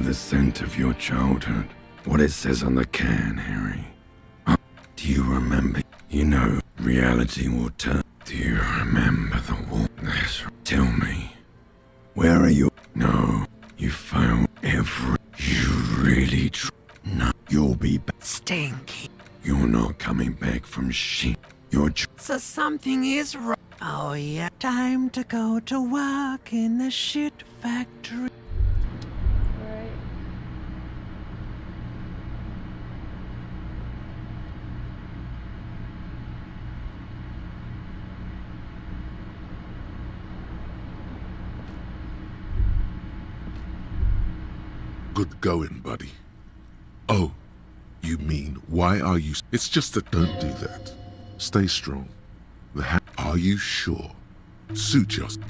the scent of your childhood. What it says on the can, Harry. Do you remember? You know, reality will turn. Do you remember the war? That's right. Tell me. Where are you? No, you failed every. You really no, you'll be back. Stinky. You're not coming back from shit. You're So something is wrong. Oh yeah. Time to go to work in the shit factory. Right. Good going, buddy. Oh, you mean, why are you... It's just that don't do that. Stay strong. Are you sure? Suit yourself.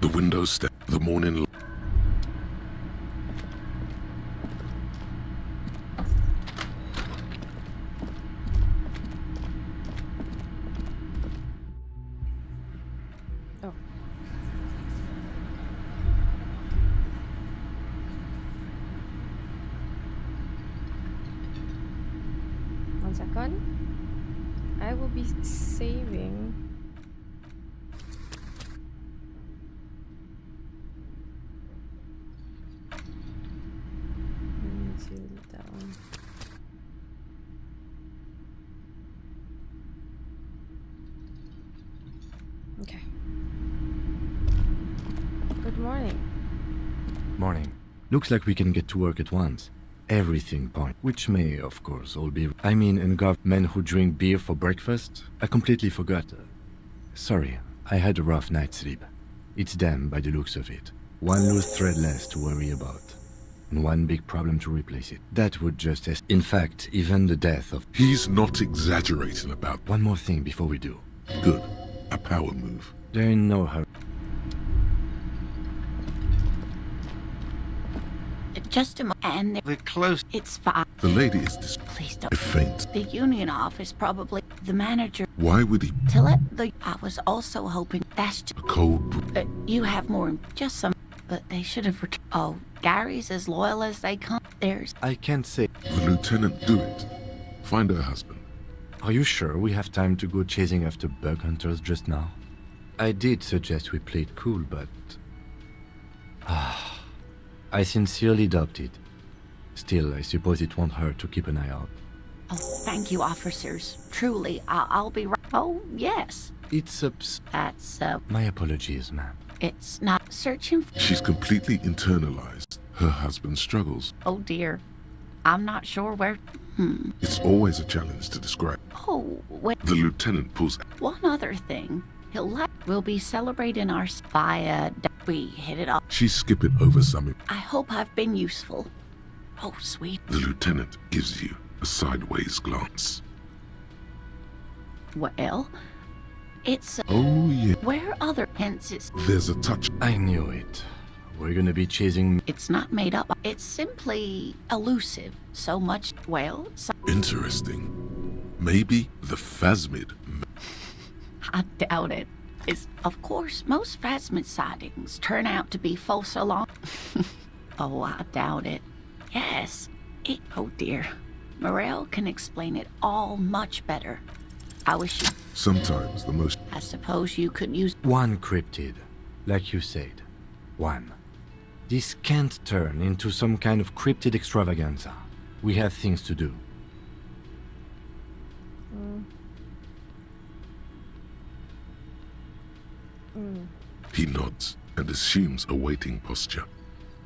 The windows step, the morning... Oh. One second. I will be saving. Until down. Okay. Good morning. Morning. Looks like we can get to work at once. Everything point, which may, of course, all be... I mean, engulf men who drink beer for breakfast? I completely forgot. Sorry, I had a rough night's sleep. It's them by the looks of it. One loose thread less to worry about. And one big problem to replace it. That would just... In fact, even the death of... He's not exaggerating about... One more thing before we do. Good. A power move. They're in no hurry. Just a moment, and We're close. it's fine. The lady is Please don't. faint. The union office probably the manager Why would he... to let the. I was also hoping that's just. A cold... You have more, just some, but they should have. Oh, Gary's as loyal as they come. There's. I can't say... The lieutenant do it. Find her husband. Are you sure we have time to go chasing after bug hunters just now? I did suggest we play it cool, but... I sincerely doubt it. Still, I suppose it won't hurt to keep an eye out. Oh, thank you, officers. Truly, I'll be right. Oh, yes. It's That's My apologies, ma'am. It's not searching. She's completely internalized her husband's struggles. Oh dear, I'm not sure where. It's always a challenge to describe. Oh, wait. The lieutenant pulls... One other thing. We'll be celebrating our via. We hit it off. She's skipping over something. I hope I've been useful. Oh, sweet. The lieutenant gives you a sideways glance. Well, it's. Oh, yeah. Where other hence it's. There's a touch. I knew it. We're gonna be chasing... It's not made up. It's simply elusive. So much. Well, Interesting. Maybe the phasmid... I doubt it. Of course, most phasmid sightings turn out to be false alarm. Oh, I doubt it. Yes. Oh dear. Morel can explain it all much better. I wish you... Sometimes the most... I suppose you could use... One cryptid. Like you said. One. This can't turn into some kind of cryptid extravaganza. We have things to do. He nods and assumes a waiting posture.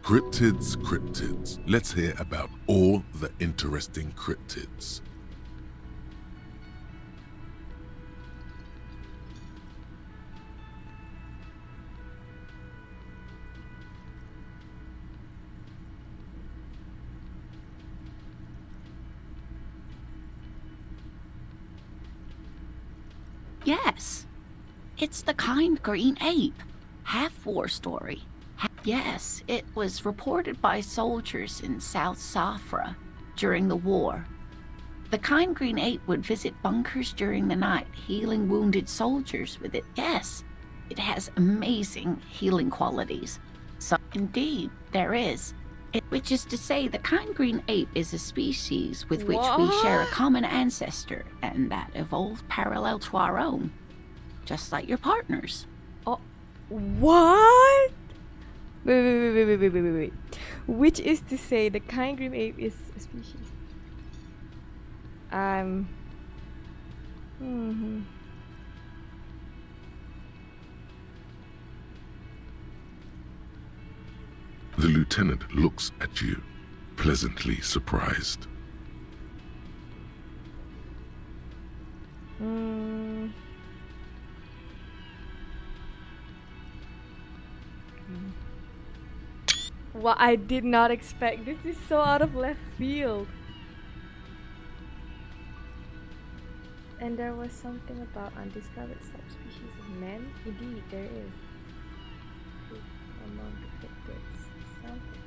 Cryptids, cryptids. Let's hear about all the interesting cryptids. Yes. It's the kind green ape. Half-war story. Yes, it was reported by soldiers in South Safra during the war. The kind green ape would visit bunkers during the night, healing wounded soldiers with it. Yes, it has amazing healing qualities. So, indeed, there is. Which is to say, the kind green ape is a species with which we share a common ancestor, and that evolved parallel to our own. Just like your partners. Oh, what? Wait. Which is to say, the kind green ape is a species. The lieutenant looks at you, pleasantly surprised. Well, I did not expect. This is so out of left field. And there was something about undiscovered subspecies of men. Indeed, there is. Among the pigtails, something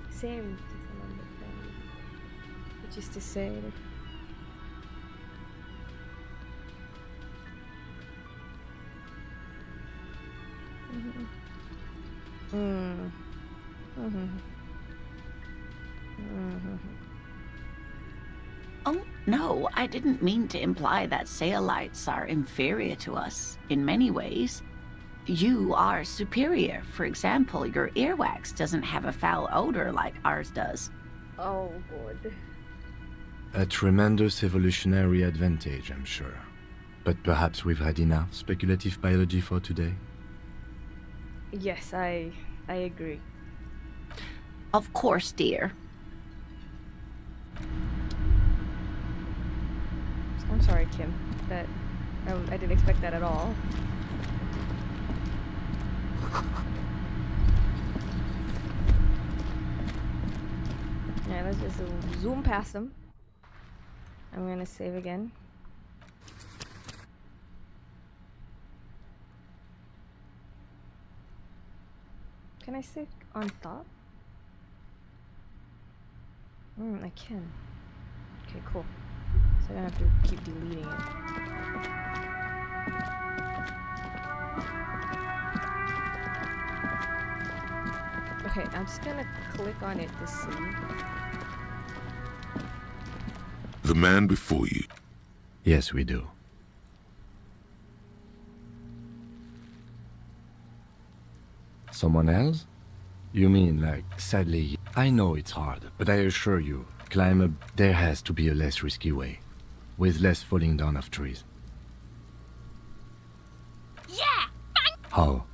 same as among the family, which is to say that Oh, no, I didn't mean to imply that Saelites are inferior to us in many ways. You are superior. For example, your earwax doesn't have a foul odor like ours does. oh god. A tremendous evolutionary advantage, I'm sure. But perhaps we've had enough speculative biology for today? Yes, I agree. Of course, dear. I'm sorry, Kim. That I didn't expect that at all. Yeah, let's just zoom past them. I'm gonna save again. Can I save on top? I can. Okay, cool. So I don't have to keep deleting it. Okay, I'm just gonna click on it to see. The man before you. Yes, we do. Someone else? You mean, like, sadly, I know it's hard, but I assure you, climb up, there has to be a less risky way, with less falling down of trees. Yeah! How?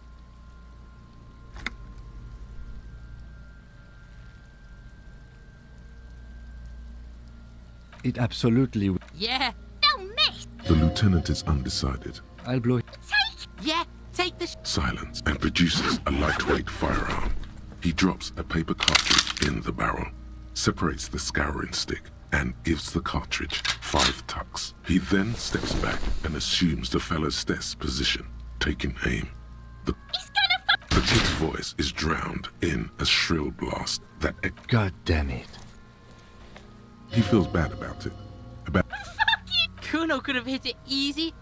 It absolutely... Yeah. No, miss. The lieutenant is undecided. I'll blow it. Yeah, take the Silence and produces a lightweight firearm. He drops a paper cartridge in the barrel, separates the scouring stick, and gives the cartridge 5 tucks. He then steps back and assumes the fellow's desk position, taking aim. The kid's voice is drowned in a shrill blast that God damn it. he feels bad about it. Kuno could have hit it easy,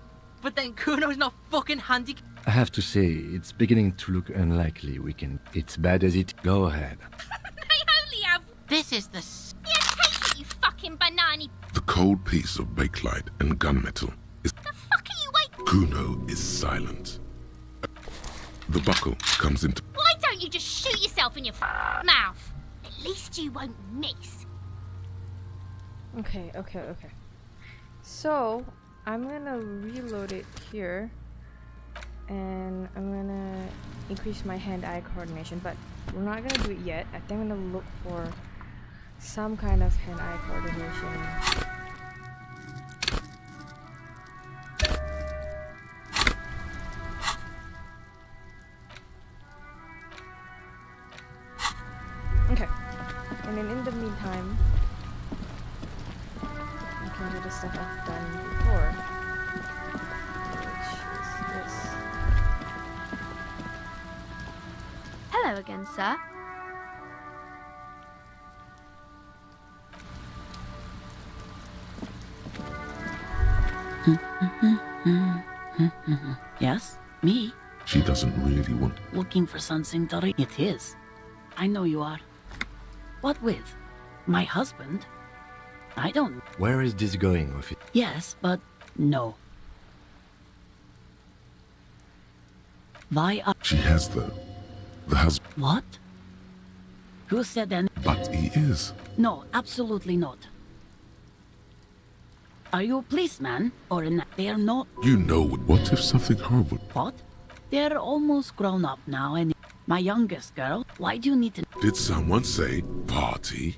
but then Kuno's not fucking handy. I have to say, it's beginning to look unlikely we can... It's bad as it... Go ahead. I only have. This is the. Yeah, take it, you fucking banana. The cold piece of bakelite and gunmetal is... The fuck are you waiting? Kuno is silent. The buckle comes into... Why don't you just shoot yourself in your mouth? At least you won't miss. Okay. So, I'm gonna reload it here. And I'm gonna increase my hand-eye coordination, but we're not gonna do it yet. I think I'm gonna look for some kind of hand-eye coordination. Okay. And then in the meantime, I can do the stuff I've done before. Which is this. Hello again, sir. Yes, me. She doesn't really want. Looking for something to read? It is. I know you are. What with? My husband? I don't. Where is this going, officer? Yes, but no. Why are... She has the husband, What? Who said that? but he is. No, absolutely not. Are you a policeman or an... They're not... You know what if something horrible? What? They're almost grown up now and... My youngest girl, why do you need to... Did someone say party?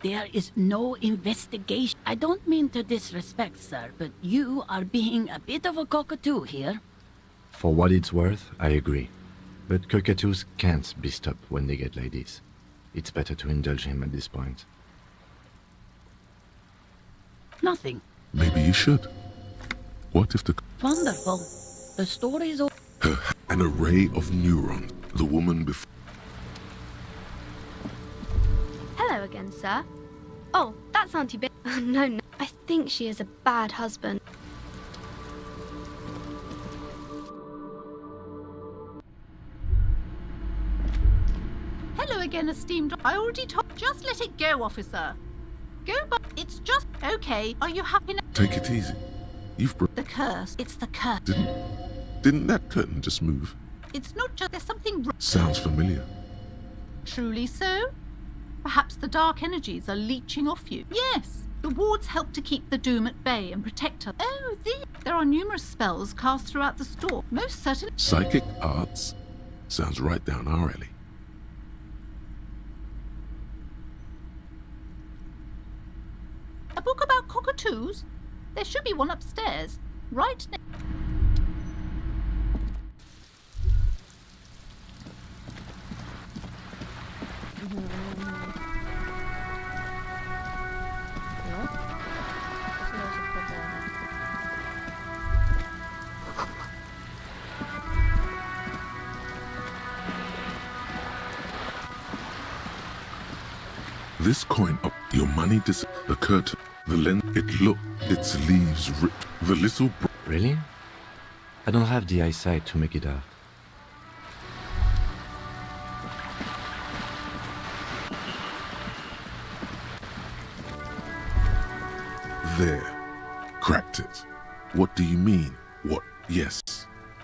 There is no investigation. I don't mean to disrespect, sir, but you are being a bit of a cockatoo here. For what it's worth, I agree. But cockatoos can't be stopped when they get like this. It's better to indulge him at this point. Nothing. Maybe you should. What if the Wonderful. The story's over. an array of neurons? The woman before. Hello again, sir. Oh, that's Auntie Bill. No. I think she is a bad husband. Hello again, esteemed. I already told. Just let it go, officer. Go, but it's just okay. Are you happy now? Take it easy. You've The curse. It's the curse. didn't that curtain just move? It's not just there's something Sounds familiar. truly so. Perhaps the dark energies are leeching off you. Yes, the wards help to keep the doom at bay and protect her. Oh, there are numerous spells cast throughout the store. Most certainly. Psychic arts sounds right down our alley. A book about cockatoos? There should be one upstairs. Right next. No? There's a problem. This coin up your money the curtain, the lens, its leaves ripped, the little Really? I don't have the eyesight to make it out. there. Cracked it. What do you mean? What? Yes.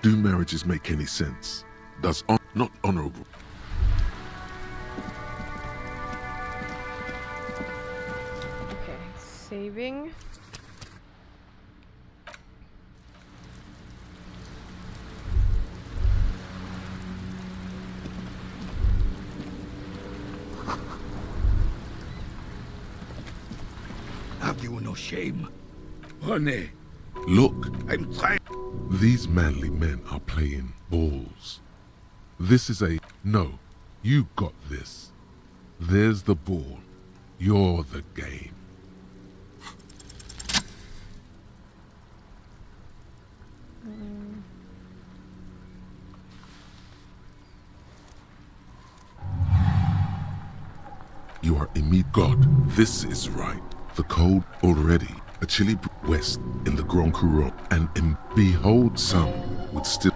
Do marriages make any sense? Does not honorable. Okay, saving. Have you no shame? René, Look, I'm trying. these manly men are playing balls. This is a no. You got this. There's the ball. You're the game. You are God. This is right. The cold already. A chilly west in the Grand Couronne, and behold, some would still.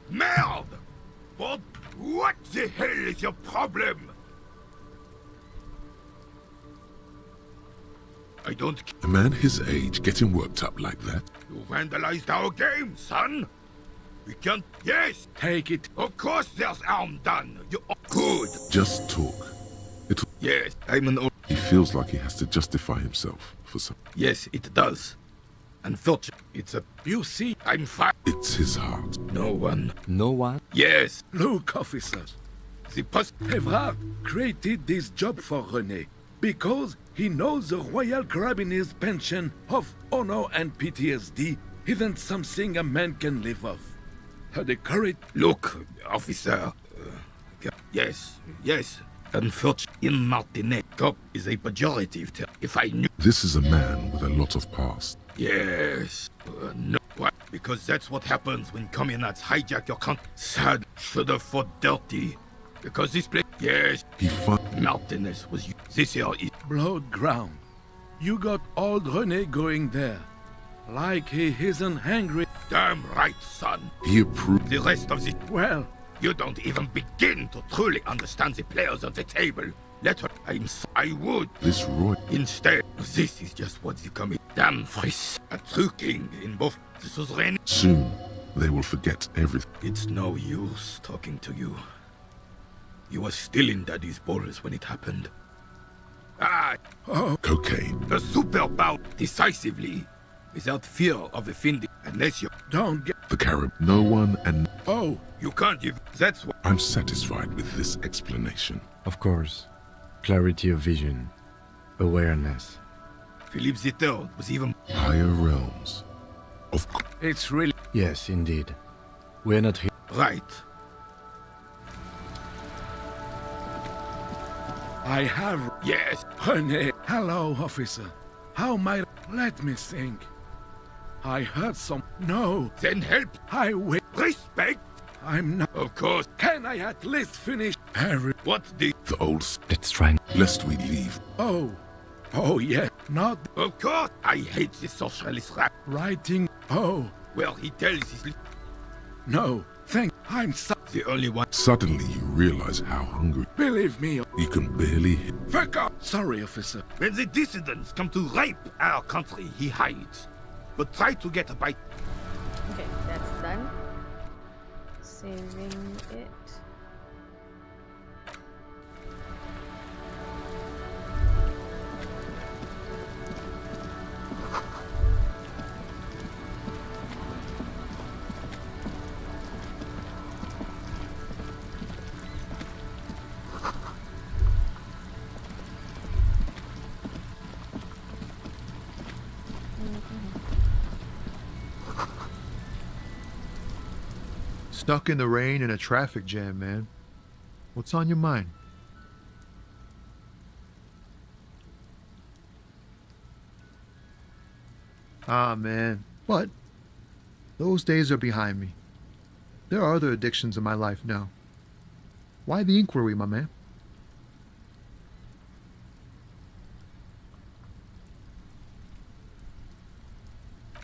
Merde! What the hell is your problem? I don't. A man his age getting worked up like that. You vandalized our game, son. We can't. Yes, take it. of course there's harm done. You good. Just talk. It. Yes, I'm an old. He feels like he has to justify himself for some. Yes, it does. Unfortunately, it's a. You see, I'm fine. It's his heart. No one. No one? Yes, look, officers. the post. Evrard created this job for René because he knows the royal carabinier's pension of honor and PTSD isn't something a man can live off. A decorate. Look, officer. Yes. Unfortunately, in Martinet, cop is a pejorative term. If I knew. This is a man with a lot of past. Yes. No. Why? Because that's what happens when communards hijack your country. Sad. Should have fought dirty. Because this place. Yes, He mountainous was you. This here is Blood ground. You got old René going there. Like he isn't hungry. damn right, son. he approved. The rest of the Well, you don't even begin to truly understand the players on the table. Let her. I would. This Roy. Instead, this is just what's coming. Damn face. A true king in both the suzerain. Soon, they will forget everything. It's no use talking to you. You were still in Daddy's balls when it happened. Ah, Cocaine. the super power decisively, without fear of offending, unless you. don't get. The Carib. No one and. Oh, You can't give. That's what. I'm satisfied with this explanation. Of course. Clarity of vision. Awareness. Philippe III was even. Higher realms. Of course. it's really. Yes, indeed. We're not here. Right. I have. Yes. René. Hello, officer. How might. Let me think. I heard some. No, Then help. I will. Respect. I'm not. Of course. Can I at least finish? Harry. What the. The old. Let's try. Lest we leave. Oh. Oh, yeah. Not Of course. I hate this socialist rap. writing. Oh, Where he tells his. no. Thank. I'm so. The only one. Suddenly, you realize how hungry. Believe me. You can barely hit. Fuck off. Sorry, officer. When the dissidents come to rape our country, he hides. But try to get a bite. Okay, that's done. Saving it. Stuck in the rain in a traffic jam, man. What's on your mind? Ah, man. But those days are behind me. There are other addictions in my life now. Why the inquiry, my man?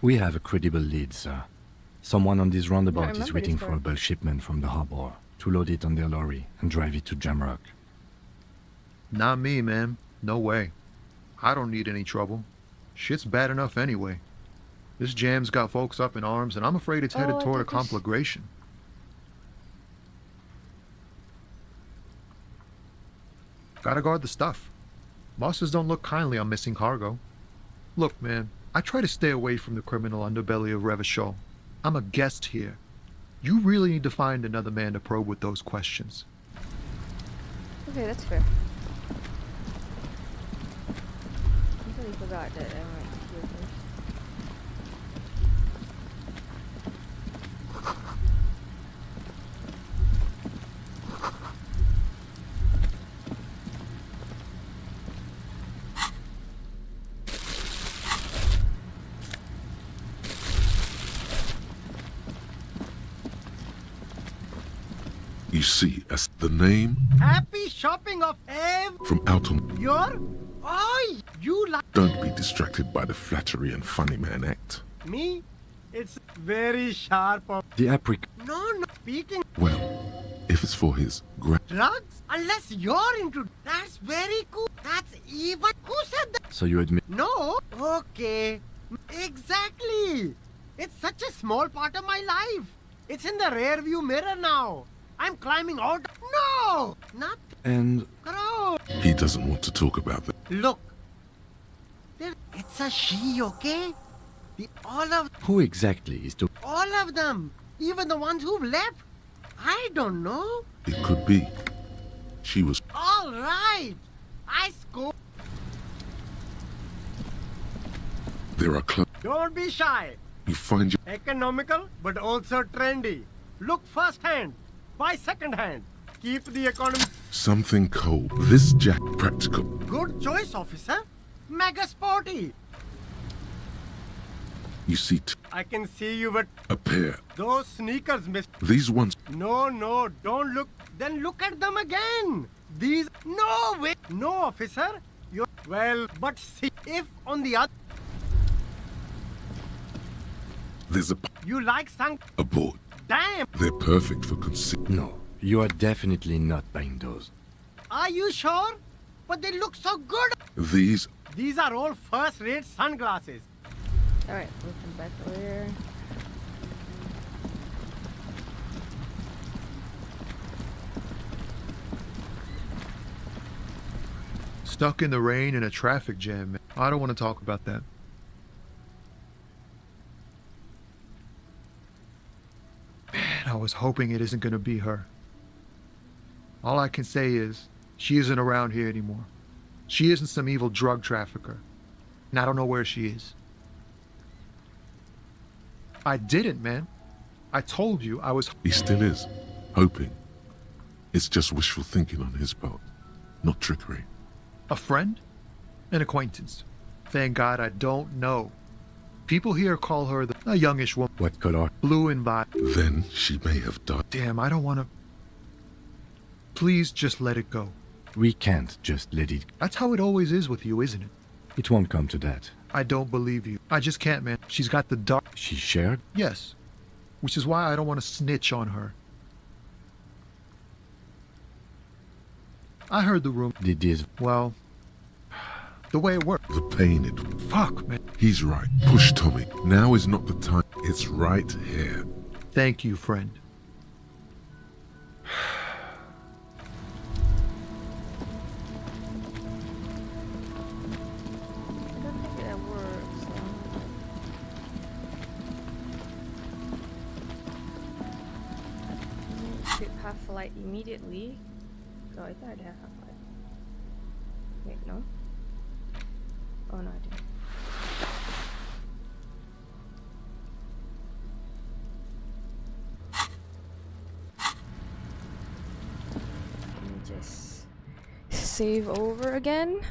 We have a credible lead, sir. Someone on this roundabout is remember waiting this for a part. bulk shipment from the harbor to load it on their lorry and drive it to Jamrock. Not me, man. No way. I don't need any trouble. Shit's bad enough anyway. This jam's got folks up in arms, and I'm afraid it's headed Oh, I toward a thought this- conflagration. Gotta guard the stuff. Bosses don't look kindly on missing cargo. Look, man, I try to stay away from the criminal underbelly of Revachol. I'm a guest here. You really need to find another man to probe with those questions. Okay, that's fair. Completely forgot that I might hear first. You see, as the name Happy shopping of from Alton. your. Oh, you like Don't be distracted by the flattery and funny man act. me? It's very sharp of. The apricot. No, no. Speaking Well, if it's for his drugs, unless you're into. That's very cool. That's even. Who said that? So you admit. No. Okay. Exactly. It's such a small part of my life. It's in the rear view mirror now. I'm climbing out. No, not And gross. he doesn't want to talk about that. Look. It's a she, okay? All who exactly is to. of them. Even the ones who've left. I don't know. It could be. She was. All right. I scored. There are clubs. Don't be shy. You find your. Economical, but also trendy. Look first hand. Buy second hand. Keep the economy. Something cold. This jack practical. Good choice, officer. Mega sporty. You see I can see you with a pair. those sneakers, miss. These ones. No, no, don't look. Then look at them again. These... No way! No, officer! You're... Well, but see, if on the other... There's You like a board. Damn! They're perfect for concealment. No, you are definitely not buying those. Are you sure? But they look so good! These These are all first-rate sunglasses. Alright, we come back over here. Stuck in the rain in a traffic jam, man. I don't want to talk about that. Man, I was hoping it isn't going to be her. All I can say is, she isn't around here anymore. She isn't some evil drug trafficker. And I don't know where she is. I didn't, man. I told you I was... he still is. Hoping. It's just wishful thinking on his part. Not trickery. A friend? An acquaintance. Thank God I don't know. People here call her a youngish woman. What color? Blue and violet. Then she may have died. Damn, I don't want to... Please just let it go. We can't just let it... That's how it always is with you, isn't it? It won't come to that. I don't believe you. I just can't, man. She's got the dark... She shared? Yes. Which is why I don't want to snitch on her. I heard the room. Did this... Well, the way it worked. The pain it... Fuck, man. He's right. Push, Tommy. Now is not the time. It's right here. Thank you, friend. I don't think that works. Equip half light immediately. Oh, I thought I'd have half light. Wait, no? Oh, no, I didn't. Let me just save over again.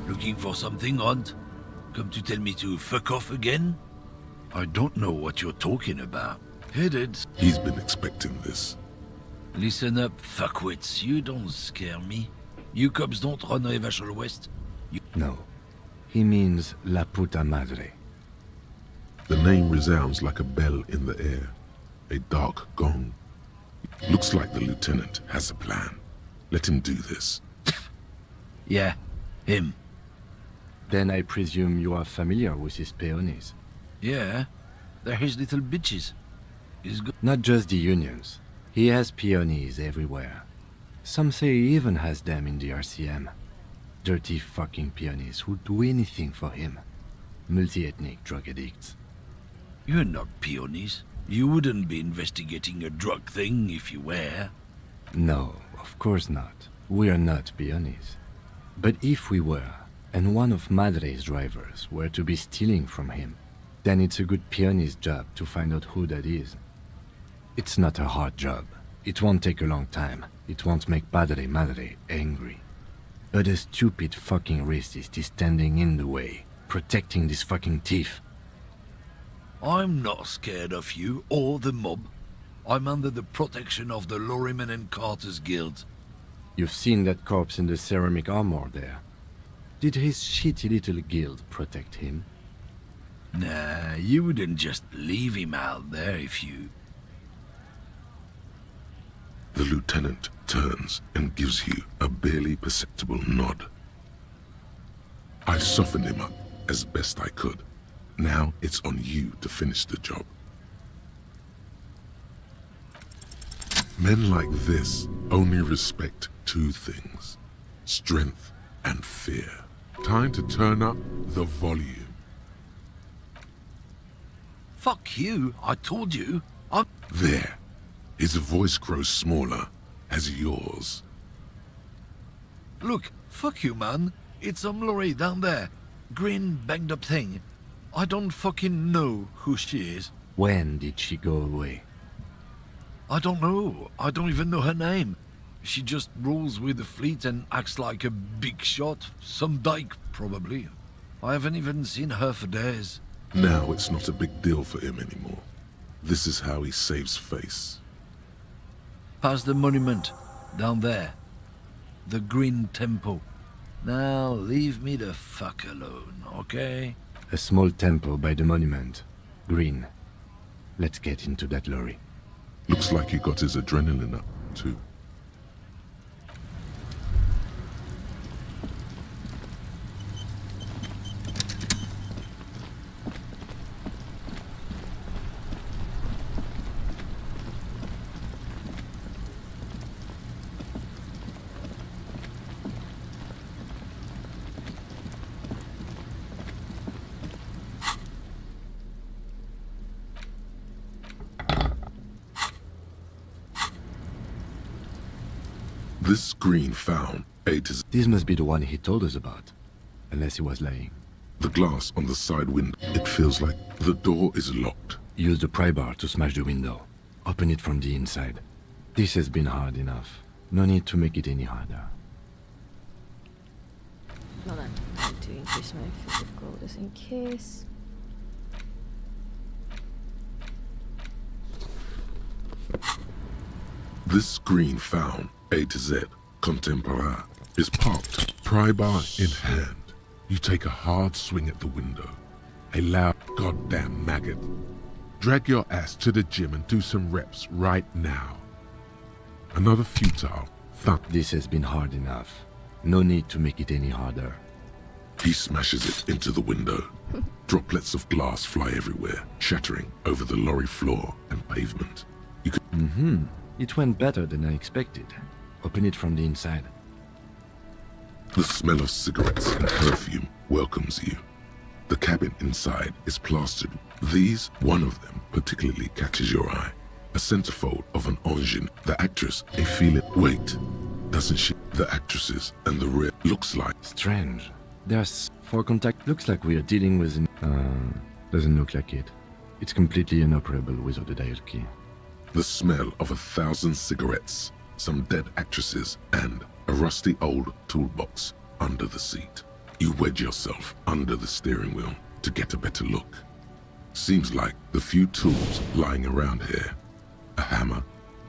Looking for something, Hunt? Come to tell me to fuck off again? I don't know what you're talking about. Headed. He's been expecting this. Listen up, fuckwits. You don't scare me. You cops don't run Revachol West. No. He means La Puta Madre. The name resounds like a bell in the air. A dark gong. Looks like the lieutenant has a plan. Let him do this. Yeah, him. Then I presume you are familiar with his peonies. Yeah, they're his little bitches. He's good. Not just the unions. He has peonies everywhere. Some say he even has them in the RCM. Dirty fucking peonies who'd do anything for him. Multi-ethnic drug addicts. You're not peonies. You wouldn't be investigating a drug thing if you were. No, of course not. We're not peonies. But if we were, and one of Madre's drivers were to be stealing from him, then it's a good peony's job to find out who that is. It's not a hard job. It won't take a long time. It won't make Padre Madre angry. But a stupid fucking racist is standing in the way, protecting this fucking thief. I'm not scared of you or the mob. I'm under the protection of the Lorryman and Carter's Guild. You've seen that corpse in the ceramic armor there. Did his shitty little guild protect him? Nah, you wouldn't just leave him out there if you... The lieutenant turns and gives you a barely perceptible nod. I softened him up as best I could. Now it's on you to finish the job. Men like this only respect two things: strength and fear. Time to turn up the volume. Fuck you, I told you. I'm... There. His voice grows smaller as yours. Look, fuck you, man. It's some lorry down there. Green, banged up thing. I don't fucking know who she is. When did she go away? I don't know. I don't even know her name. She just rolls with the fleet and acts like a big shot. Some dyke, probably. I haven't even seen her for days. Now it's not a big deal for him anymore. This is how he saves face. Past the monument, down there. The Green Temple. Now leave me the fuck alone, okay? A small temple by the monument. Green. Let's get into that lorry. Looks like he got his adrenaline up, too. This green found A to Z. This must be the one he told us about. Unless he was lying. The glass on the side window. It feels like the door is locked. Use the pry bar to smash the window. Open it from the inside. This has been hard enough. No need to make it any harder. Hold on. I need to increase my physical just in case. This green found A to Z contemporaire is parked, pry bar in hand. You take a hard swing at the window. A loud goddamn maggot. Drag your ass to the gym and do some reps right now. Another futile thump. This has been hard enough. No need to make it any harder. He smashes it into the window. Droplets of glass fly everywhere, shattering over the lorry floor and pavement. You could... It went better than I expected. Open it from the inside. The smell of cigarettes and perfume welcomes you. The cabin inside is plastered. These, one of them, particularly catches your eye. A centerfold of an engine. The actress, a feeling. Wait, doesn't she? The actresses and the rear looks like. Strange. There's 4 contact. Looks like we are dealing with an... doesn't look like it. It's completely inoperable without the dial key. The smell of 1,000 cigarettes, some dead actresses, and a rusty old toolbox under the seat. You wedge yourself under the steering wheel to get a better look. Seems like the few tools lying around here, a hammer,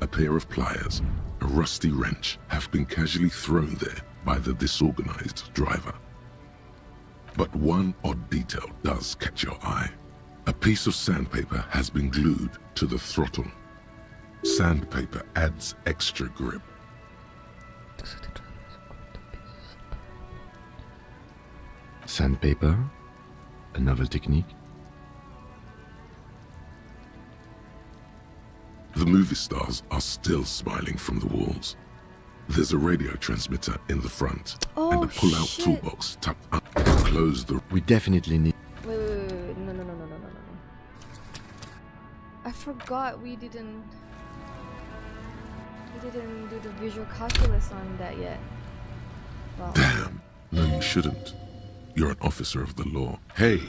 a pair of pliers, a rusty wrench, have been casually thrown there by the disorganized driver. But one odd detail does catch your eye. A piece of sandpaper has been glued to the throttle. Sandpaper adds extra grip. Sandpaper? A novel technique? The movie stars are still smiling from the walls. There's a radio transmitter in the front and a pull-out toolbox tucked up to close the... We definitely need... Wait. No. I forgot we didn't do the visual calculus on that yet. Well, Damn. No, you shouldn't. You're an officer of the law. Hey!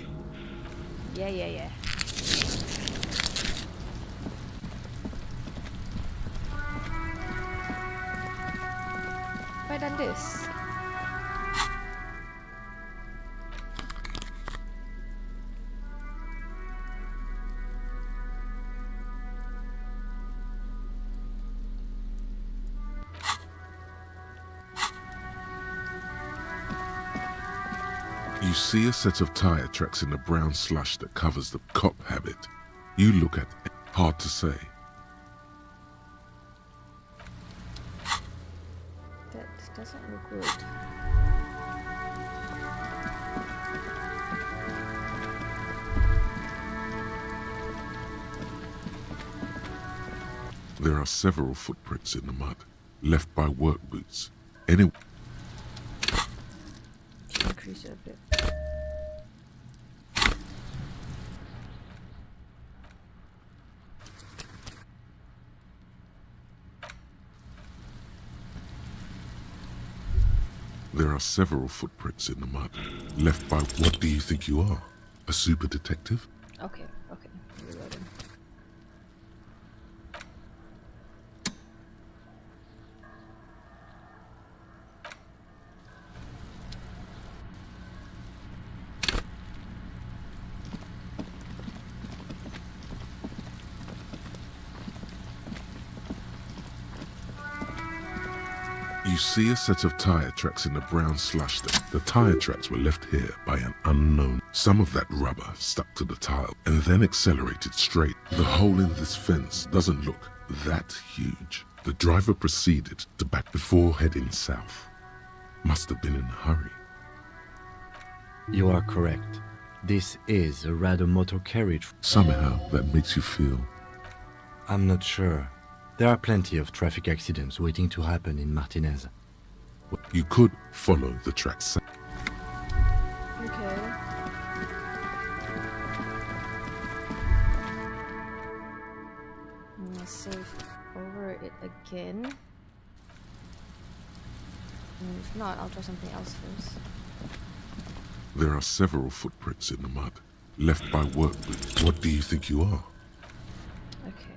Yeah. Have I done this? You see a set of tire tracks in the brown slush that covers the cop habit. You look at it. Hard to say. That doesn't look good. There are several footprints in the mud, left by work boots. Anyway, Increase it a bit. there are several footprints in the mud, left by... What do you think you are? A super detective? Okay. Reloading. You see a set of tire tracks in the brown slush there. The tire tracks were left here by an unknown. Some of that rubber stuck to the tile and then accelerated straight. The hole in this fence doesn't look that huge. The driver proceeded to back before heading south. Must have been in a hurry. You are correct. This is a rather motor carriage. Somehow that makes you feel. I'm not sure. There are plenty of traffic accidents waiting to happen in Martinez. You could follow the tracks. Okay. I'm gonna save over it again. And if not, I'll try something else first. There are several footprints in the mud, left by work boots. What do you think you are? Okay.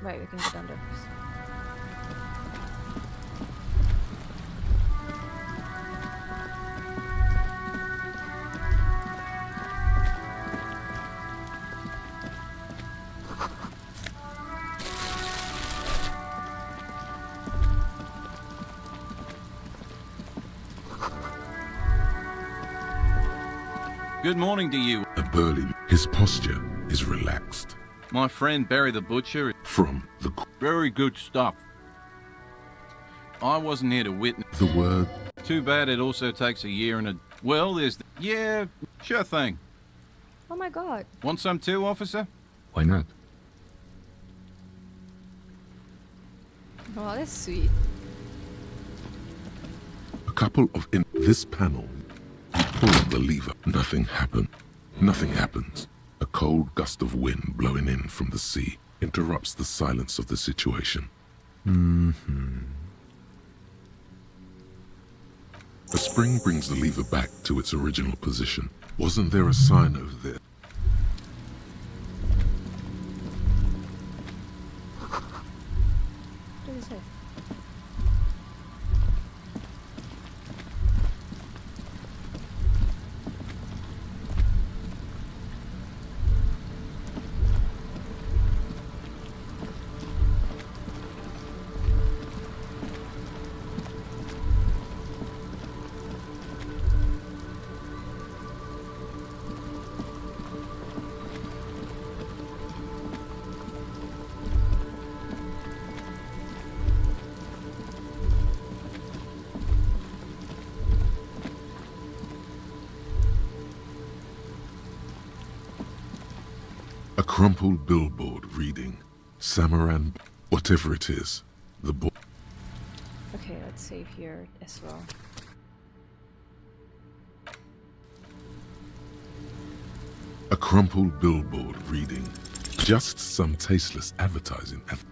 Right, we can go down there first. Good morning to you. A burly. His posture is relaxed. My friend Barry the Butcher. From the Very good stuff. I wasn't here to witness. The word. Too bad it also takes a year and a... Well, there's... Yeah, sure thing. Oh my god. Want some too, officer? Why not? Oh, that's sweet. A couple of in this panel. You pull the lever. Nothing happened. Nothing happens. A cold gust of wind blowing in from the sea interrupts the silence of the situation. A spring brings the lever back to its original position. Wasn't there a sign over there? What does it say? A crumpled billboard reading, Samaran, whatever it is, the boy. Okay, let's save here as well. A crumpled billboard reading, just some tasteless advertising. Damn it.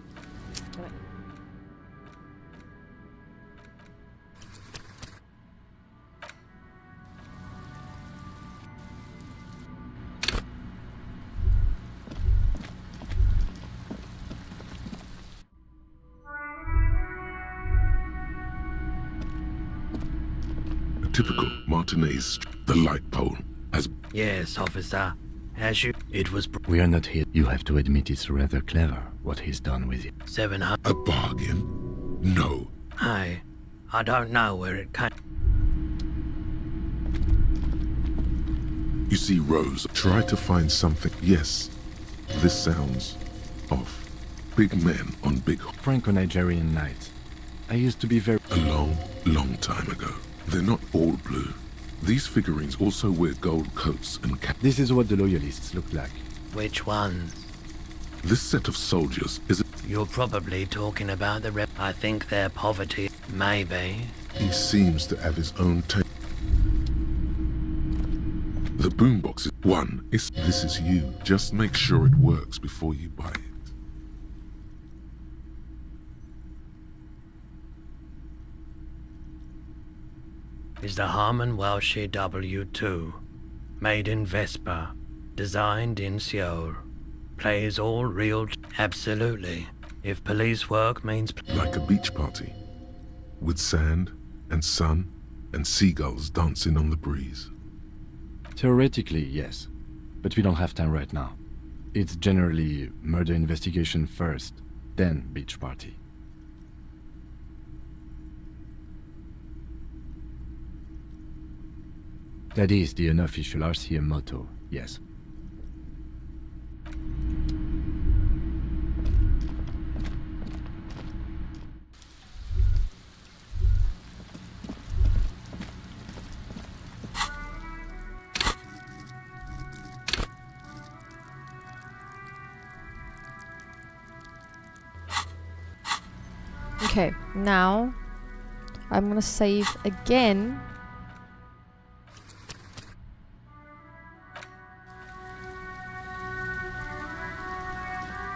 Typical Martinez, the light pole has. Yes, officer. As you... It was... We are not here. You have to admit it's rather clever what he's done with it. 700... A bargain? No. I don't know where it came... You see, Rose, try to find something. Yes, this sounds off. Big men on big... Franco-Nigerian night. I used to be very... A long, long time ago. They're not all blue. These figurines also wear gold coats and caps. This is what the loyalists look like. Which ones? This set of soldiers is... You're probably talking about the rep... I think their poverty... Maybe. He seems to have his own taste. The boombox is... One is... This is you. Just make sure it works before you buy it. is the Harman Welshie W2, made in Vespa, designed in Seoul. Plays all real. Absolutely. If police work means. Like a beach party, with sand and sun and seagulls dancing on the breeze. Theoretically, yes, but we don't have time right now. It's generally murder investigation first, then beach party. That is the unofficial RCM motto, yes. Okay, now I'm gonna save again.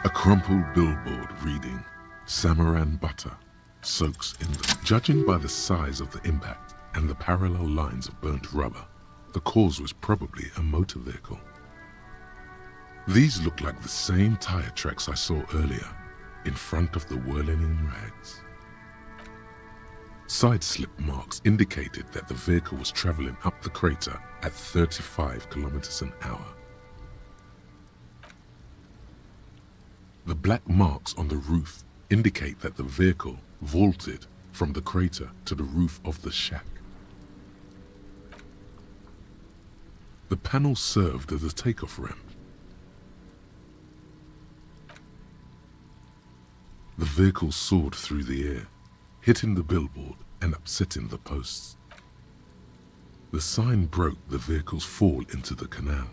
A crumpled billboard reading, Samaran butter soaks in the... Judging by the size of the impact and the parallel lines of burnt rubber, the cause was probably a motor vehicle. These look like the same tire tracks I saw earlier, in front of the whirling rags. Side slip marks indicated that the vehicle was traveling up the crater at 35 kilometers an hour. The black marks on the roof indicate that the vehicle vaulted from the crater to the roof of the shack. The panel served as a takeoff ramp. The vehicle soared through the air, hitting the billboard and upsetting the posts. The sign broke the vehicle's fall into the canal.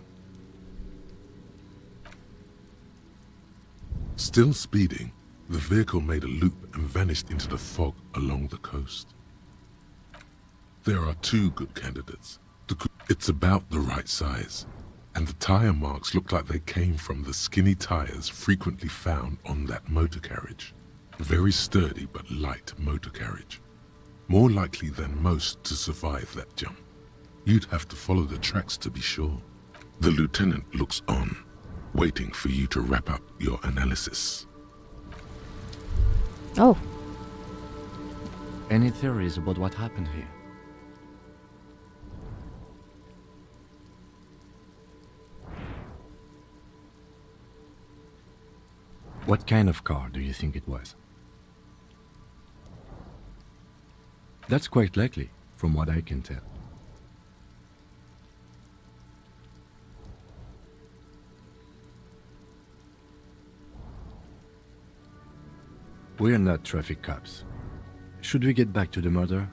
Still speeding, the vehicle made a loop and vanished into the fog along the coast. There are two good candidates. It's about the right size, and the tire marks look like they came from the skinny tires frequently found on that motor carriage. Very sturdy but light motor carriage. More likely than most to survive that jump. You'd have to follow the tracks to be sure. The lieutenant looks on, waiting for you to wrap up your analysis. Oh. Any theories about what happened here? What kind of car do you think it was? That's quite likely, from what I can tell. We're not traffic cops. Should we get back to the murder?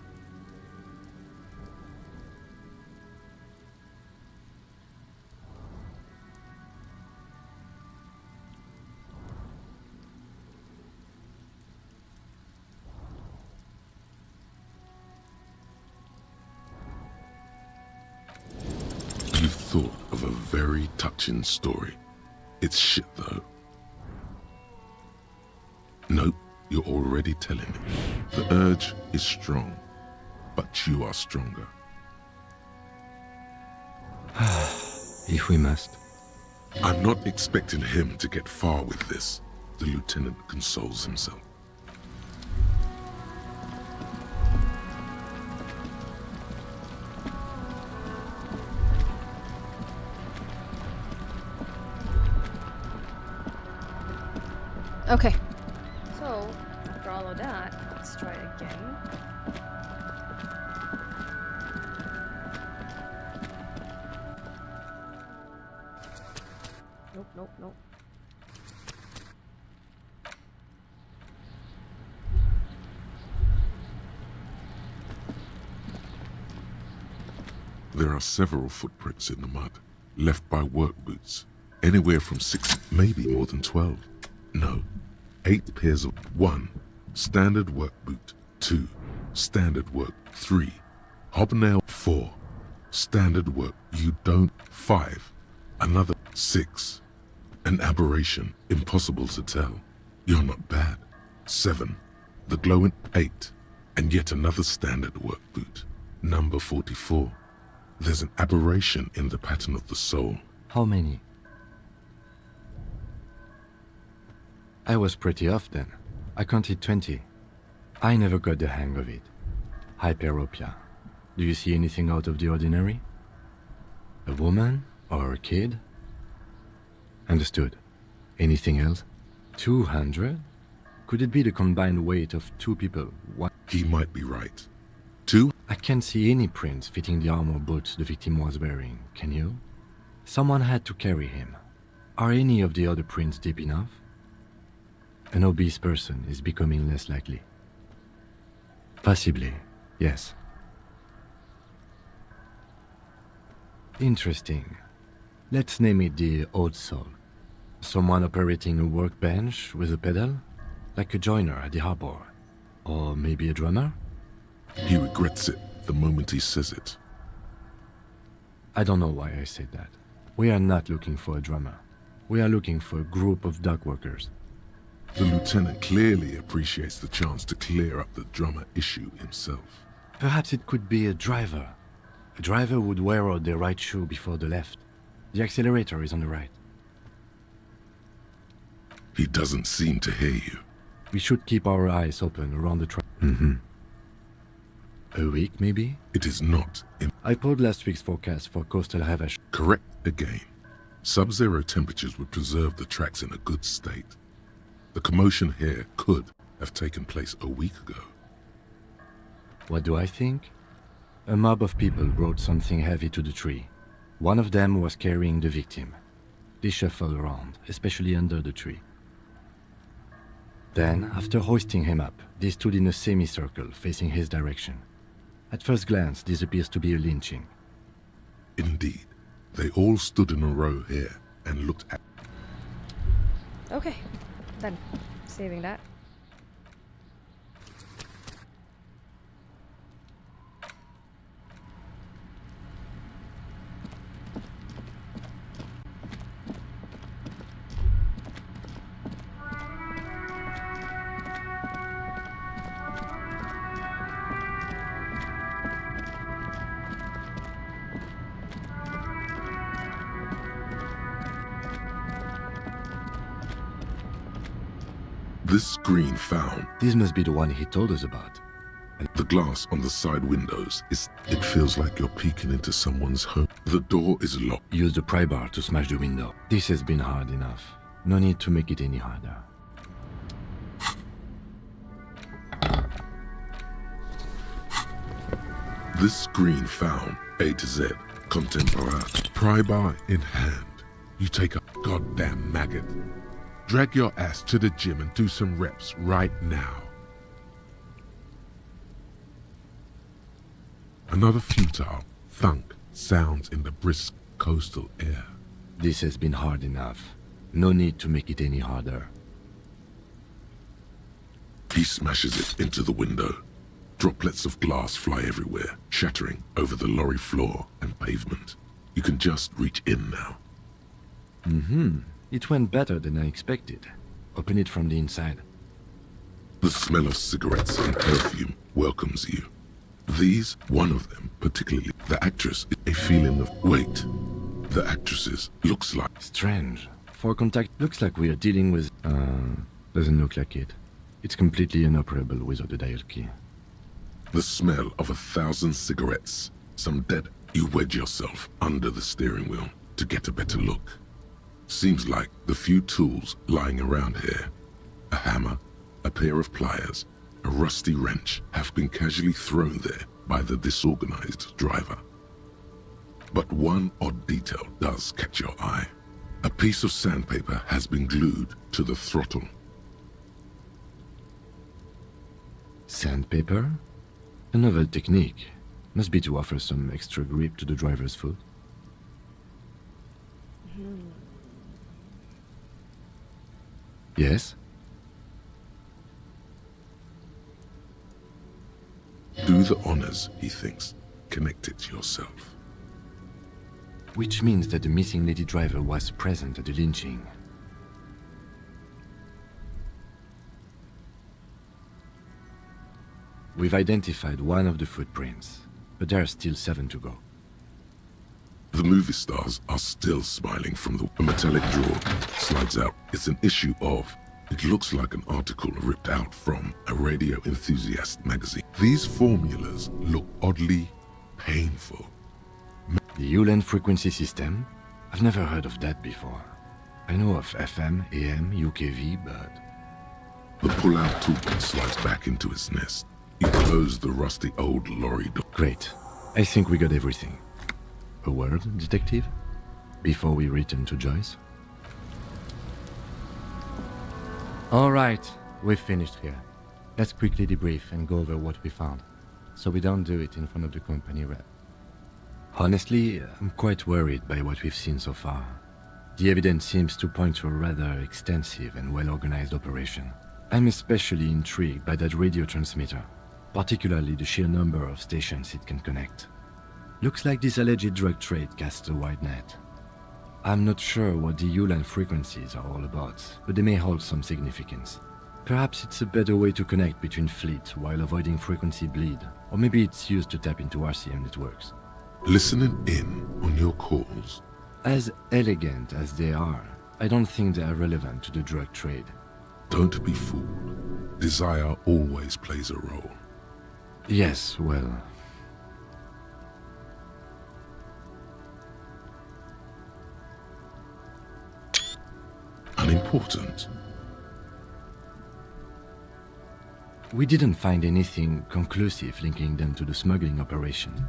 You've thought of a very touching story. It's shit though. Nope, you're already telling it. The urge is strong, but you are stronger. If we must. I'm not expecting him to get far with this, the lieutenant consoles himself. Okay. So, after all of that, let's try it again. Nope, nope, nope. There are several footprints in the mud, left by work boots, anywhere from 6, maybe more than 12. No, 8 pairs of 1, standard work boot, 2, standard work, 3, hobnail, 4, standard work, you don't, 5, another 6, an aberration, impossible to tell, you're not bad, 7, the glowing 8, and yet another standard work boot, Number 44. There's an aberration in the pattern of the soul. How many? I was pretty off then. I counted 20. I never got the hang of it. Hyperopia. Do you see anything out of the ordinary? A woman or a kid? Understood. Anything else? 200? Could it be the combined weight of two people? One? He might be right. 2? I can't see any prints fitting the armor boots the victim was wearing, can you? Someone had to carry him. Are any of the other prints deep enough? An obese person is becoming less likely. Possibly, yes. Interesting. Let's name it the Old Soul. Someone operating a workbench with a pedal? Like a joiner at the harbor. Or maybe a drummer? He regrets it the moment he says it. I don't know why I said that. We are not looking for a drummer. We are looking for a group of dock workers. The lieutenant clearly appreciates the chance to clear up the drummer issue himself. Perhaps it could be a driver. A driver would wear out their right shoe before the left. The accelerator is on the right. He doesn't seem to hear you. We should keep our eyes open around the track. A week, maybe? It is not. I pulled last week's forecast for coastal Havash. Correct again. Sub-zero temperatures would preserve the tracks in a good state. The commotion here could have taken place a week ago. What do I think? A mob of people brought something heavy to the tree. One of them was carrying the victim. They shuffled around, especially under the tree. Then, after hoisting him up, they stood in a semicircle facing his direction. At first glance, this appears to be a lynching. Indeed. They all stood in a row here and looked at... Okay, done. Saving that. This screen found. This must be the one he told us about. And the glass on the side windows is... It feels like you're peeking into someone's home. The door is locked. Use the pry bar to smash the window. This has been hard enough. No need to make it any harder. This screen found A to Z. Contemporary. Pry bar in hand. You take a goddamn maggot. Drag your ass to the gym and do some reps right now. Another futile thunk sounds in the brisk coastal air. This has been hard enough. No need to make it any harder. He smashes it into the window. Droplets of glass fly everywhere, shattering over the lorry floor and pavement. You can just reach in now. It went better than I expected. Open it from the inside. The smell of cigarettes and perfume welcomes you. These, one of them particularly, the actress, a feeling of weight. The actresses looks like... Strange. For contact, looks like we are dealing with... doesn't look like it. It's completely inoperable without the dial key. The smell of 1,000 cigarettes. Some dead. You wedge yourself under the steering wheel to get a better look. Seems like the few tools lying around here, a hammer, a pair of pliers, a rusty wrench, have been casually thrown there by the disorganized driver. But one odd detail does catch your eye. A piece of sandpaper has been glued to the throttle. Sandpaper? A novel technique. Must be to offer some extra grip to the driver's foot. Yes? Do the honors, he thinks. Connect it yourself. Which means that the missing lady driver was present at the lynching. We've identified one of the footprints. but there are still 7 to go. The movie stars are still smiling from a metallic drawer slides out. It's an issue of, it looks like an article ripped out from a radio enthusiast magazine. These formulas look oddly painful. The Ulan frequency system? I've never heard of that before. I know of FM, AM, UKV, but... The pull-out toolkit slides back into its nest. You close the rusty old lorry door. Great. I think we got everything. A word, detective? Before we return to Joyce? Alright, we've finished here. Let's quickly debrief and go over what we found, so we don't do it in front of the company rep. Honestly, I'm quite worried by what we've seen so far. The evidence seems to point to a rather extensive and well-organized operation. I'm especially intrigued by that radio transmitter, particularly the sheer number of stations it can connect. Looks like this alleged drug trade casts a wide net. I'm not sure what the Ulan frequencies are all about, but they may hold some significance. Perhaps it's a better way to connect between fleets while avoiding frequency bleed, or maybe it's used to tap into RCM networks. Listening in on your calls. As elegant as they are, I don't think they are relevant to the drug trade. Don't be fooled. Desire always plays a role. Yes, well... Unimportant. We didn't find anything conclusive linking them to the smuggling operation.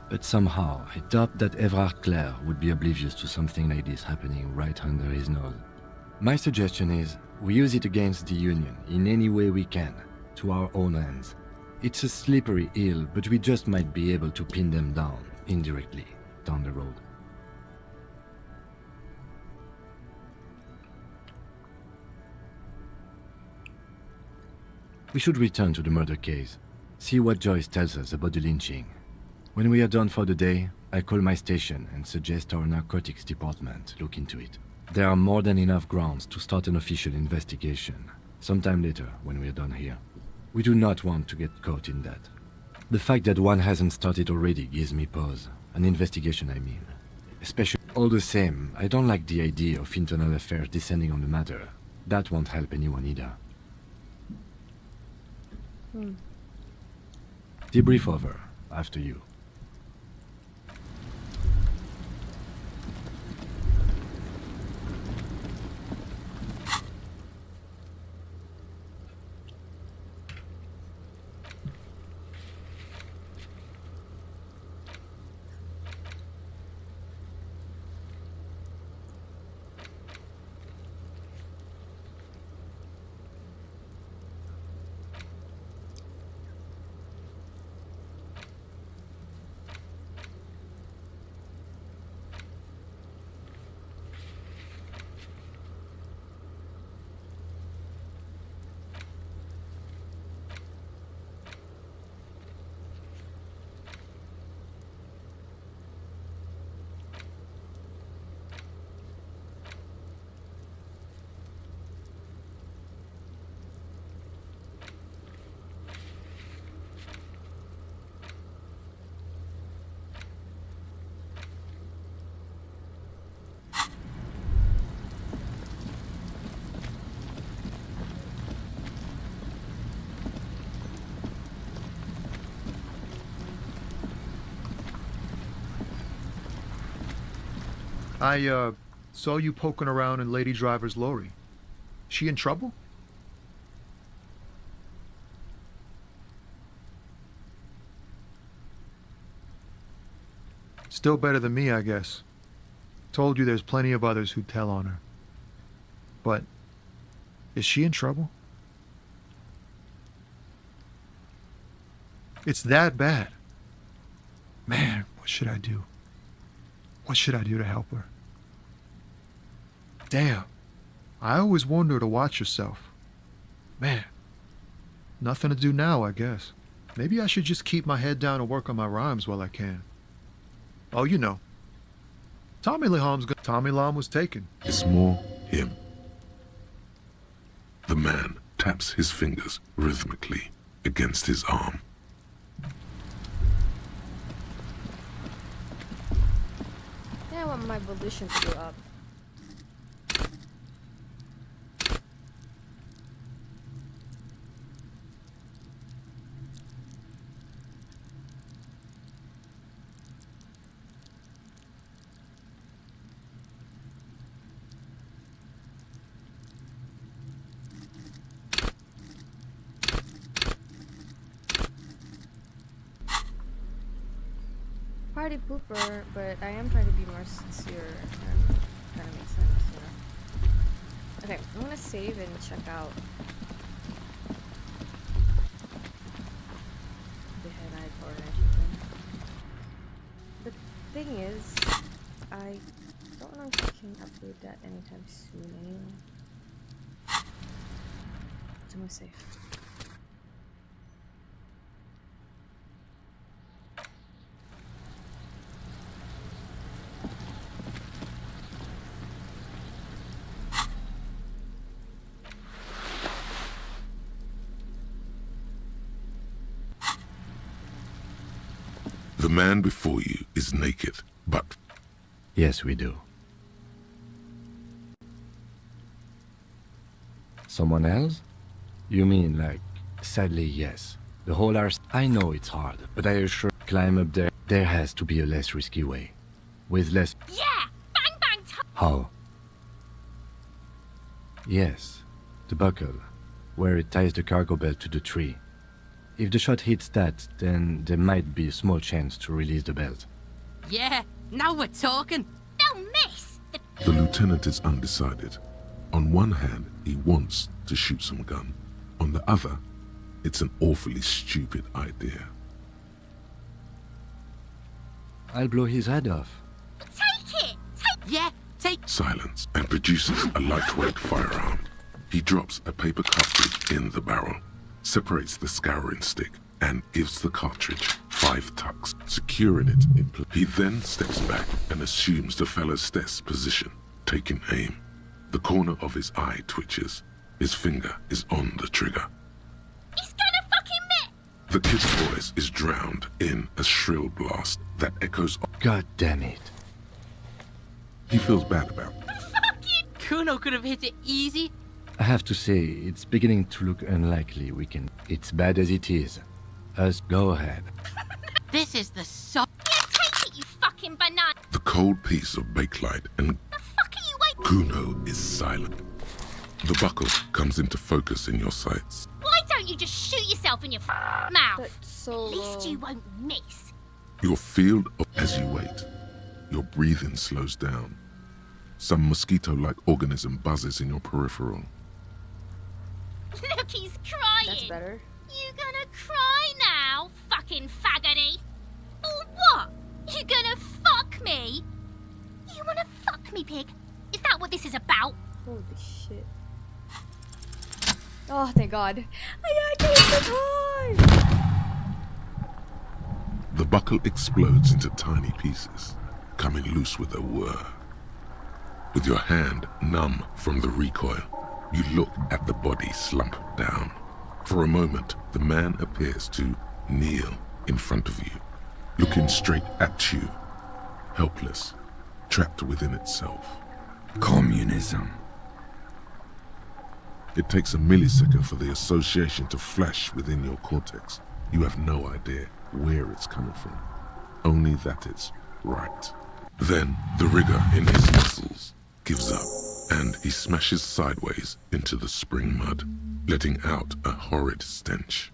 But somehow, I doubt that Everard Clare would be oblivious to something like this happening right under his nose. My suggestion is, we use it against the Union in any way we can, to our own ends. It's a slippery hill, but we just might be able to pin them down, indirectly, down the road. We should return to the murder case, see what Joyce tells us about the lynching. When we are done for the day, I call my station and suggest our narcotics department look into it. There are more than enough grounds to start an official investigation, sometime later when we are done here. We do not want to get caught in that. The fact that one hasn't started already gives me pause. An investigation, I mean. Especially, all the same, I don't like the idea of internal affairs descending on the matter. That won't help anyone either. Debrief over, after you. I saw you poking around in Lady Driver's lorry. She in trouble? Still better than me, I guess. Told you there's plenty of others who'd tell on her. But, is she in trouble? It's that bad. Man, what should I do? What should I do to help her? Damn. I always warned her to watch herself. Man. Nothing to do now, I guess. Maybe I should just keep my head down and work on my rhymes while I can. Oh, you know. Tommy Lam was taken. It's more him. The man taps his fingers rhythmically against his arm. I want my volition to go up. Party pooper, but I am trying to be more sincere and kind of makes sense, you know. Okay, I'm gonna save and check out the hand-eye coordination thing. The thing is, I don't know if I can upgrade that anytime soon anyway. So I'm gonna save. The man before you is naked, but... Yes, we do. Someone else? You mean, like, sadly, yes. The whole arse... I know it's hard, but I assure climb up there. There has to be a less risky way. With less... Yeah! Bang bang! How? Yes, the buckle, where it ties the cargo belt to the tree. If the shot hits that, then there might be a small chance to release the belt. Yeah, now we're talking. Don't miss! The lieutenant is undecided. On one hand, he wants to shoot some gun. On the other, it's an awfully stupid idea. I'll blow his head off. Take it! Yeah, take... Silence, and produces a lightweight firearm. He drops a paper cartridge in the barrel, separates the scouring stick, and gives the cartridge 5 tucks, securing it in place. He then steps back and assumes the fellow's desk position, taking aim. The corner of his eye twitches. His finger is on the trigger. He's gonna fucking miss! The kid's voice is drowned in a shrill blast that echoes. God damn it. He feels bad about it. Fucking... Kuno could have hit it easy. I have to say, it's beginning to look unlikely we can... It's bad as it is. Us, go ahead. This is the so... Yeah, take it, you fucking banana! The cold piece of bakelite and The fuck are you waiting? Kuno is silent. The buckle comes into focus in your sights. Why don't you just shoot yourself in your mouth? That's so At least low. you won't miss. Your field of... As you wait, your breathing slows down. Some mosquito-like organism buzzes in your peripheral. Look, he's crying! That's better. You gonna cry now, fucking faggoty? Or what? You gonna fuck me? You wanna fuck me, pig? Is that what this is about? Holy shit. Oh, thank God. I actually survived! The buckle explodes into tiny pieces, coming loose with a whir. With your hand numb from the recoil, you look at the body slump down. For a moment, the man appears to kneel in front of you, looking straight at you, helpless, trapped within itself. Communism. It takes a millisecond for the association to flash within your cortex. You have no idea where it's coming from, only that it's right. Then the rigor in his muscles gives up, and he smashes sideways into the spring mud, letting out a horrid stench.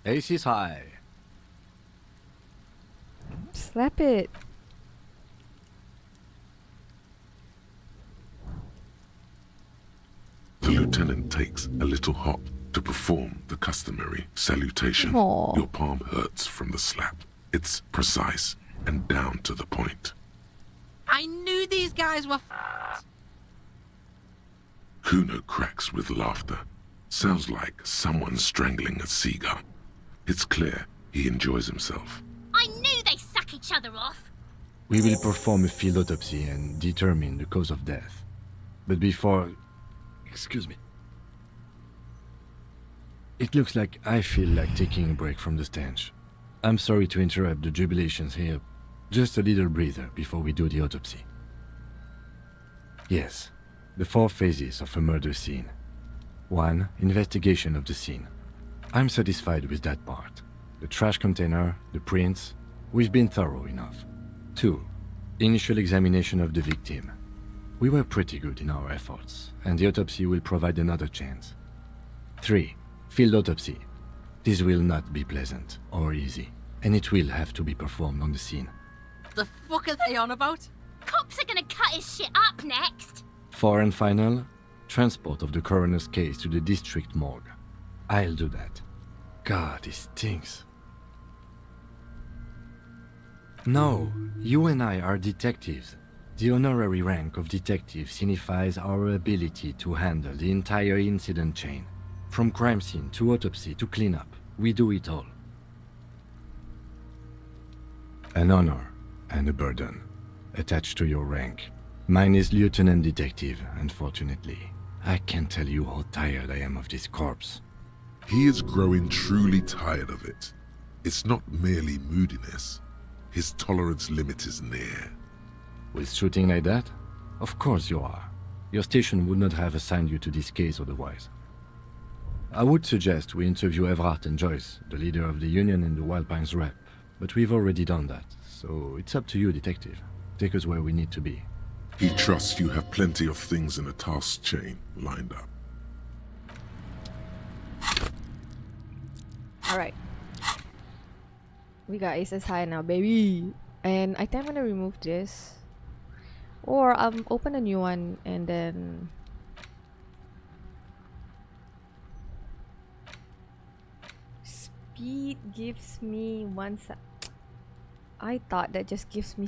Ace is high. Slap it. The lieutenant takes a little hop to perform the customary salutation. Aw. Your palm hurts from the slap. It's precise and down to the point. I knew these guys were Kuno cracks with laughter. Sounds like someone strangling a seagull. It's clear he enjoys himself. I knew they suck each other off. We will perform a field autopsy and determine the cause of death. But before... Excuse me. It looks like I feel like taking a break from the stench. I'm sorry to interrupt the jubilations here. Just a little breather before we do the autopsy. Yes, the 4 phases of a murder scene. 1. Investigation of the scene. I'm satisfied with that part. The trash container, the prints, we've been thorough enough. 2. Initial examination of the victim. We were pretty good in our efforts, and the autopsy will provide another chance. 3. Field autopsy. This will not be pleasant or easy, and it will have to be performed on the scene. The fuck are they on about? Cops are gonna cut his shit up next. 4 and final, transport of the coroner's case to the district morgue. I'll do that. God, this stinks. No, you and I are detectives. The honorary rank of detective signifies our ability to handle the entire incident chain. From crime scene to autopsy to cleanup, we do it all. An honor and a burden attached to your rank. Mine is Lieutenant Detective, unfortunately. I can't tell you how tired I am of this corpse. He is growing truly tired of it. It's not merely moodiness. His tolerance limit is near. With shooting like that? Of course you are. Your station would not have assigned you to this case otherwise. I would suggest we interview Everhart and Joyce, the leader of the Union and the Wild Pines rep, but we've already done that, so it's up to you, Detective. Take us where we need to be. He trusts you have plenty of things in the task chain lined up. Alright. We got Aces High now, baby. And I think I'm gonna remove this. Or I'll open a new one and then... Speed gives me I thought that just gives me...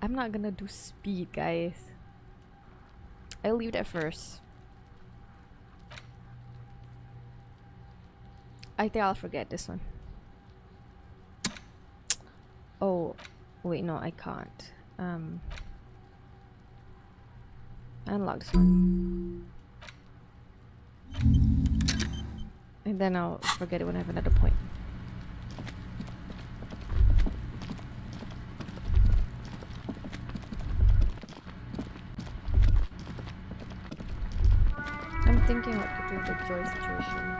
I'm not gonna do speed, guys. I'll leave that first. I think I'll forget this one. Oh, wait, no, I can't. Unlock this one. And then I'll forget it when I have another point. I'm thinking what to do with the Joy situation.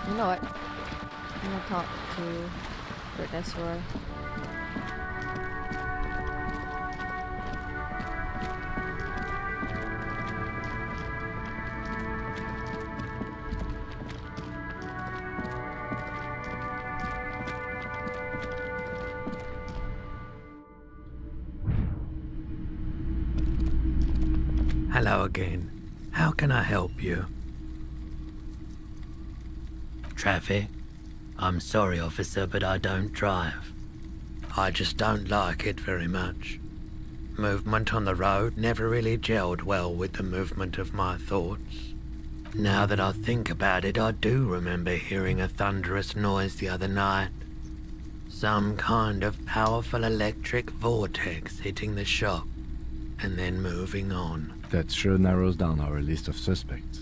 You know what? I'm gonna talk to Britnessor. Hello again. How can I help you? Traffic? I'm sorry, officer, but I don't drive. I just don't like it very much. Movement on the road never really gelled well with the movement of my thoughts. Now that I think about it, I do remember hearing a thunderous noise the other night. Some kind of powerful electric vortex hitting the shop and then moving on. That sure narrows down our list of suspects.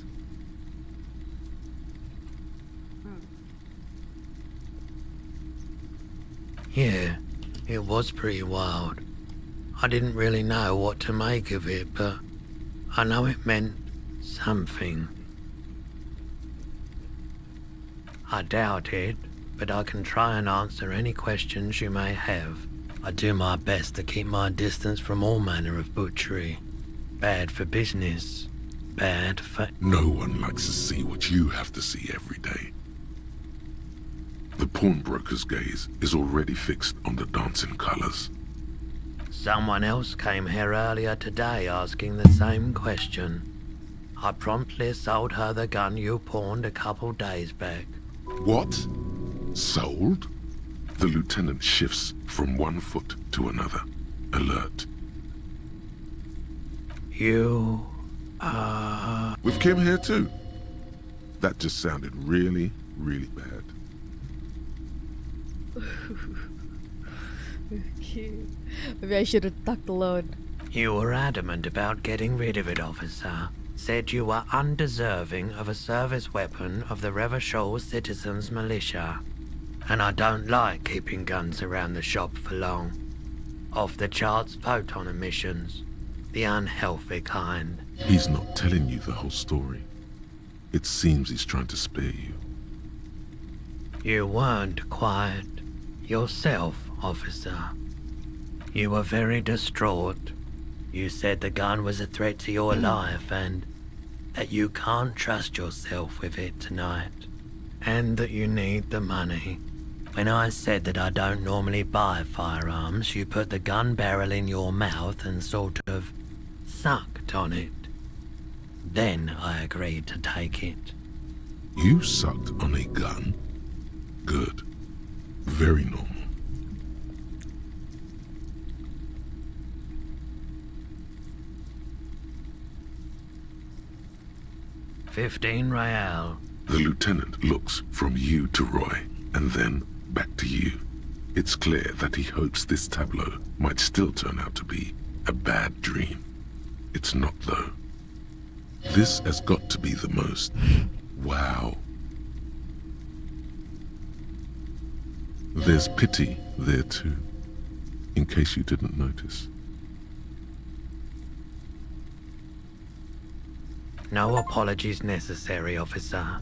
Yeah, it was pretty wild. I didn't really know what to make of it, but I know it meant something. I doubt it, but I can try and answer any questions you may have. I do my best to keep my distance from all manner of butchery. Bad for business. Bad for... No one likes to see what you have to see every day. The pawnbroker's gaze is already fixed on the dancing colors. Someone else came here earlier today asking the same question. I promptly sold her the gun you pawned a couple days back. What? Sold? The lieutenant shifts from one foot to another, alert. You, With Kim here too? That just sounded really, really bad. Maybe I should have tucked alone. You were adamant about getting rid of it, officer. Said you were undeserving of a service weapon of the Revachol Citizens Militia. And I don't like keeping guns around the shop for long. Off the charts photon emissions. The unhealthy kind. He's not telling you the whole story. It seems he's trying to spare you. You weren't quiet yourself, officer. You were very distraught. You said the gun was a threat to your life and that you can't trust yourself with it tonight. And that you need the money. When I said that I don't normally buy firearms, you put the gun barrel in your mouth and sort of sucked on it. Then I agreed to take it. You sucked on a gun? Good. Very normal. $15 real. The lieutenant looks from you to Roy, and then back to you. It's clear that he hopes this tableau might still turn out to be a bad dream. It's not, though. This has got to be the most... wow. There's pity there, too, in case you didn't notice. No apologies necessary, officer.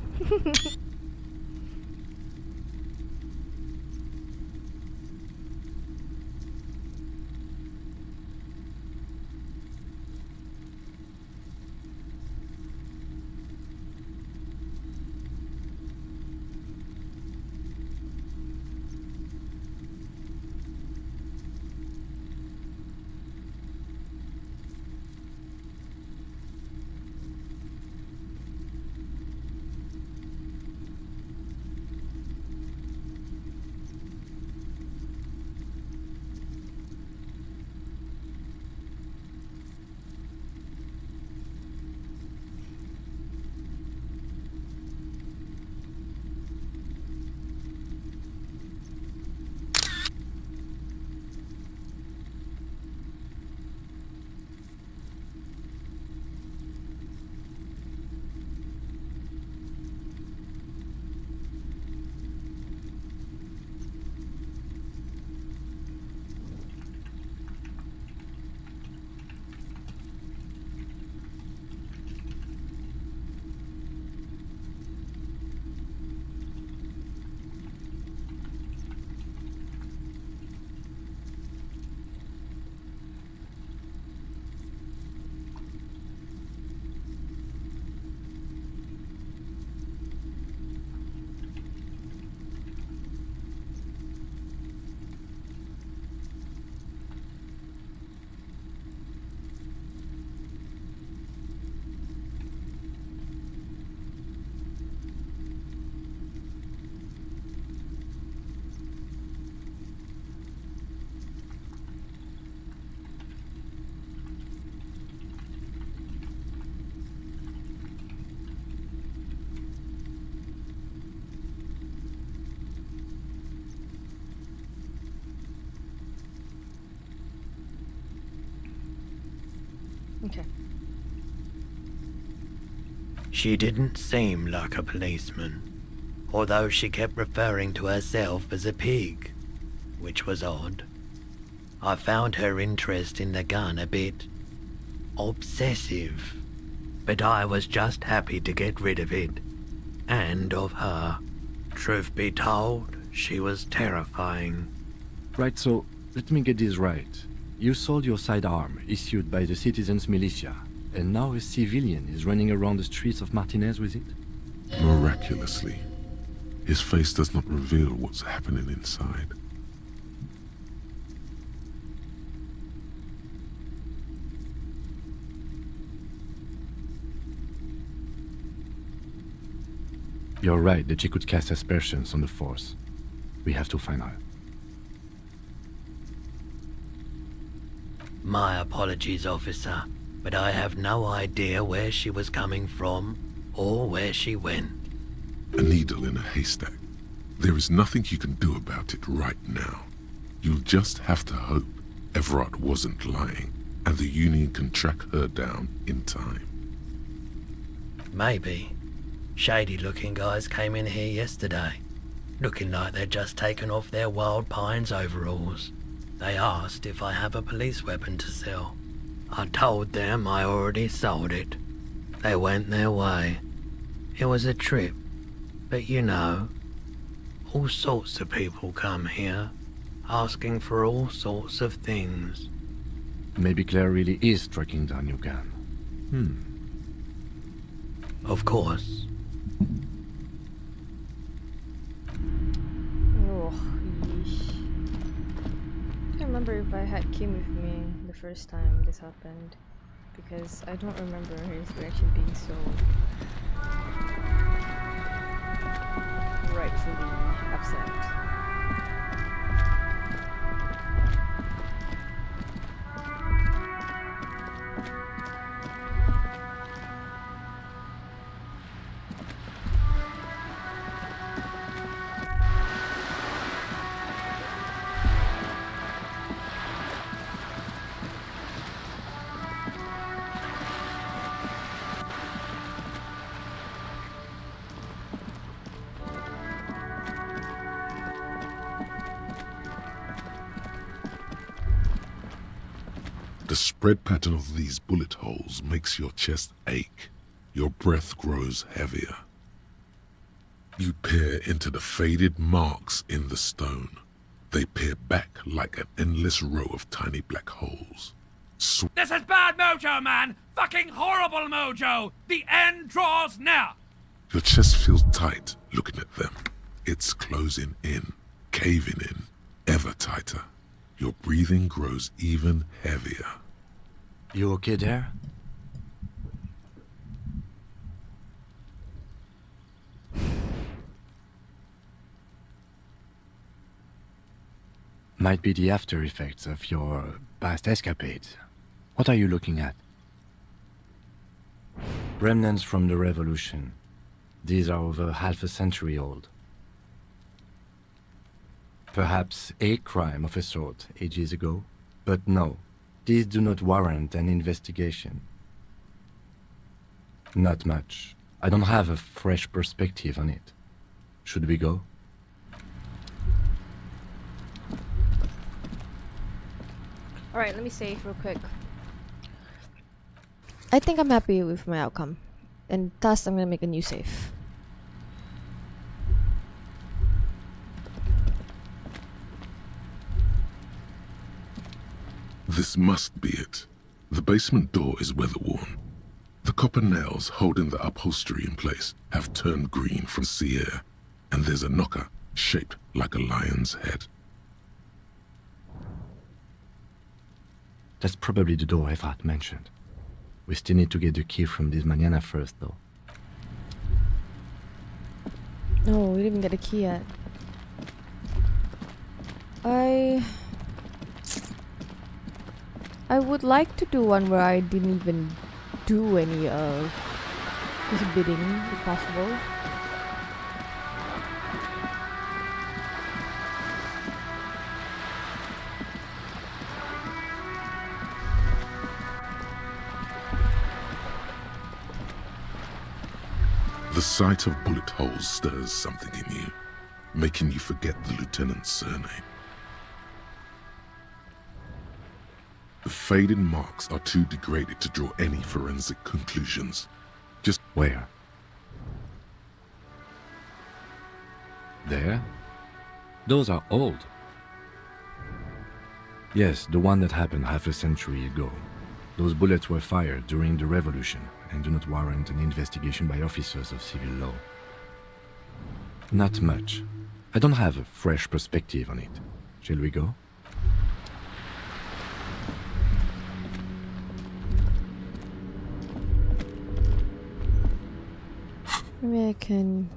Okay. She didn't seem like a policeman, although she kept referring to herself as a pig, which was odd. I found her interest in the gun a bit obsessive, but I was just happy to get rid of it, and of her. Truth be told, she was terrifying. Right, so let me get this right. You sold your sidearm, issued by the Citizens Militia, and now a civilian is running around the streets of Martinez with it? Miraculously, his face does not reveal what's happening inside. You're right that she could cast aspersions on the Force. We have to find her. My apologies, officer, but I have no idea where she was coming from or where she went. A needle in a haystack. There is nothing you can do about it right now. You'll just have to hope Everard wasn't lying, and the Union can track her down in time. Maybe. Shady-looking guys came in here yesterday, looking like they'd just taken off their Wild Pines overalls. They asked if I have a police weapon to sell. I told them I already sold it. They went their way. It was a trip, but you know, all sorts of people come here, asking for all sorts of things. Maybe Claire really is tracking down your gun. Of course. Oh, yeesh. I don't remember if I had Kim with me the first time this happened, because I don't remember his reaction being so rightfully upset. The spread pattern of these bullet holes makes your chest ache. Your breath grows heavier. You peer into the faded marks in the stone. They peer back like an endless row of tiny black holes. This is bad mojo, man! Fucking horrible mojo! The end draws near! Your chest feels tight looking at them. It's closing in, caving in, ever tighter. Your breathing grows even heavier. You okay there? Might be the after effects of your past escapades. What are you looking at? Remnants from the revolution. These are over half a century old. Perhaps a crime of a sort ages ago, but no, these do not warrant an investigation. Not much. I don't have a fresh perspective on it. Should we go? Alright, let me save real quick. I think I'm happy with my outcome, and thus I'm gonna make a new save. This must be it. The basement door is weather-worn. The copper nails holding the upholstery in place have turned green from sea air, and there's a knocker shaped like a lion's head. That's probably the door Everard mentioned. We still need to get the key from this manana first, though. No, we didn't even get a key yet. I would like to do one where I didn't even do any of his bidding, if possible. The sight of bullet holes stirs something in you, making you forget the lieutenant's surname. The faded marks are too degraded to draw any forensic conclusions. Just where? There? Those are old. Yes, the one that happened half a century ago. Those bullets were fired during the revolution and do not warrant an investigation by officers of civil law. Not much. I don't have a fresh perspective on it. Shall we go? Maybe I can...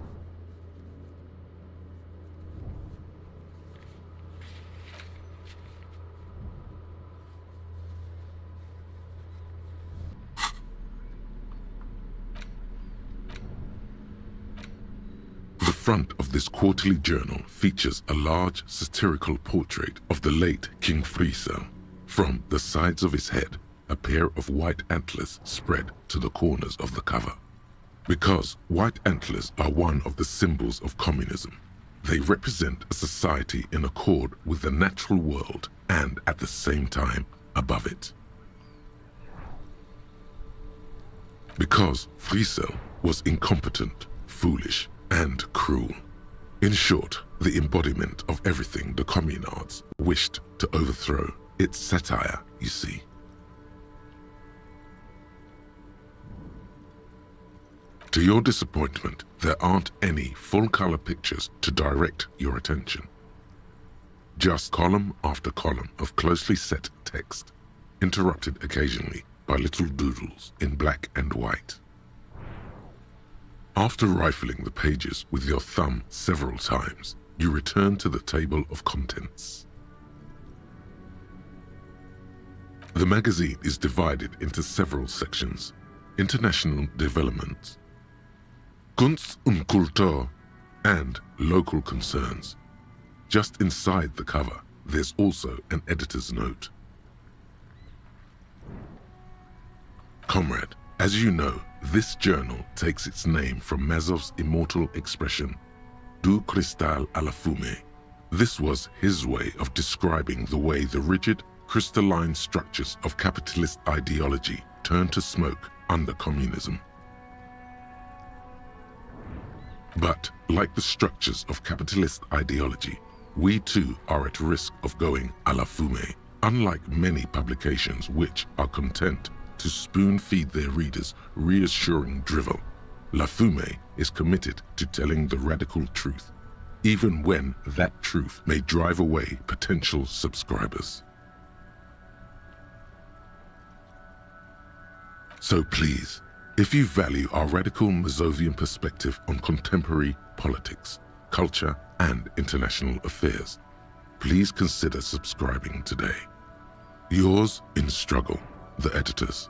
front of this quarterly journal features a large satirical portrait of the late King Friesel. From the sides of his head, a pair of white antlers spread to the corners of the cover. Because white antlers are one of the symbols of communism, they represent a society in accord with the natural world and at the same time above it. Because Friesel was incompetent, foolish, and cruel. In short, the embodiment of everything the communards wished to overthrow. It's satire, you see. To your disappointment, there aren't any full-color pictures to direct your attention. Just column after column of closely set text, interrupted occasionally by little doodles in black and white. After rifling the pages with your thumb several times, you return to the table of contents. The magazine is divided into several sections: international developments, Kunst und Kultur, and local concerns. Just inside the cover, there's also an editor's note. Comrade, as you know, this journal takes its name from Mazov's immortal expression, Du cristal à la fumée. This was his way of describing the way the rigid, crystalline structures of capitalist ideology turn to smoke under communism. But, like the structures of capitalist ideology, we too are at risk of going à la fumée, unlike many publications which are content to spoon-feed their readers reassuring drivel. La Fumée is committed to telling the radical truth, even when that truth may drive away potential subscribers. So please, if you value our radical Mazovian perspective on contemporary politics, culture, and international affairs, please consider subscribing today. Yours in struggle, the editors.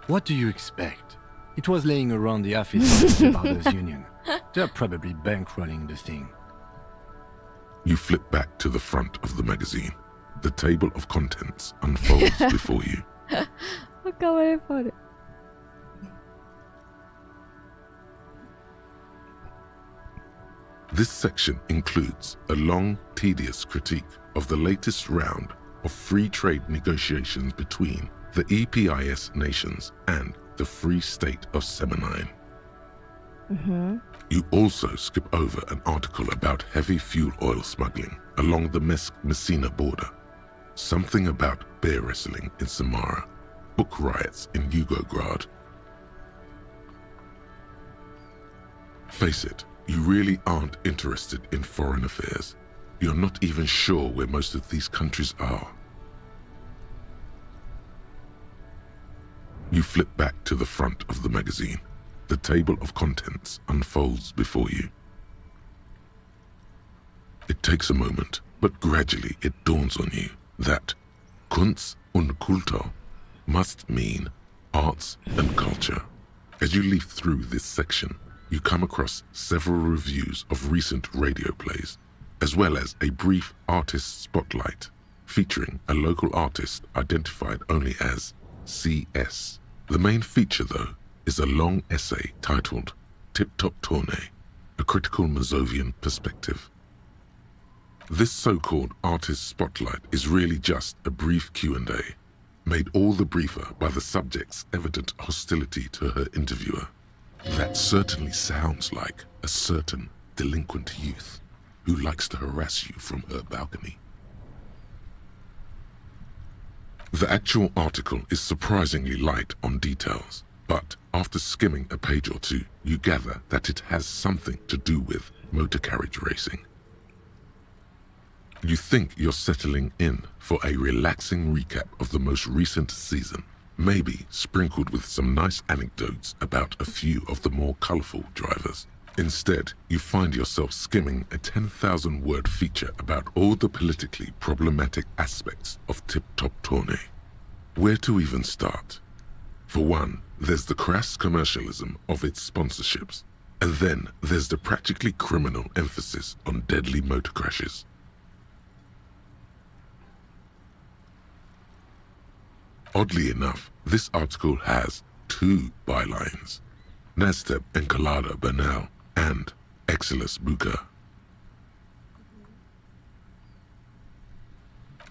What do you expect? It was laying around the office of the Brothers Union. They're probably bankrolling the thing. You flip back to the front of the magazine. The table of contents unfolds before you. Acabo de This section includes a long, tedious critique of the latest round of free trade negotiations between the EPIS nations and the Free State of Semenine. You also skip over an article about heavy fuel oil smuggling along the Messina border, something about bear wrestling in Samara, book riots in Yugograd. Face it, you really aren't interested in foreign affairs. You're not even sure where most of these countries are. You flip back to the front of the magazine. The table of contents unfolds before you. It takes a moment, but gradually it dawns on you that Kunst und Kultur must mean arts and culture. As you leaf through this section, you come across several reviews of recent radio plays, as well as a brief artist spotlight featuring a local artist identified only as CS. The main feature, though, is a long essay titled Tip Top Tournée, a critical Mazovian perspective. This so-called artist spotlight is really just a brief Q&A, made all the briefer by the subject's evident hostility to her interviewer. That certainly sounds like a certain delinquent youth who likes to harass you from her balcony. The actual article is surprisingly light on details, but after skimming a page or two, you gather that it has something to do with motor carriage racing. You think you're settling in for a relaxing recap of the most recent season, maybe sprinkled with some nice anecdotes about a few of the more colorful drivers. Instead, you find yourself skimming a 10,000-word feature about all the politically problematic aspects of Tip Top Tournée. Where to even start? For one, there's the crass commercialism of its sponsorships. And then there's the practically criminal emphasis on deadly motor crashes. Oddly enough, this article has 2 bylines: Nastep Encolada Banal and Exilus Buca.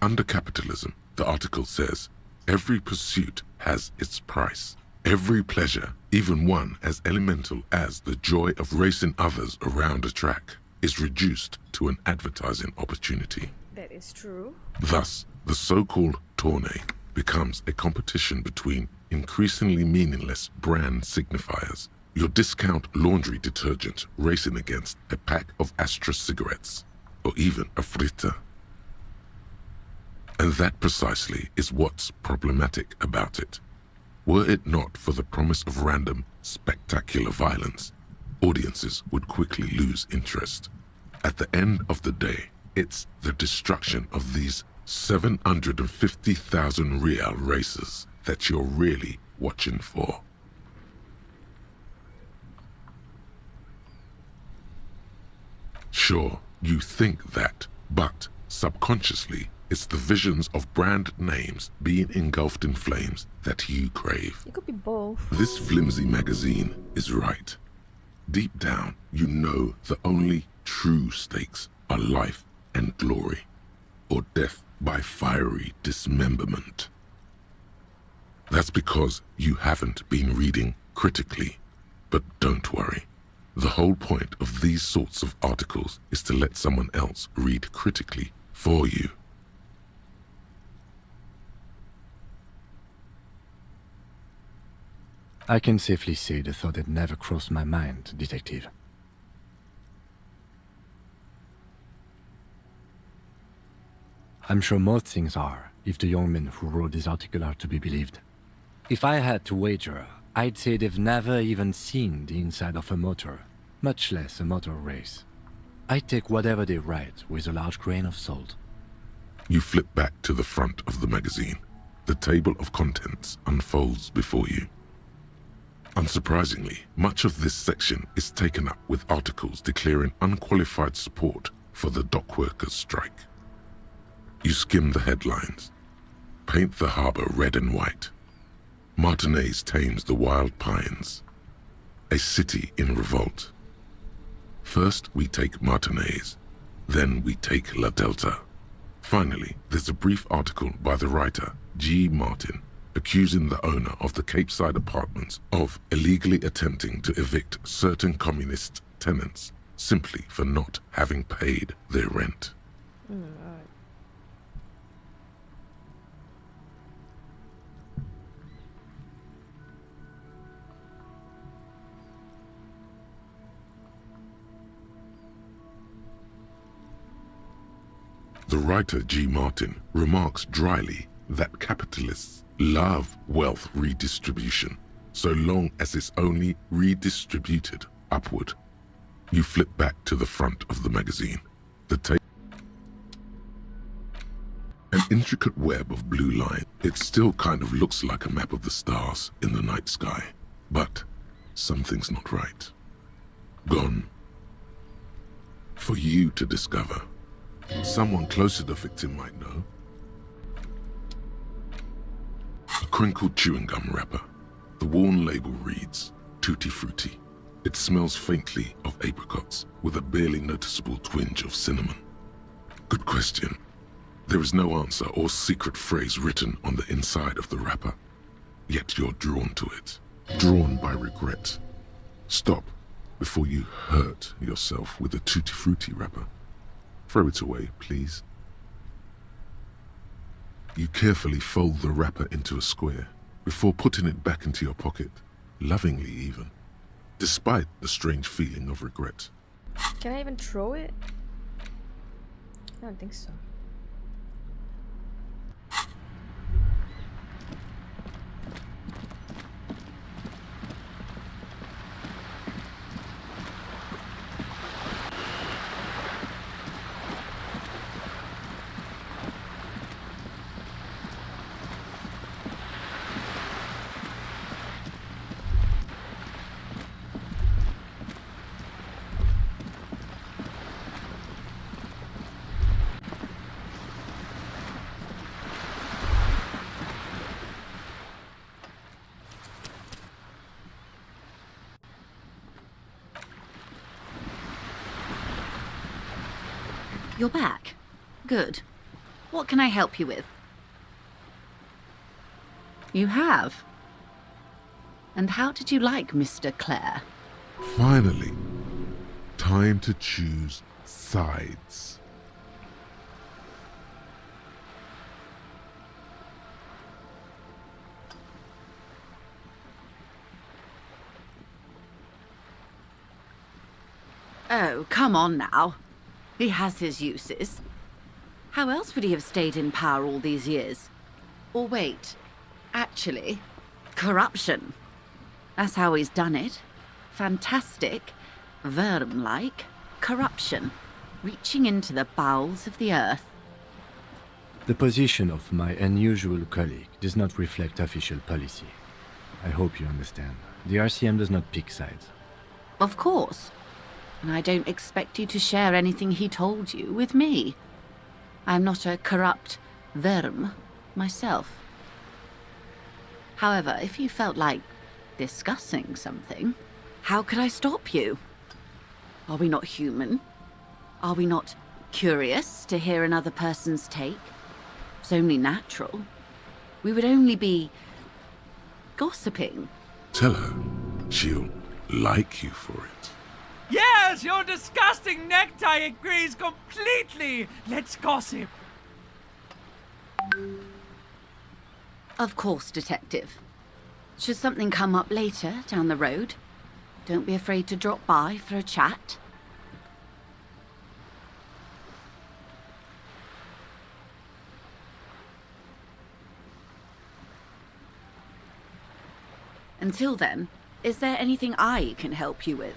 Under capitalism, the article says, every pursuit has its price. Every pleasure, even one as elemental as the joy of racing others around a track, is reduced to an advertising opportunity. That is true. Thus, the so-called tourney becomes a competition between increasingly meaningless brand signifiers. Your discount laundry detergent racing against a pack of Astra cigarettes, or even a frita. And that precisely is what's problematic about it. Were it not for the promise of random, spectacular violence, audiences would quickly lose interest. At the end of the day, it's the destruction of these 750,000 real racers that you're really watching for. Sure, you think that, but subconsciously, it's the visions of brand names being engulfed in flames that you crave. It could be both. This flimsy magazine is right. Deep down, you know the only true stakes are life and glory, or death by fiery dismemberment. That's because you haven't been reading critically. But don't worry. The whole point of these sorts of articles is to let someone else read critically for you. I can safely say the thought had never crossed my mind, Detective. I'm sure most things are, if the young men who wrote this article are to be believed. If I had to wager, I'd say they've never even seen the inside of a motor, much less a motor race. I take whatever they write with a large grain of salt. You flip back to the front of the magazine. The table of contents unfolds before you. Unsurprisingly, much of this section is taken up with articles declaring unqualified support for the dock workers' strike. You skim the headlines. Paint the harbor red and white. Martinez tames the wild pines. A city in revolt. First we take Martinez, then we take La Delta. Finally, there's a brief article by the writer, G. Martin, accusing the owner of the Capeside apartments of illegally attempting to evict certain communist tenants simply for not having paid their rent. The writer G. Martin remarks dryly that capitalists love wealth redistribution, so long as it's only redistributed upward. You flip back to the front of the magazine. An intricate web of blue line. It still kind of looks like a map of the stars in the night sky, but something's not right. Gone. For you to discover. Someone close to the victim might know. A crinkled chewing gum wrapper. The worn label reads, Tutti Frutti. It smells faintly of apricots with a barely noticeable twinge of cinnamon. Good question. There is no answer or secret phrase written on the inside of the wrapper. Yet you're drawn to it. Drawn by regret. Stop before you hurt yourself with a Tutti Frutti wrapper. Throw it away, please. You carefully fold the wrapper into a square before putting it back into your pocket, lovingly even, despite the strange feeling of regret. Can I even throw it? I don't think so. You're back. Good. What can I help you with? You have? And how did you like Mr. Clare? Finally, time to choose sides. Oh, come on now. He has his uses. How else would he have stayed in power all these years? Or wait, actually, corruption. That's how he's done it. Fantastic, Verm-like corruption, reaching into the bowels of the earth. The position of my unusual colleague does not reflect official policy. I hope you understand. The RCM does not pick sides. Of course. And I don't expect you to share anything he told you with me. I'm not a corrupt Verm myself. However, if you felt like discussing something, how could I stop you? Are we not human? Are we not curious to hear another person's take? It's only natural. We would only be gossiping. Tell her she'll like you for it. Yes, your disgusting necktie agrees completely. Let's gossip. Of course, Detective. Should something come up later down the road, don't be afraid to drop by for a chat. Until then, is there anything I can help you with?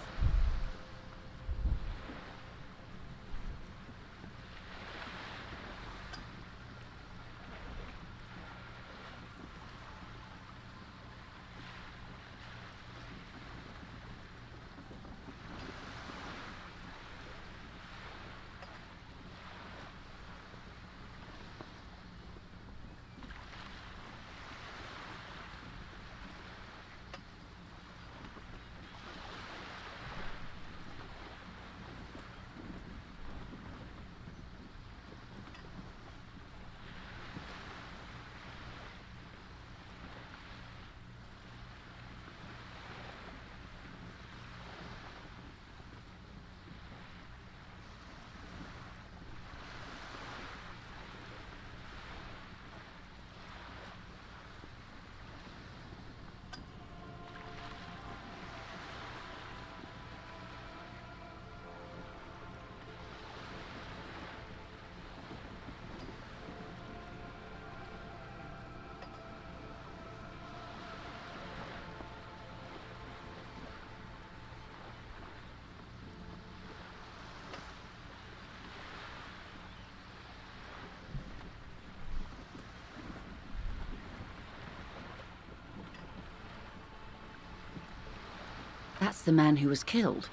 That's the man who was killed.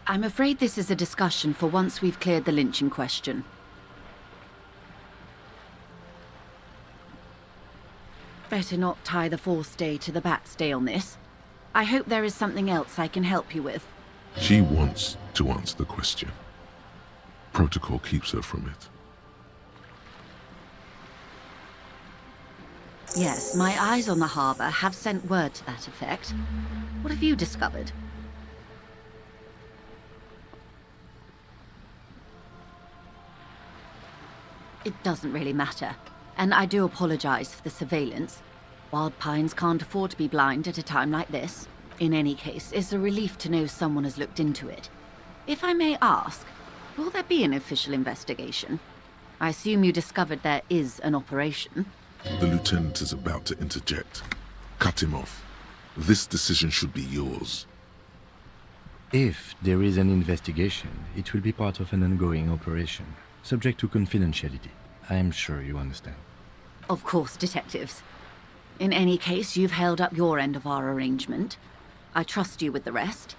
I'm afraid this is a discussion for once we've cleared the lynching question. Better not tie the forestay to the batstay on this. I hope there is something else I can help you with. She wants to answer the question. Protocol keeps her from it. Yes, my eyes on the harbour have sent word to that effect. What have you discovered? It doesn't really matter, and I do apologize for the surveillance. Wild Pines can't afford to be blind at a time like this. In any case, it's a relief to know someone has looked into it. If I may ask, will there be an official investigation? I assume you discovered there is an operation. The lieutenant is about to interject. Cut him off. This decision should be yours. If there is an investigation, it will be part of an ongoing operation, subject to confidentiality. I am sure you understand. Of course, detectives. In any case, you've held up your end of our arrangement. I trust you with the rest.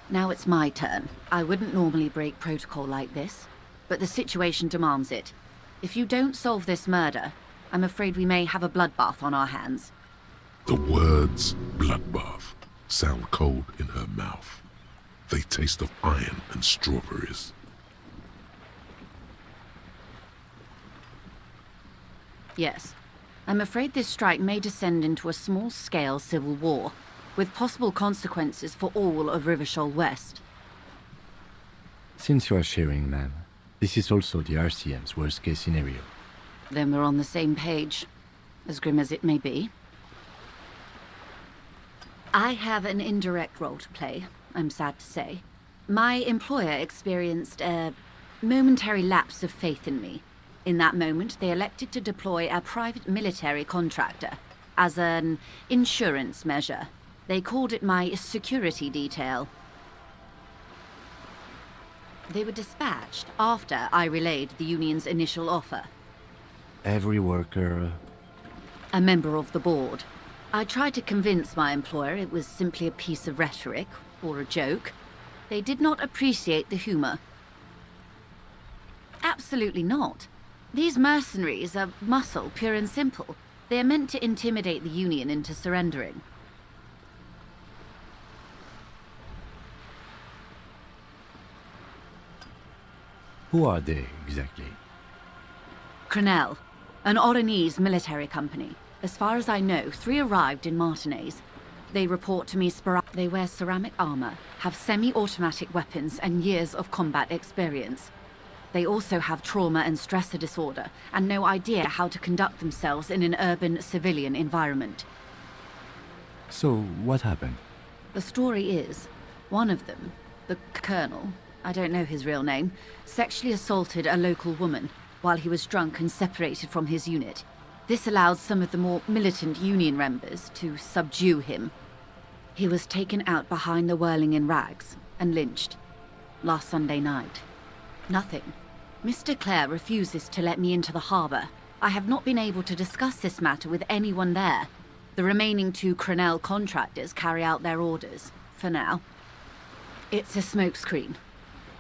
Now it's my turn. I wouldn't normally break protocol like this, but the situation demands it. If you don't solve this murder, I'm afraid we may have a bloodbath on our hands. The words bloodbath sound cold in her mouth. They taste of iron and strawberries. Yes. I'm afraid this strike may descend into a small-scale civil war, with possible consequences for all of Rivershoal West. Since you are sharing, ma'am, this is also the RCM's worst-case scenario. Then we're on the same page, as grim as it may be. I have an indirect role to play, I'm sad to say. My employer experienced a momentary lapse of faith in me. In that moment, they elected to deploy a private military contractor as an insurance measure. They called it my security detail. They were dispatched after I relayed the union's initial offer. Every worker... A member of the board. I tried to convince my employer it was simply a piece of rhetoric, or a joke. They did not appreciate the humor. Absolutely not. These mercenaries are muscle, pure and simple. They are meant to intimidate the Union into surrendering. Who are they, exactly? Crenel, an Oranese military company. As far as I know, 3 arrived in Martinez. They report to me they wear ceramic armor, have semi-automatic weapons and years of combat experience. They also have trauma and stressor disorder, and no idea how to conduct themselves in an urban civilian environment. So, what happened? The story is, one of them, the colonel, I don't know his real name, sexually assaulted a local woman while he was drunk and separated from his unit. This allowed some of the more militant Union members to subdue him. He was taken out behind the whirling in rags and lynched last Sunday night. Nothing. Mr. Clare refuses to let me into the harbor. I have not been able to discuss this matter with anyone there. The remaining 2 Crenel contractors carry out their orders, for now. It's a smokescreen.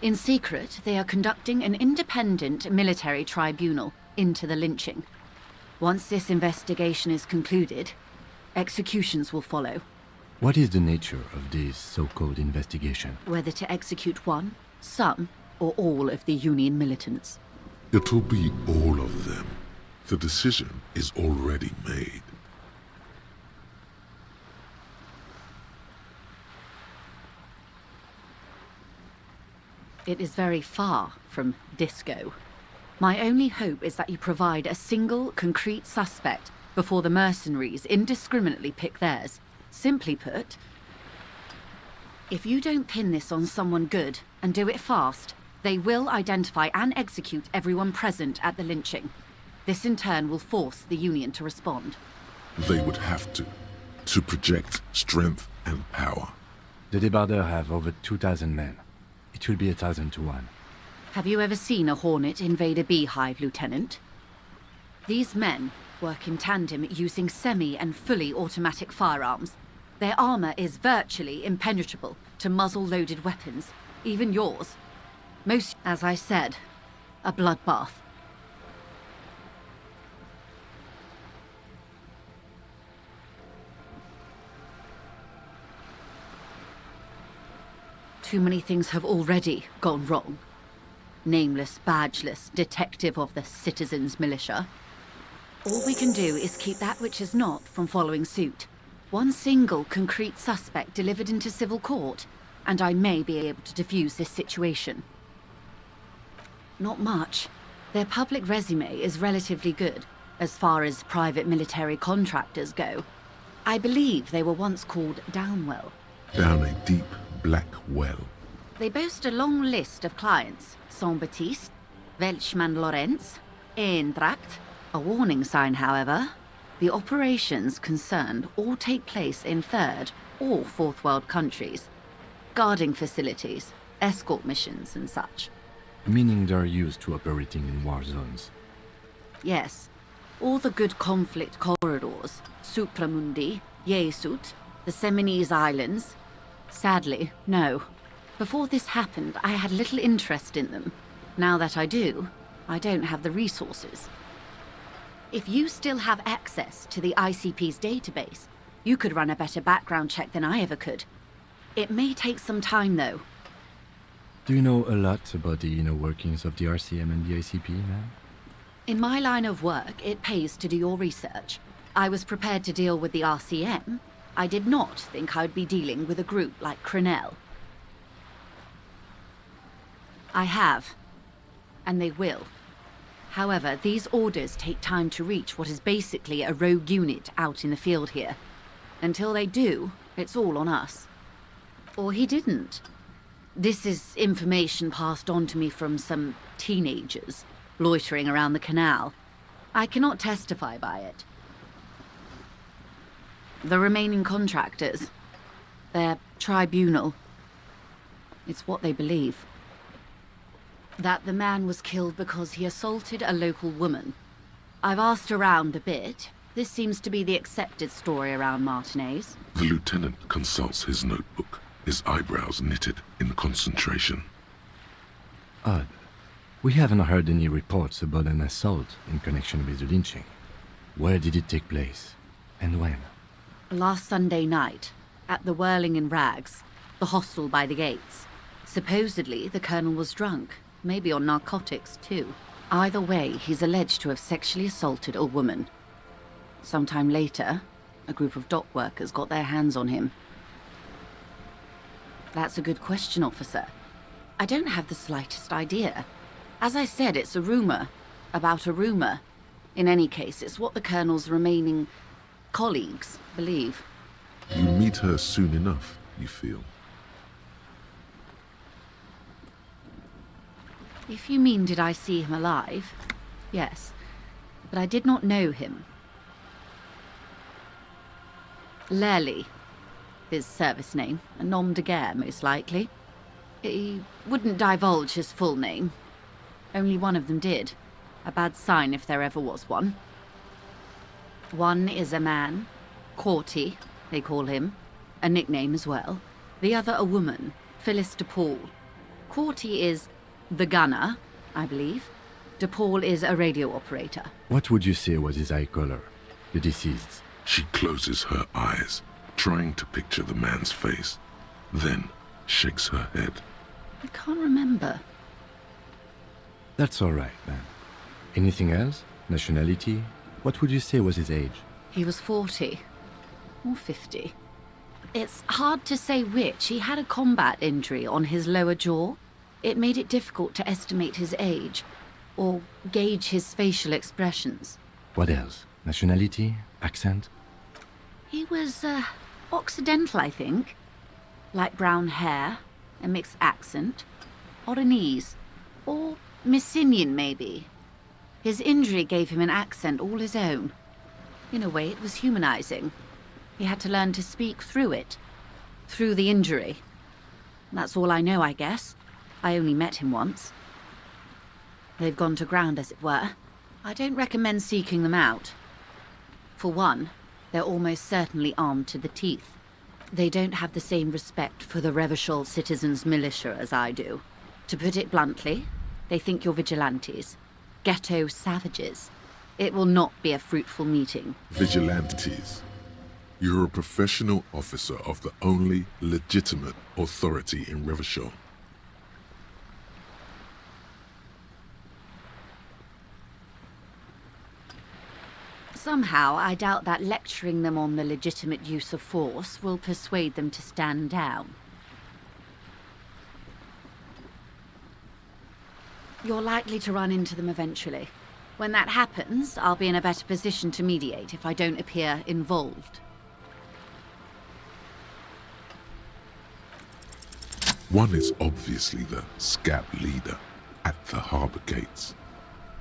In secret, they are conducting an independent military tribunal into the lynching. Once this investigation is concluded, executions will follow. What is the nature of this so-called investigation? Whether to execute one, some, or all of the Union militants. It'll be all of them. The decision is already made. It is very far from disco. My only hope is that you provide a single, concrete suspect before the mercenaries indiscriminately pick theirs. Simply put, if you don't pin this on someone good and do it fast, they will identify and execute everyone present at the lynching. This in turn will force the Union to respond. They would have to project strength and power. The Debardeurs have over 2,000 men. It will be 1,000 to 1. Have you ever seen a Hornet invade a beehive, Lieutenant? These men work in tandem using semi- and fully automatic firearms. Their armor is virtually impenetrable to muzzle-loaded weapons, even yours. Most, as I said, a bloodbath. Too many things have already gone wrong. Nameless, badgeless detective of the citizens' militia. All we can do is keep that which is not from following suit. One single concrete suspect delivered into civil court, and I may be able to defuse this situation. Not much. Their public resume is relatively good, as far as private military contractors go. I believe they were once called Downwell. Down a deep, black well. They boast a long list of clients. Saint-Baptiste, Welchman-Lorenz, Eintracht. A warning sign, however. The operations concerned all take place in third or fourth world countries. Guarding facilities, escort missions and such. Meaning they're used to operating in war zones. Yes. All the good conflict corridors. Supramundi, Yesut, the Seminese Islands. Sadly, no. Before this happened, I had little interest in them. Now that I do, I don't have the resources. If you still have access to the ICP's database, you could run a better background check than I ever could. It may take some time, though. Do you know a lot about the inner workings of the RCM and the ICP, ma'am? In my line of work, it pays to do your research. I was prepared to deal with the RCM. I did not think I would be dealing with a group like Crinell. I have, and they will. However, these orders take time to reach what is basically a rogue unit out in the field here. Until they do, it's all on us. Or he didn't. This is information passed on to me from some teenagers loitering around the canal. I cannot testify by it. The remaining contractors, their tribunal, it's what they believe. That the man was killed because he assaulted a local woman. I've asked around a bit. This seems to be the accepted story around Martinez. The lieutenant consults his notebook, his eyebrows knitted in concentration. Odd. We haven't heard any reports about an assault in connection with the lynching. Where did it take place? And when? Last Sunday night, at the Whirling in Rags, the hostel by the gates. Supposedly, the colonel was drunk, maybe on narcotics too. Either way, he's alleged to have sexually assaulted a woman. Sometime later, a group of dock workers got their hands on him. That's a good question, officer. I don't have the slightest idea. As I said, it's a rumor about a rumor. In any case, it's what the colonel's remaining colleagues believe. You meet her soon enough, you feel? If you mean did I see him alive, yes. But I did not know him. Lely, his service name, a nom de guerre, most likely. He wouldn't divulge his full name. Only one of them did. A bad sign if there ever was one. One is a man, Corty, they call him, a nickname as well. The other a woman, Phyllis DePaul. Corty is the gunner, I believe. DePaul is a radio operator. What would you say was his eye color, the deceased's? She closes her eyes, trying to picture the man's face, then shakes her head. I can't remember. That's all right, man. Anything else? Nationality? What would you say was his age? He was 40. Or 50. It's hard to say which. He had a combat injury on his lower jaw. It made it difficult to estimate his age, or gauge his facial expressions. What else? Nationality? Accent? He was, Occidental, I think. Light brown hair, a mixed accent, Oranese, or Messinian, maybe. His injury gave him an accent all his own. In a way, it was humanizing. He had to learn to speak through it, through the injury. That's all I know, I guess. I only met him once. They've gone to ground, as it were. I don't recommend seeking them out. For one, they're almost certainly armed to the teeth. They don't have the same respect for the Revachol citizens' militia as I do. To put it bluntly, they think you're vigilantes. Ghetto savages. It will not be a fruitful meeting. Vigilantes. You're a professional officer of the only legitimate authority in Revachol. Somehow, I doubt that lecturing them on the legitimate use of force will persuade them to stand down. You're likely to run into them eventually. When that happens, I'll be in a better position to mediate if I don't appear involved. One is obviously the scab leader at the harbor gates.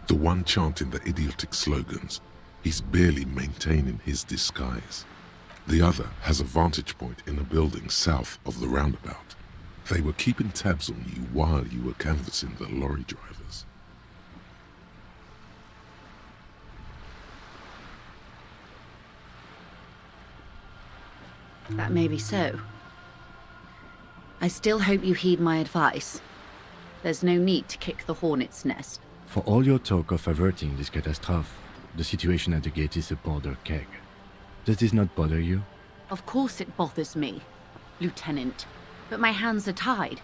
The one chanting the idiotic slogans. He's barely maintaining his disguise. The other has a vantage point in a building south of the roundabout. They were keeping tabs on you while you were canvassing the lorry drivers. That may be so. I still hope you heed my advice. There's no need to kick the hornet's nest. For all your talk of averting this catastrophe, the situation at the gate is a powder keg. Does this not bother you? Of course it bothers me, Lieutenant. But my hands are tied.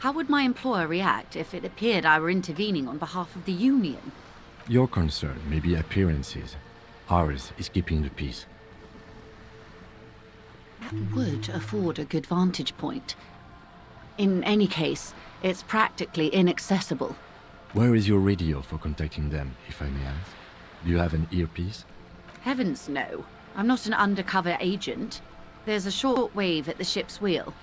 How would my employer react if it appeared I were intervening on behalf of the Union? Your concern may be appearances. Ours is keeping the peace. That would afford a good vantage point. In any case, it's practically inaccessible. Where is your radio for contacting them, if I may ask? Do you have an earpiece? Heavens no. I'm not an undercover agent. There's a shortwave at the ship's wheel.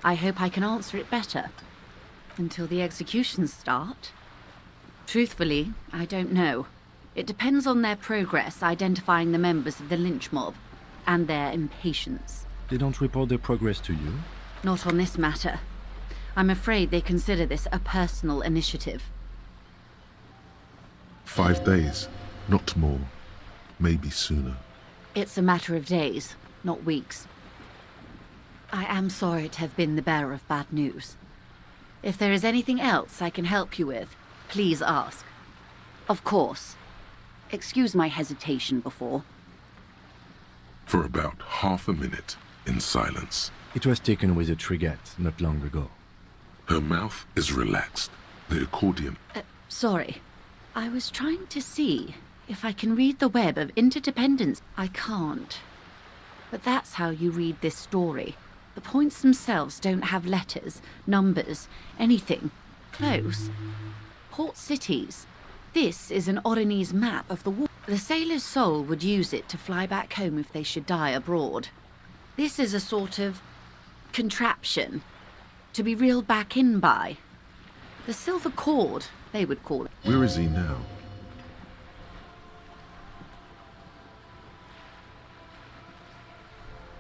I hope I can answer it better. Until the executions start? Truthfully, I don't know. It depends on their progress identifying the members of the lynch mob, and their impatience. They don't report their progress to you? Not on this matter. I'm afraid they consider this a personal initiative. 5 days, not more. Maybe sooner. It's a matter of days, not weeks. I am sorry to have been the bearer of bad news. If there is anything else I can help you with, please ask. Of course. Excuse my hesitation before. For about half a minute, in silence. It was taken with a Triget not long ago. Her mouth is relaxed. The accordion. Sorry. I was trying to see if I can read the web of interdependence. I can't. But that's how you read this story. The points themselves don't have letters, numbers, anything. Close. Port cities. This is an Oronese map of the war. The sailor's soul would use it to fly back home if they should die abroad. This is a sort of contraption to be reeled back in by. The silver cord, they would call it. Where is he now?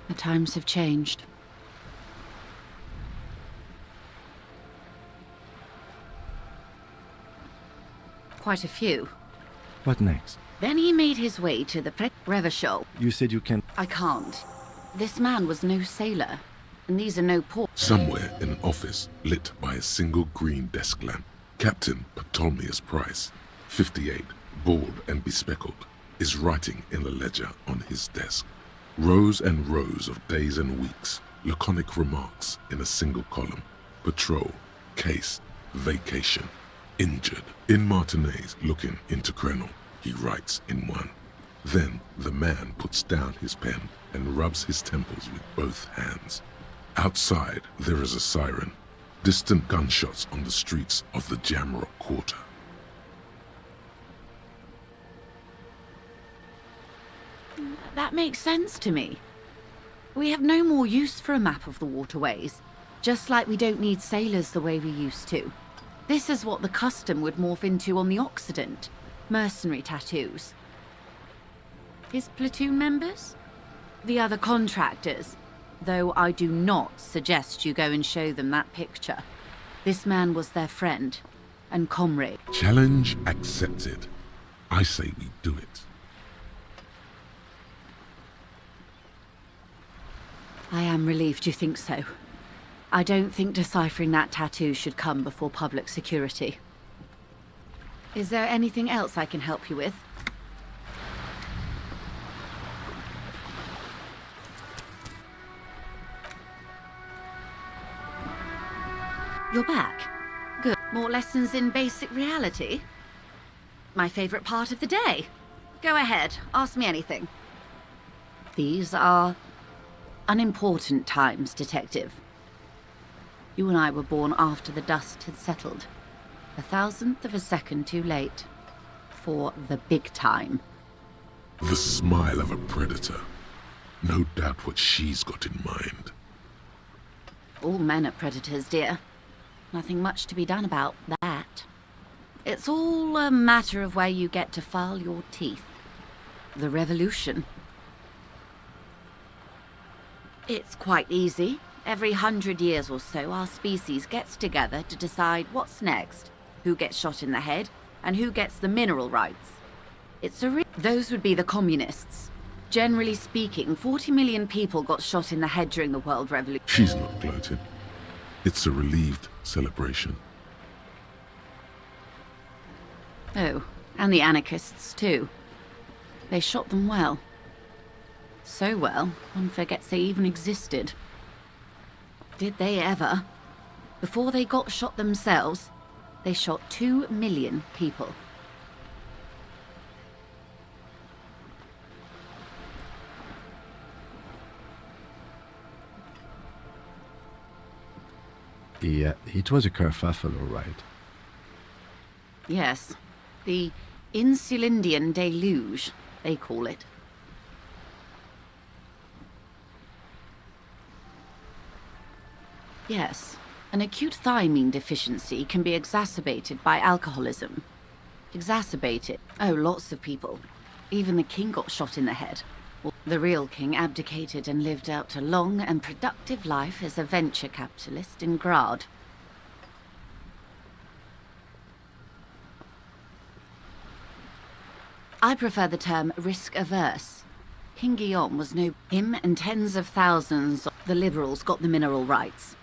The times have changed. Quite a few. What next? Then he made his way to the Revachol. You said you can't... I can't. This man was no sailor, and these are no ports. Somewhere in an office lit by a single green desk lamp, Captain Ptolemaeus Price, 58, bald and bespectacled, is writing in a ledger on his desk. Rows and rows of days and weeks, laconic remarks in a single column. Patrol, case, vacation, injured. In Martinez looking into Krenel, he writes in one. Then the man puts down his pen and rubs his temples with both hands. Outside there is a siren. Distant gunshots on the streets of the Jamrock Quarter. That makes sense to me. We have no more use for a map of the waterways, just like we don't need sailors the way we used to. This is what the custom would morph into on the Occident. Mercenary tattoos. His platoon members? The other contractors. Though I do not suggest you go and show them that picture. This man was their friend and comrade. Challenge accepted. I say we do it. I am relieved you think so. I don't think deciphering that tattoo should come before public security. Is there anything else I can help you with? You're back. Good. More lessons in basic reality? My favorite part of the day. Go ahead, ask me anything. These are unimportant times, Detective. You and I were born after the dust had settled. 1,000th of a second too late. For the big time. The smile of a predator. No doubt what she's got in mind. All men are predators, dear. Nothing much to be done about that. It's all a matter of where you get to file your teeth. The revolution. It's quite easy. Every 100 years or so, our species gets together to decide what's next, who gets shot in the head, and who gets the mineral rights. It's a Those would be the communists. Generally speaking, 40 million people got shot in the head during the World Revolution. She's not gloating. It's a relieved celebration. Oh, and the anarchists too. They shot them well. So well, one forgets they even existed. Did they ever? Before they got shot themselves, They shot 2 million people. Yeah, it was a kerfuffle, all right. Yes, the Insulindian deluge, they call it. Yes, an acute thiamine deficiency can be exacerbated by alcoholism. Exacerbated? Oh, lots of people. Even the king got shot in the head. The real king abdicated and lived out a long and productive life as a venture capitalist in Grad. I prefer the term risk-averse. King Guillaume was no... Him and tens of thousands of the liberals got the mineral rights.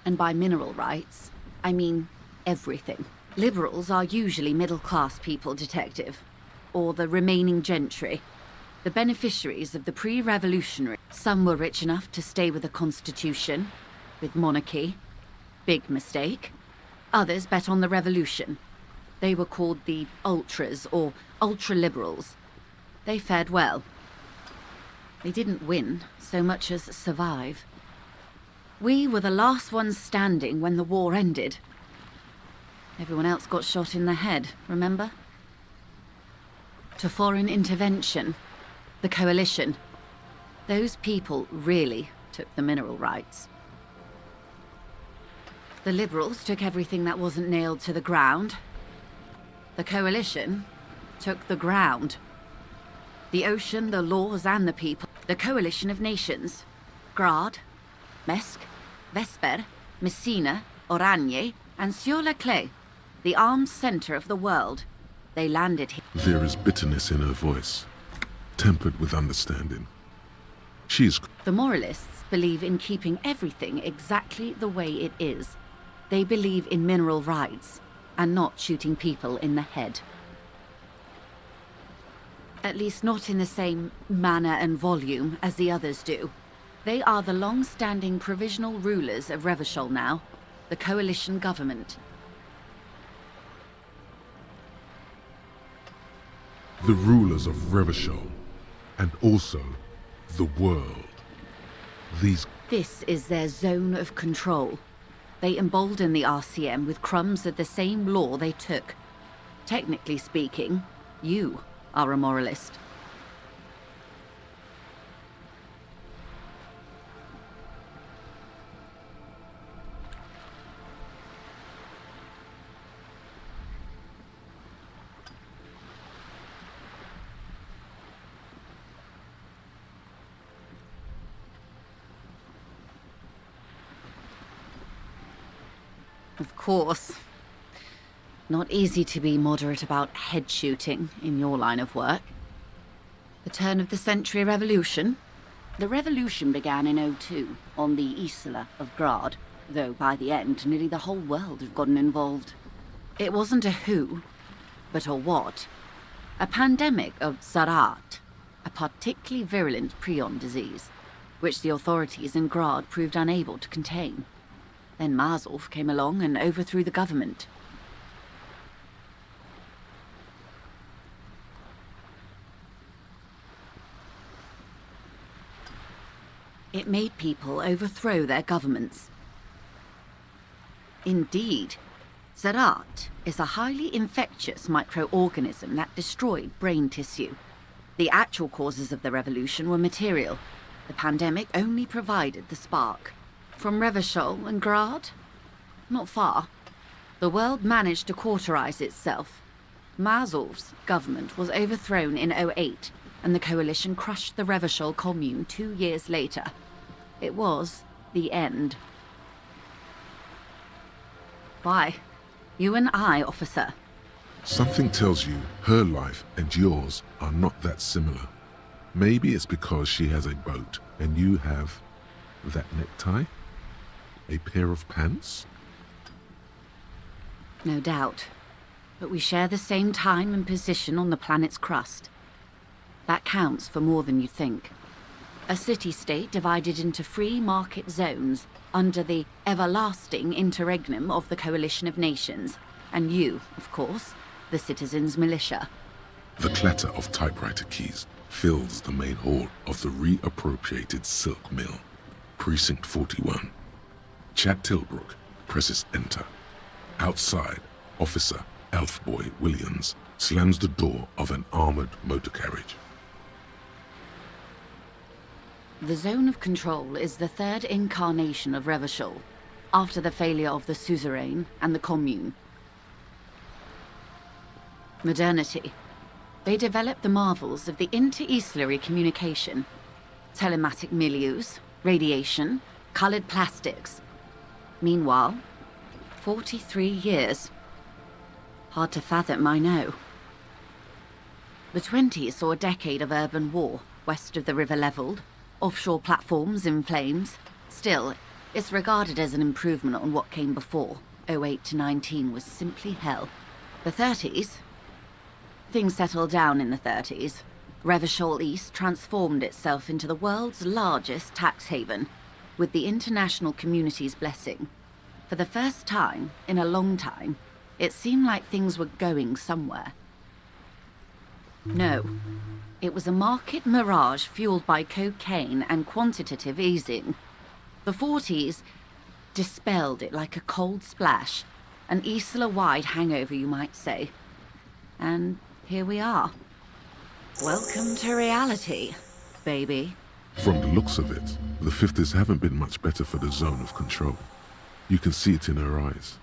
And by mineral rights, I mean everything. Liberals are usually middle-class people, Detective. Or the remaining gentry. The beneficiaries of the pre-revolutionary. Some were rich enough to stay with the Constitution, with monarchy. Big mistake. Others bet on the revolution. They were called the ultras, or ultra-liberals. They fared well. They didn't win so much as survive. We were the last ones standing when the war ended. Everyone else got shot in the head, remember? To foreign intervention. The coalition. Those people really took the mineral rights. The liberals took everything that wasn't nailed to the ground. The coalition took the ground. The ocean, the laws, and the people. The coalition of nations. Grad, Mesk, Vesper, Messina, Oranje, and Sur-la-Clay. The armed center of the world. They landed here. There is bitterness in her voice, tempered with understanding. She is... The moralists believe in keeping everything exactly the way it is. They believe in mineral rights, and not shooting people in the head. At least not in the same manner and volume as the others do. They are the long-standing provisional rulers of Revachol now, the coalition government. The rulers of Revachol, and also the world. This is their zone of control. They embolden the RCM with crumbs of the same law they took. Technically speaking, you are a moralist. Of course. Not easy to be moderate about head shooting in your line of work. The turn of the century revolution? The revolution began in '02 on the Isla of Grad, though by the end nearly the whole world had gotten involved. It wasn't a who, but a what. A pandemic of Zarat, a particularly virulent prion disease, which the authorities in Grad proved unable to contain. Then Mazov came along and overthrew the government. It made people overthrow their governments. Indeed, Zarat is a highly infectious microorganism that destroyed brain tissue. The actual causes of the revolution were material. The pandemic only provided the spark. From Revachol and Grad? Not far. The world managed to cauterize itself. Mazov's government was overthrown in '08, and the coalition crushed the Revachol commune 2 years later. It was the end. Why? You and I, officer. Something tells you her life and yours are not that similar. Maybe it's because she has a boat and you have that necktie? A pair of pants? No doubt. But we share the same time and position on the planet's crust. That counts for more than you think. A city-state divided into free market zones under the everlasting interregnum of the Coalition of Nations. And you, of course, the citizens' militia. The clatter of typewriter keys fills the main hall of the reappropriated silk mill. Precinct 41. Chad Tilbrook presses enter. Outside, Officer Elfboy Williams slams the door of an armored motor carriage. The Zone of Control is the third incarnation of Revachol, after the failure of the Suzerain and the Commune. Modernity. They developed the marvels of the inter-eastlery communication, telematic milieus, radiation, colored plastics. Meanwhile, 43 years. Hard to fathom, I know. The 20s saw a decade of urban war, west of the river leveled, offshore platforms in flames. Still, it's regarded as an improvement on what came before. 08 to 19 was simply hell. The 30s? Things settled down in the 30s. Revachol East transformed itself into the world's largest tax haven, with the international community's blessing. For the first time in a long time, it seemed like things were going somewhere. No. It was a market mirage fueled by cocaine and quantitative easing. The 40s dispelled it like a cold splash, an Isla-wide hangover, you might say. And here we are. Welcome to reality, baby. From the looks of it, the 50s haven't been much better for the Zone of Control. You can see it in her eyes.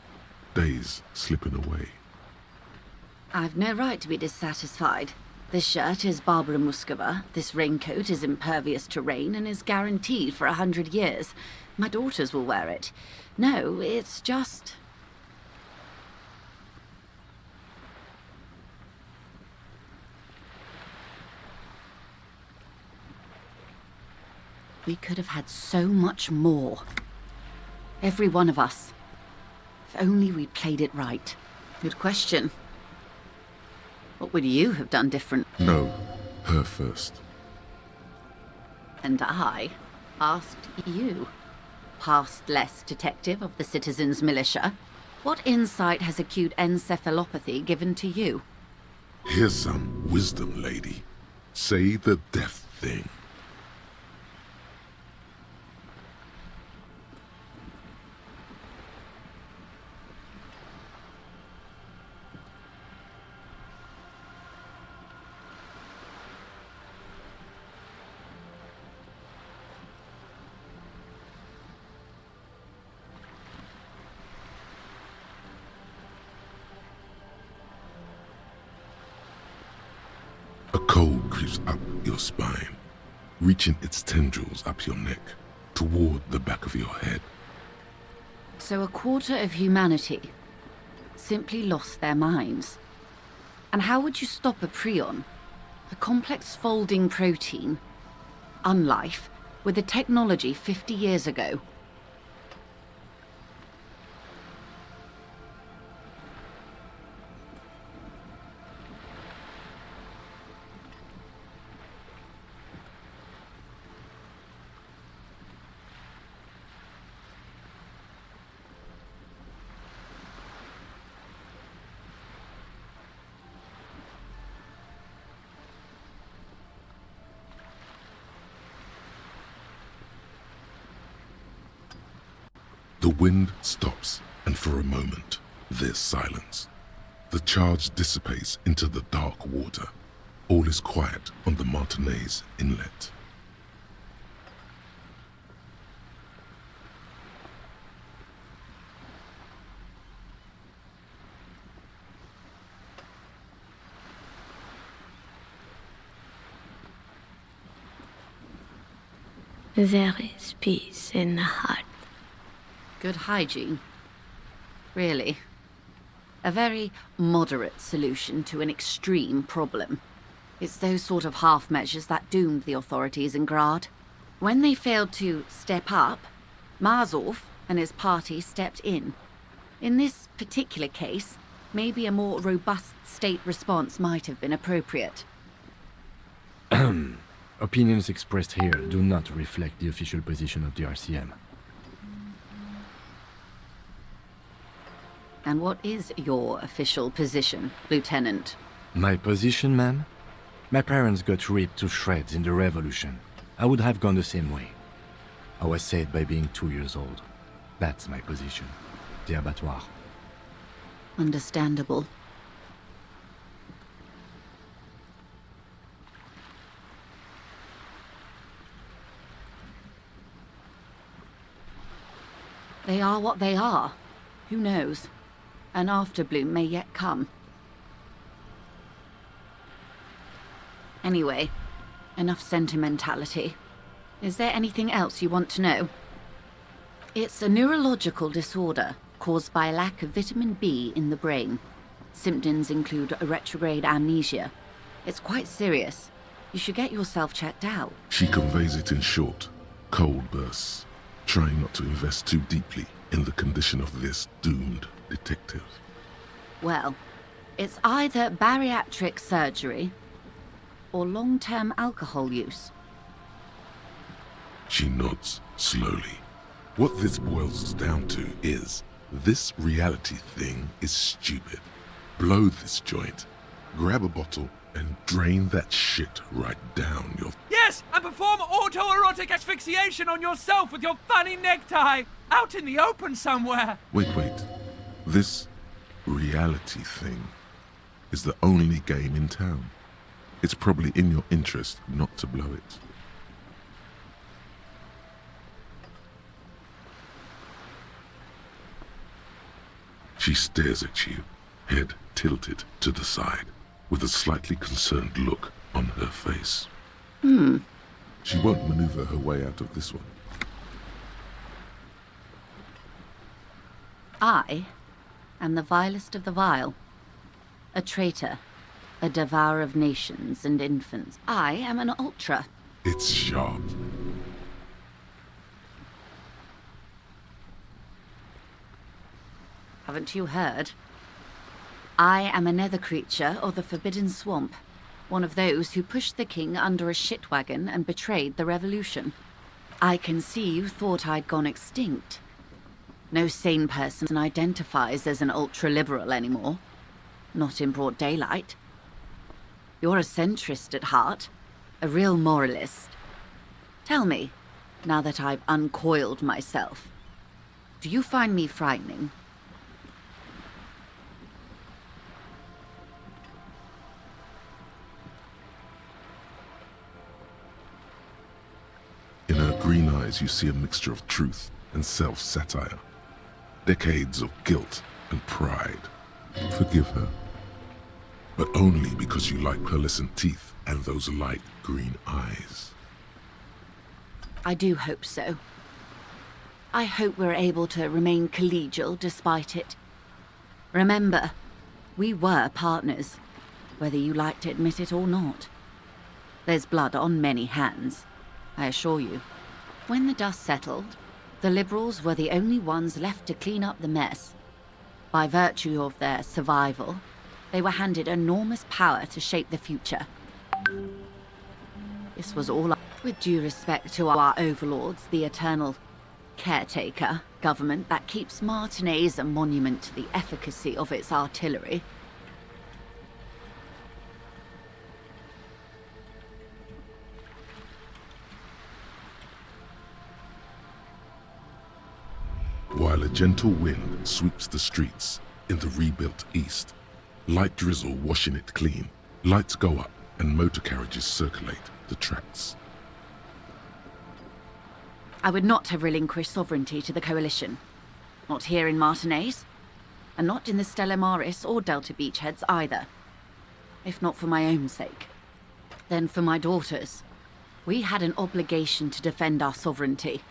Days slipping away. I've no right to be dissatisfied. This shirt is Barbara Muscova, this raincoat is impervious to rain and is guaranteed for 100 years. My daughters will wear it. No, it's just... We could have had so much more. Every one of us. If only we'd played it right. Good question. What would you have done different? No, her first. And I asked you, past-less detective of the citizens' militia, what insight has acute encephalopathy given to you? Here's some wisdom, lady. Say the death thing. A cold creeps up your spine, reaching its tendrils up your neck, toward the back of your head. So a quarter of humanity simply lost their minds. And how would you stop a prion, a complex folding protein, unlife, with a technology 50 years ago? The wind stops, and for a moment, there's silence. The charge dissipates into the dark water. All is quiet on the Martinez Inlet. There is peace in the heart. Good hygiene. Really. A very moderate solution to an extreme problem. It's those sort of half measures that doomed the authorities in Grad. When they failed to step up, Marzov and his party stepped in. In this particular case, maybe a more robust state response might have been appropriate. Opinions expressed here do not reflect the official position of the RCM. And what is your official position, Lieutenant? My position, ma'am? My parents got ripped to shreds in the revolution. I would have gone the same way. I was saved by being 2 years old. That's my position. The abattoir. Understandable. They are what they are. Who knows? An afterbloom may yet come. Anyway, enough sentimentality. Is there anything else you want to know? It's a neurological disorder caused by a lack of vitamin B in the brain. Symptoms include a retrograde amnesia. It's quite serious. You should get yourself checked out. She conveys it in short, cold bursts, trying not to invest too deeply in the condition of this doomed detective. Well, it's either bariatric surgery or long-term alcohol use. She nods slowly. What this boils down to is, this reality thing is stupid. Blow this joint, grab a bottle, and drain that shit right down your... Yes, and perform autoerotic asphyxiation on yourself with your funny necktie! Out in the open somewhere! Wait. This reality thing is the only game in town. It's probably in your interest not to blow it. She stares at you, head tilted to the side, with a slightly concerned look on her face. She won't maneuver her way out of this one. I am the vilest of the vile. A traitor. A devourer of nations and infants. I am an ultra. It's sharp. Haven't you heard? I am a nether creature of the Forbidden Swamp. One of those who pushed the king under a shit wagon and betrayed the revolution. I can see you thought I'd gone extinct. No sane person identifies as an ultra-liberal anymore. Not in broad daylight. You're a centrist at heart. A real moralist. Tell me, now that I've uncoiled myself, do you find me frightening? In her green eyes, you see a mixture of truth and self-satire. Decades of guilt and pride. Forgive her. But only because you like pearlescent teeth and those light green eyes. I do hope so. I hope we're able to remain collegial despite it. Remember, we were partners, whether you like to admit it or not. There's blood on many hands, I assure you. When the dust settled, the Liberals were the only ones left to clean up the mess. By virtue of their survival, they were handed enormous power to shape the future. This was all with due respect to our overlords, the eternal caretaker government that keeps Martinez a monument to the efficacy of its artillery. While a gentle wind sweeps the streets in the rebuilt east, light drizzle washing it clean, lights go up and motor carriages circulate the tracks. I would not have relinquished sovereignty to the Coalition. Not here in Martinez, and not in the Stella Maris or Delta Beachheads either. If not for my own sake, then for my daughters. We had an obligation to defend our sovereignty.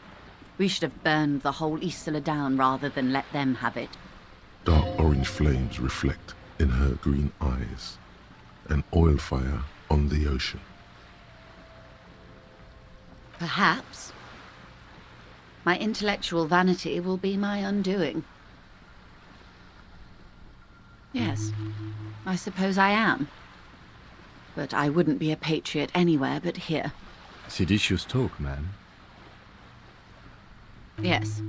We should have burned the whole Isola down rather than let them have it. Dark orange flames reflect in her green eyes, an oil fire on the ocean. Perhaps. My intellectual vanity will be my undoing. Yes, I suppose I am. But I wouldn't be a patriot anywhere but here. Seditious talk, man. Yes.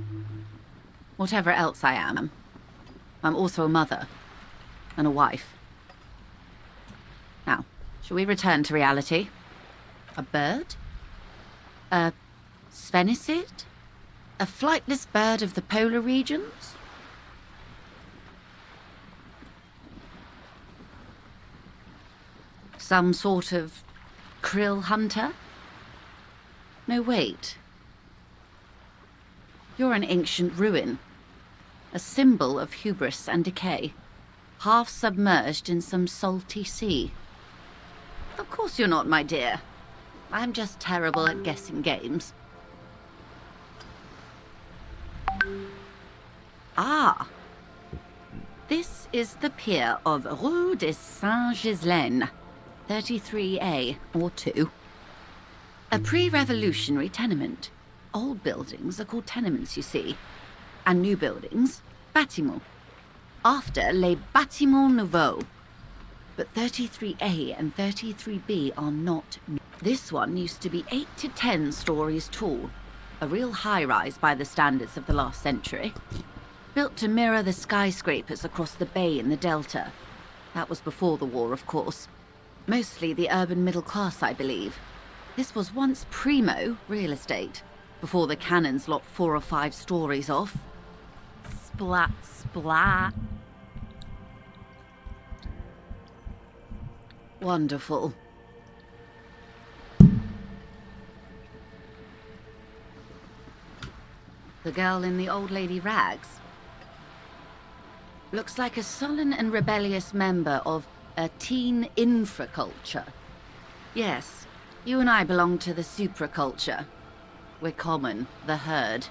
Whatever else I am. I'm also a mother. And a wife. Now, shall we return to reality? A bird? A sphenicid? A flightless bird of the polar regions? Some sort of krill hunter? No, wait. You're an ancient ruin. A symbol of hubris and decay. Half submerged in some salty sea. Of course you're not, my dear. I'm just terrible at guessing games. Ah! This is the pier of Rue de Saint-Ghislain, 33A, or 2. A pre-revolutionary tenement. Old buildings are called tenements, you see. And new buildings, bâtiments. After les bâtiments nouveaux. But 33A and 33B are not new. This one used to be 8 to 10 stories tall. A real high-rise by the standards of the last century. Built to mirror the skyscrapers across the bay in the Delta. That was before the war, of course. Mostly the urban middle class, I believe. This was once primo real estate, before the cannons lopped 4 or 5 stories off. Splat, splat. Wonderful. The girl in the old lady rags. Looks like a sullen and rebellious member of a teen infraculture. Yes, you and I belong to the supraculture. We're common, the herd.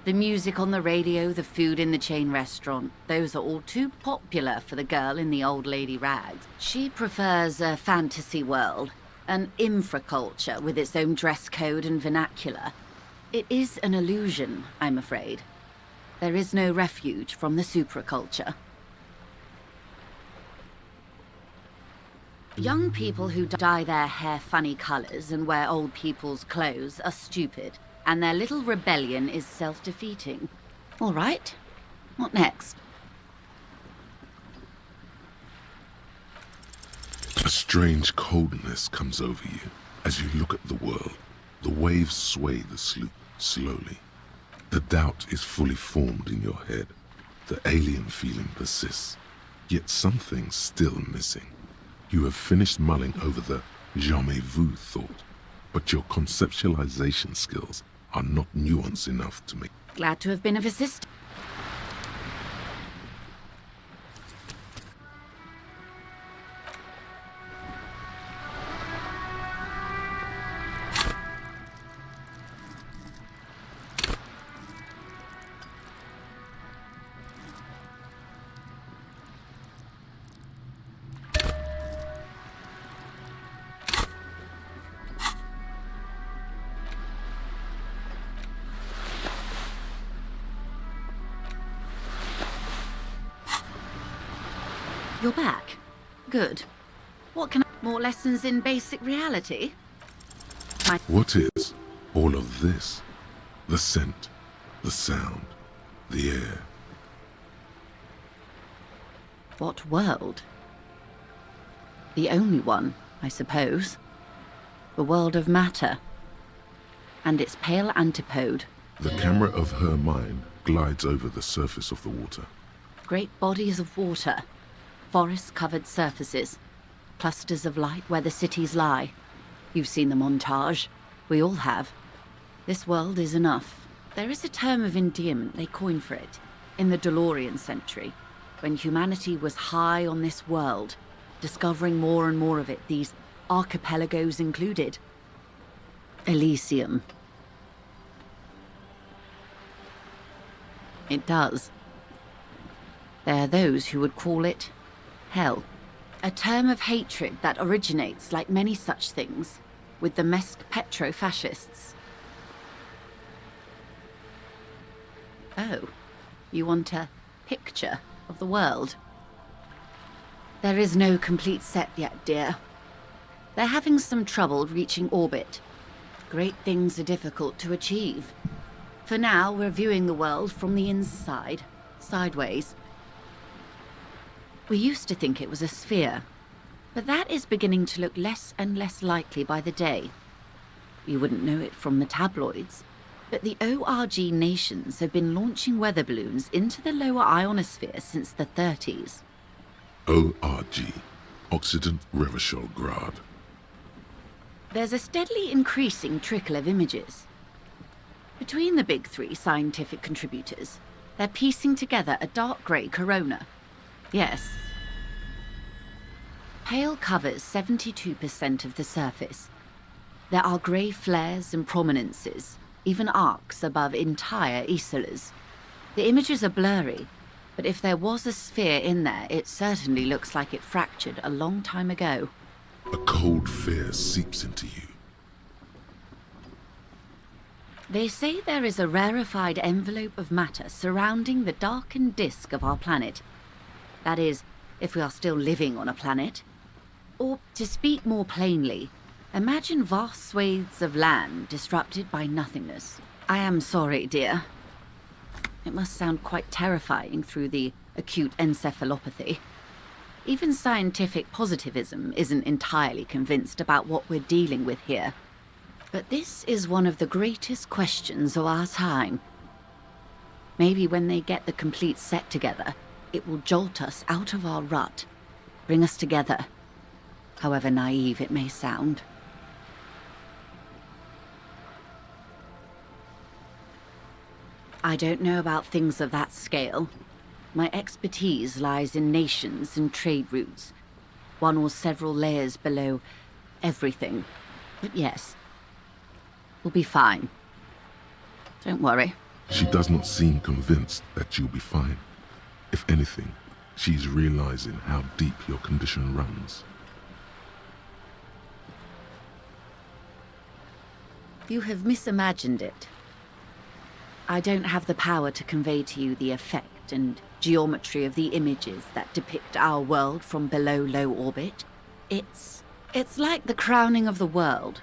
The music on the radio, the food in the chain restaurant, those are all too popular for the girl in the old lady rags. She prefers a fantasy world, an infraculture with its own dress code and vernacular. It is an illusion, I'm afraid. There is no refuge from the supraculture. Young people who dye their hair funny colors and wear old people's clothes are stupid, and their little rebellion is self-defeating. All right, what next? A strange coldness comes over you as you look at the world. The waves sway the sloop slowly. The doubt is fully formed in your head. The alien feeling persists, yet something's still missing. You have finished mulling over the jamais vu thought, but your conceptualization skills are not nuanced enough to make. Glad to have been of assistance. You're back. Good. What can I... More lessons in basic reality? What is all of this? The scent, the sound, the air. What world? The only one, I suppose. The world of matter. And its pale antipode. The camera of her mind glides over the surface of the water. Great bodies of water. Forest-covered surfaces. Clusters of light where the cities lie. You've seen the montage. We all have. This world is enough. There is a term of endearment they coined for it. In the DeLorean century. When humanity was high on this world. Discovering more and more of it. These archipelagos included. Elysium. It does. There are those who would call it hell. A term of hatred that originates, like many such things, with the Mesk petro-fascists. Oh, you want a picture of the world? There is no complete set yet, dear. They're having some trouble reaching orbit. Great things are difficult to achieve. For now, we're viewing the world from the inside, sideways. We used to think it was a sphere, but that is beginning to look less and less likely by the day. You wouldn't know it from the tabloids, but the ORG nations have been launching weather balloons into the lower ionosphere since the 30s. ORG, Occident Revichol-Grad. There's a steadily increasing trickle of images. Between the big three scientific contributors, they're piecing together a dark grey corona. Yes. Pale covers 72% of the surface. There are grey flares and prominences, even arcs above entire isolas. The images are blurry, but if there was a sphere in there, it certainly looks like it fractured a long time ago. A cold fear seeps into you. They say there is a rarefied envelope of matter surrounding the darkened disk of our planet. That is, if we are still living on a planet. Or, to speak more plainly, imagine vast swathes of land disrupted by nothingness. I am sorry, dear. It must sound quite terrifying through the acute encephalopathy. Even scientific positivism isn't entirely convinced about what we're dealing with here. But this is one of the greatest questions of our time. Maybe when they get the complete set together, it will jolt us out of our rut, bring us together, however naive it may sound. I don't know about things of that scale. My expertise lies in nations and trade routes, one or several layers below everything. But yes, we'll be fine. Don't worry. She does not seem convinced that you'll be fine. If anything, she's realizing how deep your condition runs. You have misimagined it. I don't have the power to convey to you the effect and geometry of the images that depict our world from below low orbit. It's like the crowning of the world.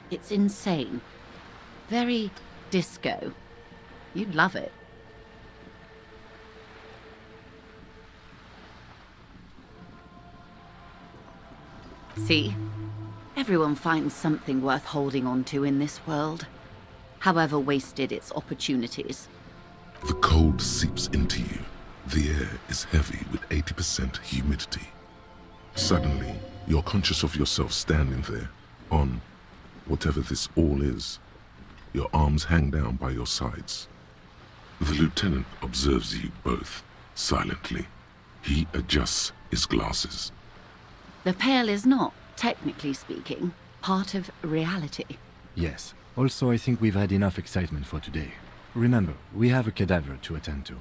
It's insane. Very disco. You'd love it. See? Everyone finds something worth holding on to in this world, however wasted its opportunities. The cold seeps into you. The air is heavy with 80% humidity. Suddenly, you're conscious of yourself standing there, on whatever this all is. Your arms hang down by your sides. The lieutenant observes you both, silently. He adjusts his glasses. The Pale is not, technically speaking, part of reality. Yes. Also, I think we've had enough excitement for today. Remember, we have a cadaver to attend to.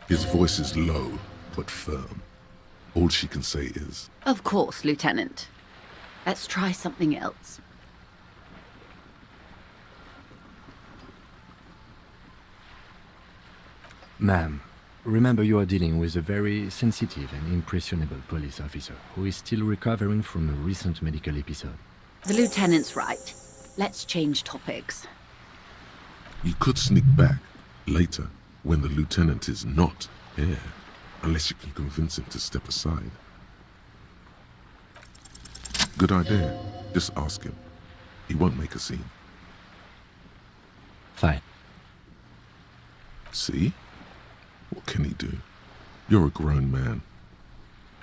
His voice is low, but firm. All she can say is, Of course, Lieutenant. Let's try something else. Ma'am, remember you are dealing with a very sensitive and impressionable police officer who is still recovering from a recent medical episode. The Lieutenant's right. Let's change topics. you could sneak back later when the lieutenant is not here, unless you can convince him to step aside. Good idea. Just ask him. He won't make a scene. Fine. See? What can he do? You're a grown man.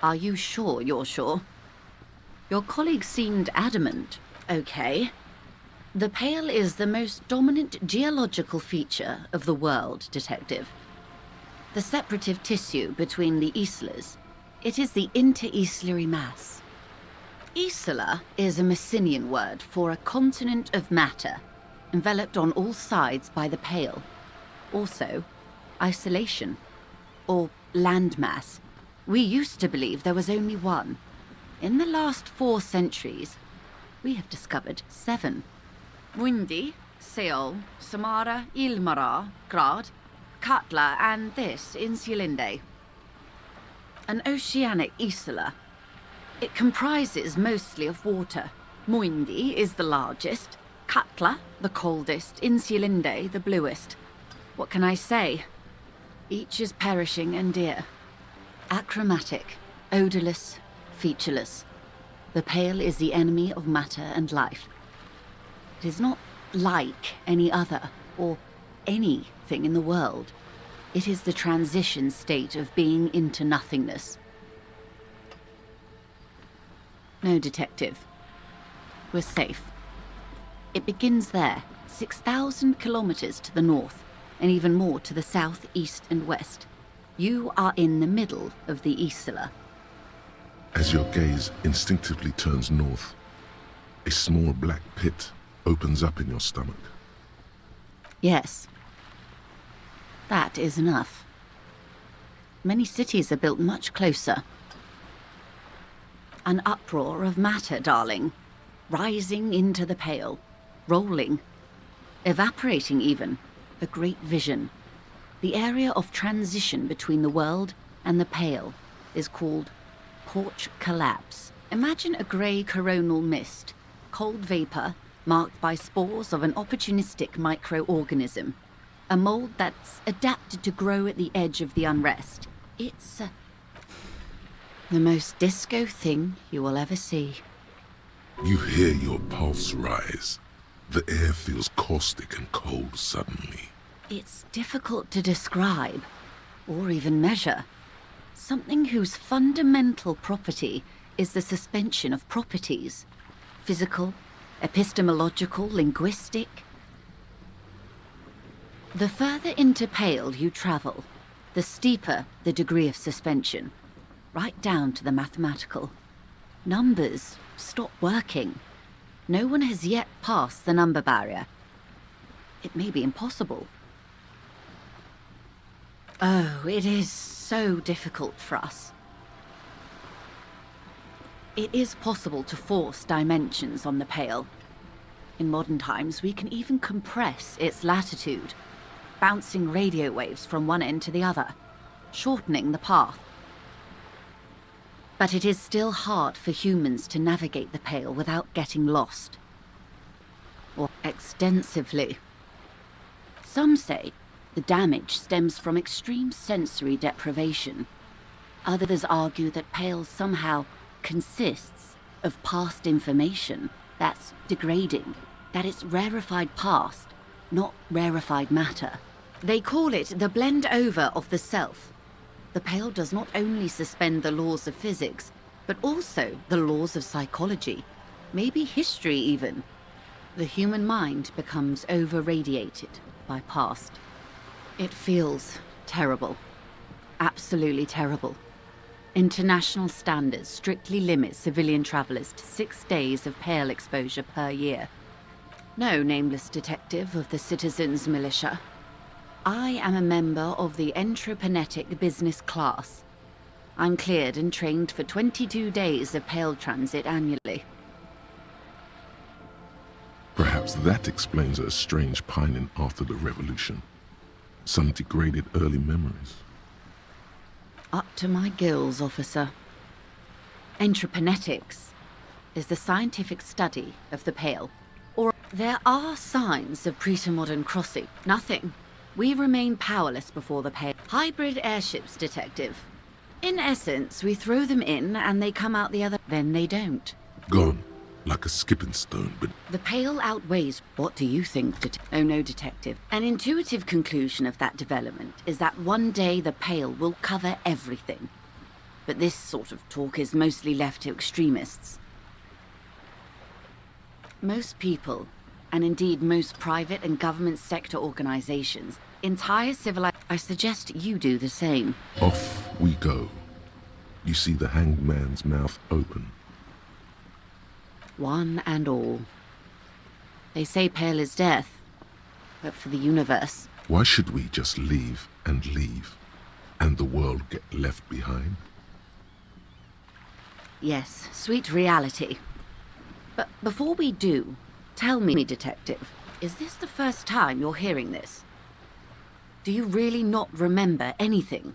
Are you sure you're sure? Your colleague seemed adamant. Okay. The Pale is the most dominant geological feature of the world, Detective. The separative tissue between the islas. It is the inter-islary mass. Isla is a Messinian word for a continent of matter, enveloped on all sides by the Pale. Also, isolation, or landmass. We used to believe there was only one. In the last 4 centuries, we have discovered 7. Windy, Seol, Samara, Ilmara, Grad, Katla, and this, Insulinde. An oceanic isla. It comprises mostly of water. Muindi is the largest, Katla the coldest, Insulinde the bluest. What can I say? Each is perishing and dear. Achromatic, odorless, featureless. The Pale is the enemy of matter and life. It is not like any other, or anything in the world. It is the transition state of being into nothingness. No, Detective. We're safe. It begins there, 6,000 kilometers to the north, and even more to the south, east, and west. You are in the middle of the Isla. As your gaze instinctively turns north, a small black pit opens up in your stomach. Yes. That is enough. Many cities are built much closer. An uproar of matter, darling. Rising into the Pale. Rolling. Evaporating even. A great vision. The area of transition between the world and the Pale is called Porch Collapse. Imagine a grey coronal mist. Cold vapor marked by spores of an opportunistic microorganism. A mold that's adapted to grow at the edge of the unrest. It's the most disco thing you will ever see. You hear your pulse rise. The air feels caustic and cold suddenly. It's difficult to describe, or even measure. Something whose fundamental property is the suspension of properties. Physical, epistemological, linguistic. The further into Pale you travel, the steeper the degree of suspension, right down to the mathematical. Numbers stop working. No one has yet passed the number barrier. It may be impossible. Oh, it is so difficult for us. It is possible to force dimensions on the Pale. In modern times, we can even compress its latitude, bouncing radio waves from one end to the other, shortening the path. But it is still hard for humans to navigate the Pale without getting lost. Or extensively. Some say the damage stems from extreme sensory deprivation. Others argue that Pale somehow consists of past information that's degrading, that it's rarefied past, not rarefied matter. They call it the blend over of the self. The Pale does not only suspend the laws of physics, but also the laws of psychology, maybe history even. The human mind becomes over-radiated by past. It feels terrible. Absolutely terrible. International standards strictly limit civilian travelers to 6 days of Pale exposure per year. No, nameless detective of the Citizens Militia. I am a member of the entreprenetic business class. I'm cleared and trained for 22 days of Pale transit annually. Perhaps that explains her strange pining after the revolution. Some degraded early memories. Up to my gills, officer. Entreprenetics is the scientific study of the Pale. Or there are signs of pre-modern crossing. Nothing. We remain powerless before the Pale. Hybrid airships, detective. In essence, we throw them in and they come out the other. Then they don't. Gone. Like a skipping stone, but The Pale outweighs. What do you think, Oh no, detective. An intuitive conclusion of that development is that one day the Pale will cover everything. But this sort of talk is mostly left to extremists. Most people, and indeed most private and government sector organizations, entire I suggest you do the same. off we go. You see the hanged man's mouth open. One and all. They say Pale is death, but for the universe. Why should we just leave, and the world get left behind? Yes, sweet reality. But before we do, tell me, detective, is this the first time you're hearing this? Do you really not remember anything?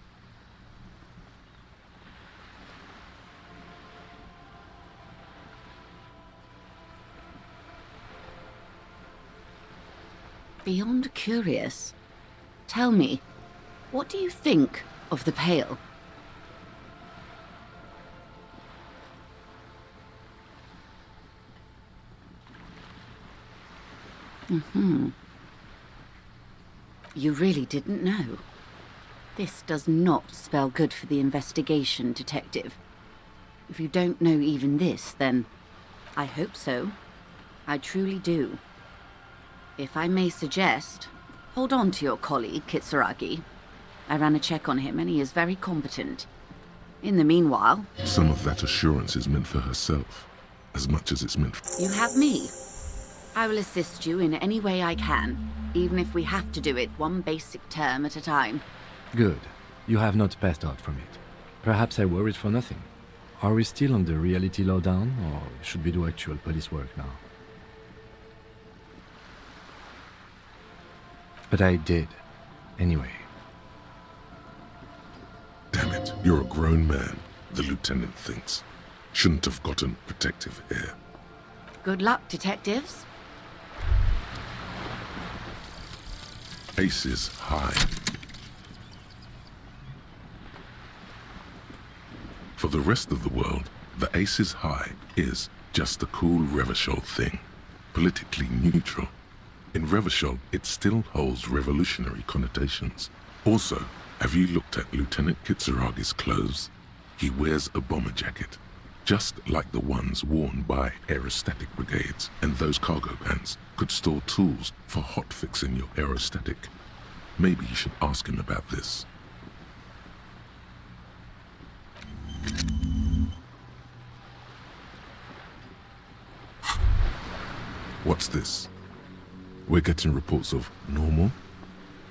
Beyond curious. Tell me, what do you think of the Pale? Mm-hmm. You really didn't know. This does not spell good for the investigation, Detective. If you don't know even this, then I hope so. I truly do. If I may suggest, hold on to your colleague, Kitsuragi. I ran a check on him and he is very competent. In the meanwhile... Some of that assurance is meant for herself, as much as it's meant for... You have me. I will assist you in any way I can, even if we have to do it one basic term at a time. Good. You have not passed out from it. Perhaps I worried for nothing. Are we still on the reality lowdown, or should we do actual police work now? But I did. Anyway. Damn it, you're a grown man, the lieutenant thinks. Shouldn't have gotten protective hair. Good luck, detectives. Aces high. For the rest of the world, the aces high is just a cool Revachol thing. Politically neutral. In Revachol, it still holds revolutionary connotations. Also, have you looked at Lieutenant Kitsuragi's clothes? He wears a bomber jacket, just like the ones worn by aerostatic brigades, and those cargo pants could store tools for hot-fixing your aerostatic. Maybe you should ask him about this. What's this? We're getting reports of normal,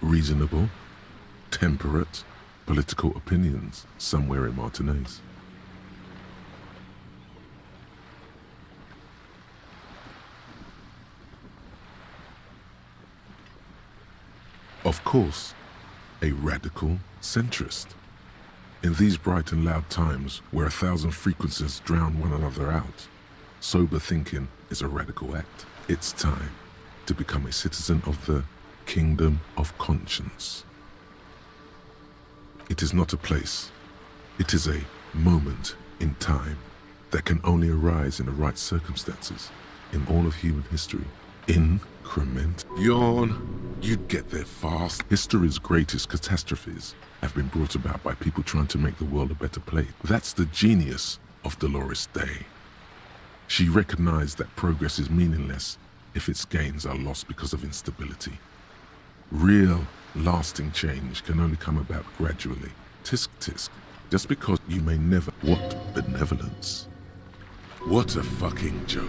reasonable, temperate political opinions somewhere in Martinez. Of course, a radical centrist. In these bright and loud times where 1,000 frequencies drown one another out, sober thinking is a radical act. It's time to become a citizen of the kingdom of conscience. It is not a place. It is a moment in time that can only arise in the right circumstances in all of human history. Increment. Yawn. You'd get there fast. History's greatest catastrophes have been brought about by people trying to make the world a better place. That's the genius of Dolores Day. She recognized that progress is meaningless if its gains are lost because of instability. Real, lasting change can only come about gradually. Tisk tisk. Just because you may never... What benevolence? What a fucking joke.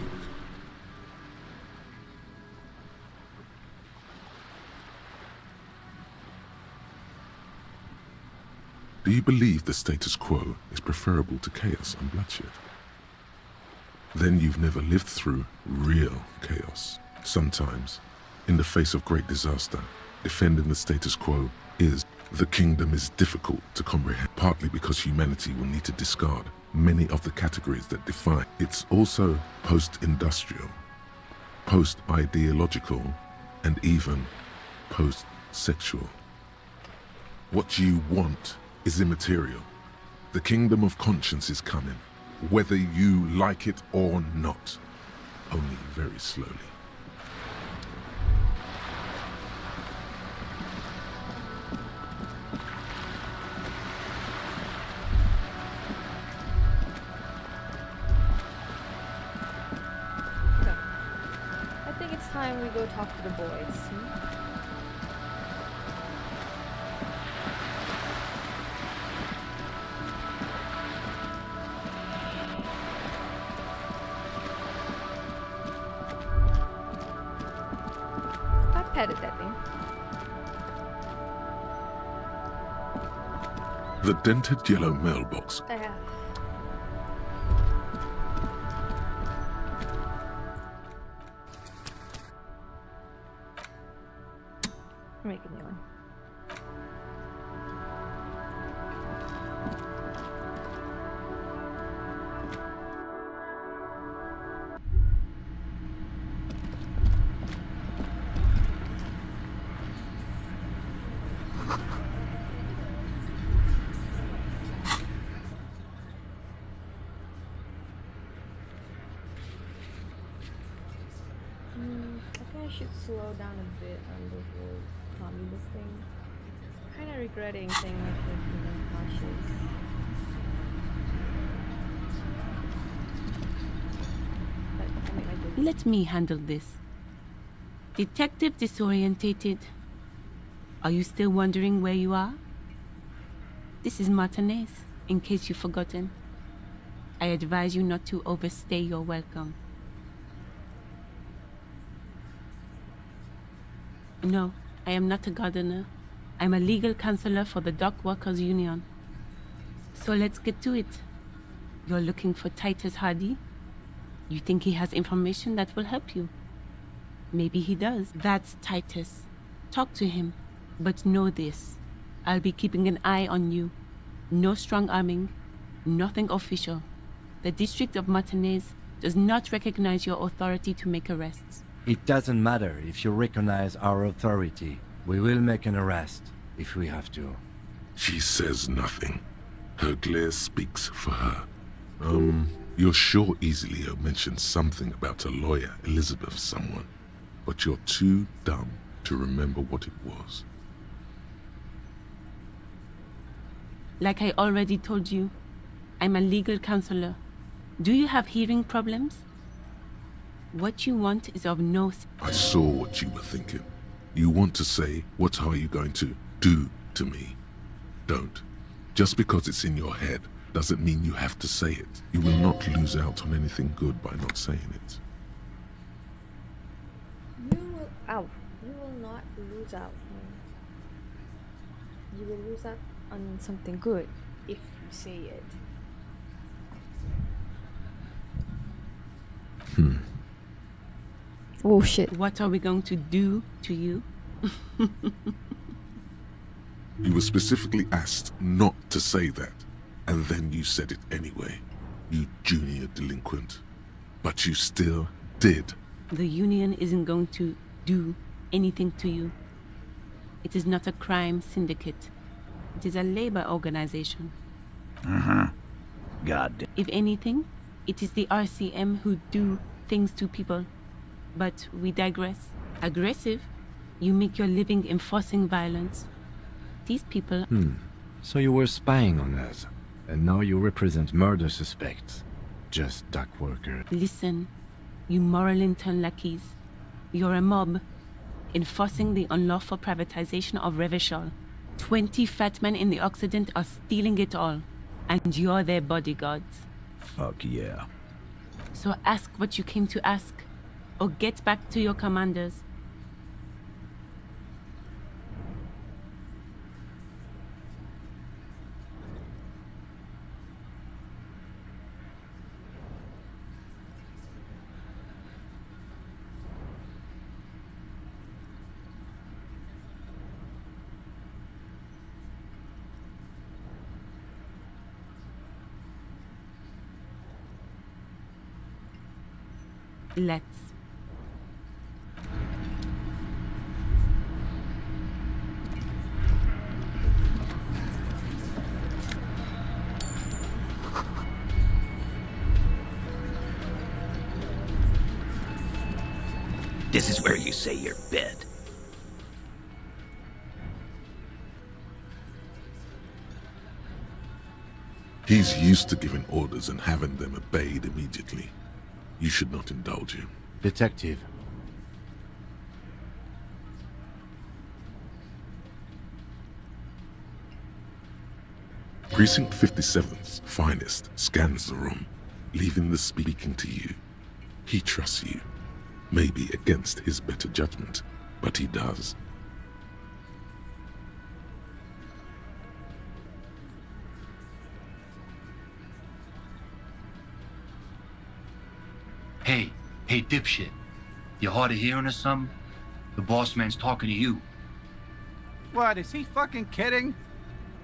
Do you believe the status quo is preferable to chaos and bloodshed? Then you've never lived through real chaos. Sometimes, in the face of great disaster, defending the status quo is... The kingdom is difficult to comprehend, partly because humanity will need to discard many of the categories that define. It's also post-industrial, post-ideological, and even post-sexual. What you want is immaterial. The kingdom of conscience is coming, whether you like it or not, only very slowly. I think it's time we go talk to the boys. I petted that thing. The dented yellow mailbox. Make a new one. I think I I should slow down a bit on the whole communist thing. Kind of regretting saying I should be more cautious. But I mean, I did. Let me handle this. Detective Disorientated. Are you still wondering where you are? This is Martinez, in case you've forgotten. I advise you not to overstay your welcome. No, I am not a gardener. I'm a legal counselor for the Dock Workers Union. So let's get to it. You're looking for Titus Hardy? You think he has information that will help you? Maybe he does. That's Titus. Talk to him. But know this. I'll be keeping an eye on you. No strong arming. Nothing official. The District of Martinez does not recognize your authority to make arrests. It doesn't matter if you recognize our authority. We will make an arrest, if we have to. She says nothing. Her glare speaks for her. You're sure Easilio mentioned something about a lawyer, Elizabeth someone, but you're too dumb to remember what it was. Like I already told you, I'm a legal counselor. Do you have hearing problems? What you want is of no... I saw what you were thinking. You want to say, what are you going to do to me? Don't. Just because it's in your head doesn't mean you have to say it. You will not lose out on anything good by not saying it. You will not lose out. You will lose out on something good if you say it. Oh shit. What are we going to do to you? You were specifically asked not to say that, and then you said it anyway. You junior delinquent. But you still did. The union isn't going to do anything to you. It is not a crime syndicate. It is a labor organization. God damn. If anything, it is the RCM who do things to people. But we digress. Aggressive, you make your living enforcing violence. These people... So you were spying on us, and now you represent murder suspects. Just dock worker. Listen, you moral intern lackeys. You're a mob, enforcing the unlawful privatization of Revachol. 20 fat men in the Occident are stealing it all, and you're their bodyguards. Fuck yeah. So ask what you came to ask, or get back to your commanders. Let's. This is where you say your bed. He's used to giving orders and having them obeyed immediately. You should not indulge him. Detective. Precinct 57's finest scans the room, leaving the speaking to you. He trusts you. Maybe against his better judgment, but he does. Hey, dipshit. You hard of hearing or something? The boss man's talking to you. What, is he fucking kidding?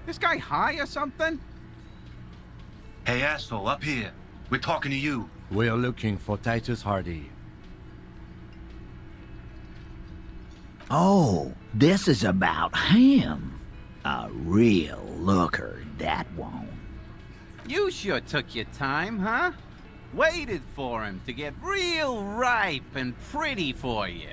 This guy high or something? Hey, asshole, up here. We're talking to you. We're looking for Titus Hardy. Oh, this is about him. A real looker, that won't. You sure took your time, huh? Waited for him to get real ripe and pretty for you.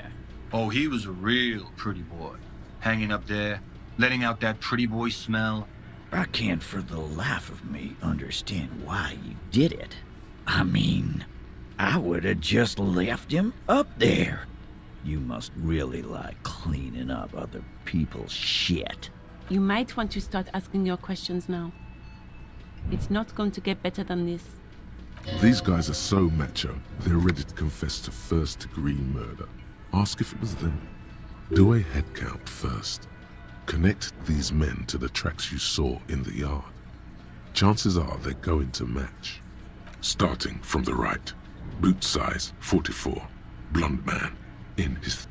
Oh, he was a real pretty boy. Hanging up there, letting out that pretty boy smell. I can't for the life of me understand why you did it. I mean, I would have just left him up there. You must really like cleaning up other people's shit. You might want to start asking your questions now. It's not going to get better than this. These guys are so macho, they're ready to confess to first-degree murder. Ask if it was them. Do a head count first. Connect these men to the tracks you saw in the yard. Chances are they're going to match. Starting from the right, boot size 44, blonde man,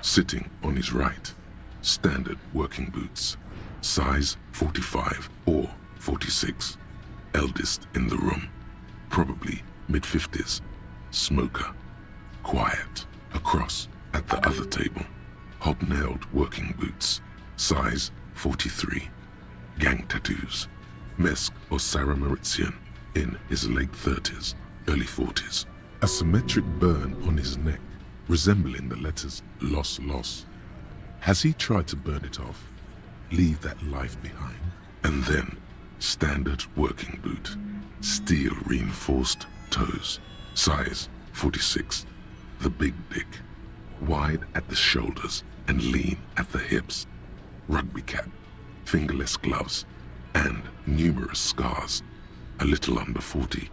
sitting on his right. Standard working boots, size 45 or 46. Eldest in the room, probably mid-50s. Smoker, quiet. Across at the other table, hobnailed working boots, size 43. Gang tattoos, Mesk or Sarah Mauritian, in his late 30s, early 40s. A symmetric burn on his neck, resembling the letters Loss Loss. Has he tried to burn it off? Leave that life behind? And then, standard working boot, steel reinforced toes, size 46. The big dick, wide at the shoulders and lean at the hips. Rugby cap, fingerless gloves, and numerous scars, a little under 40.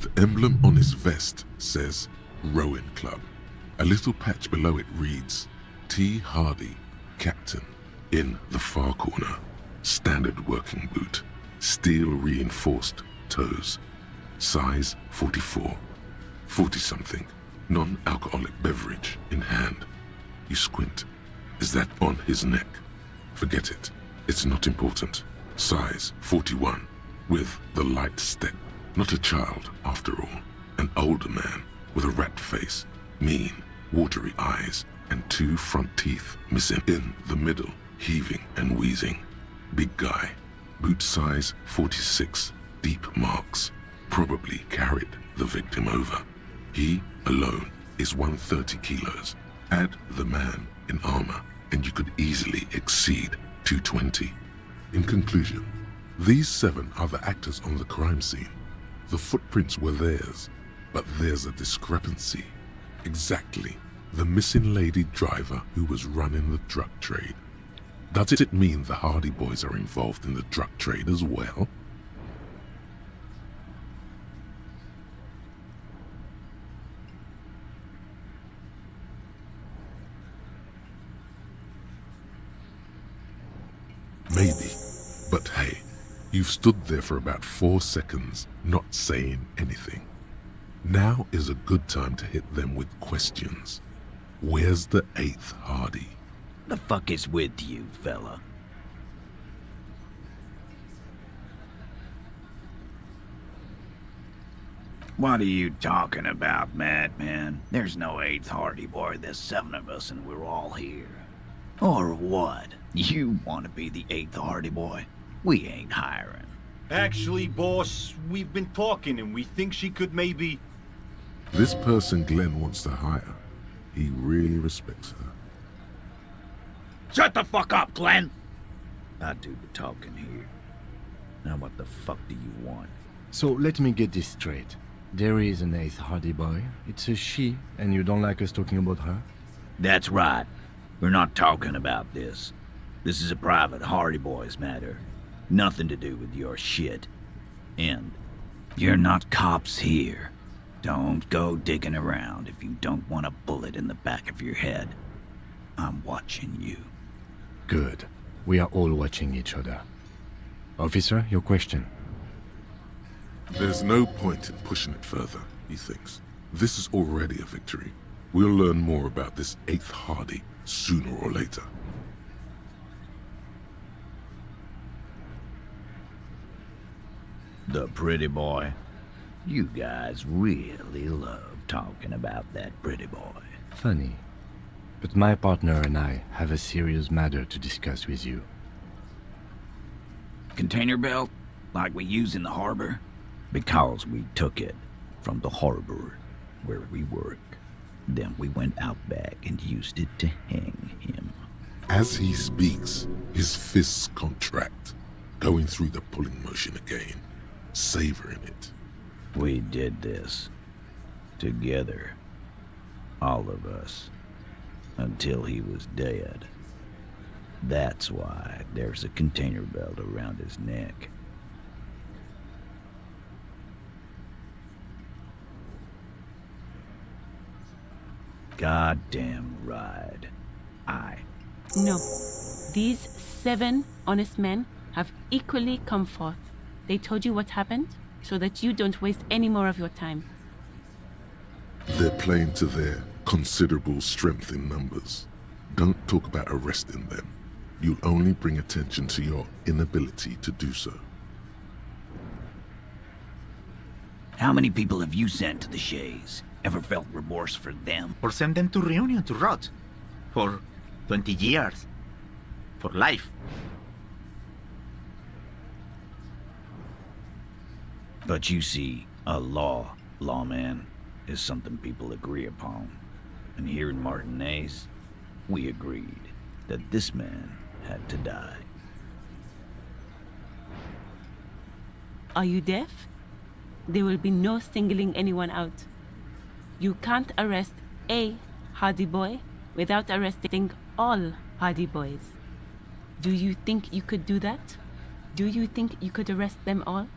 The emblem on his vest says Rowing Club. A little patch below it reads T. Hardy, Captain. In the far corner, standard working boot, steel reinforced toes, size 44. 40-something, non-alcoholic beverage in hand. You squint. Is that on his neck? Forget it. It's not important. Size 41, with the light step. Not a child, after all. An older man with a rat face, mean, watery eyes, and 2 front teeth missing in the middle, heaving and wheezing. Big guy, boot size 46, deep marks, probably carried the victim over. He alone is 130 kilos. Add the man in armor, and you could easily exceed 220. In conclusion, these 7 are the actors on the crime scene. The footprints were theirs, but there's a discrepancy. Exactly the missing lady driver who was running the drug trade. Does it mean the Hardy Boys are involved in the drug trade as well? Maybe. But hey, you've stood there for about 4 seconds, not saying anything. Now is a good time to hit them with questions. Where's the 8th Hardy? The fuck is with you, fella? What are you talking about, madman? There's no 8th Hardy Boy. There's 7 of us and we're all here. Or what? You want to be the 8th Hardy Boy? We ain't hiring. Actually, boss, we've been talking and we think she could maybe... This person Glenn wants to hire, he really respects her. Shut the fuck up, Glenn! I do the talking here. Now what the fuck do you want? So let me get this straight. There is an 8th Hardy Boy. It's a she, and you don't like us talking about her? That's right. We're not talking about this. This is a private Hardy Boys matter. Nothing to do with your shit. And you're not cops here. Don't go digging around if you don't want a bullet in the back of your head. I'm watching you. Good. We are all watching each other. Officer, your question. There's no point in pushing it further, he thinks. This is already a victory. We'll learn more about this 8th Hardy sooner or later. The pretty boy. You guys really love talking about that pretty boy. Funny. But my partner and I have a serious matter to discuss with you. Container belt? Like we use in the harbor? Because we took it from the harbor where we work. Then we went out back and used it to hang him. As he speaks, his fists contract, going through the pulling motion again, savoring it. We did this. Together. All of us. Until he was dead. That's why there's a container belt around his neck. Goddamn right. No. These 7 honest men have equally come forth. They told you what happened so that you don't waste any more of your time. They're playing to their considerable strength in numbers. Don't talk about arresting them. You'll only bring attention to your inability to do so. How many people have you sent to the Shays? Ever felt remorse for them? Or send them to Reunion to rot. For 20 years. For life. But you see, a lawman, is something people agree upon. And here in Martinez, we agreed that this man had to die. Are you deaf? There will be no singling anyone out. You can't arrest a Hardy Boy without arresting all Hardy Boys. Do you think you could do that? Do you think you could arrest them all?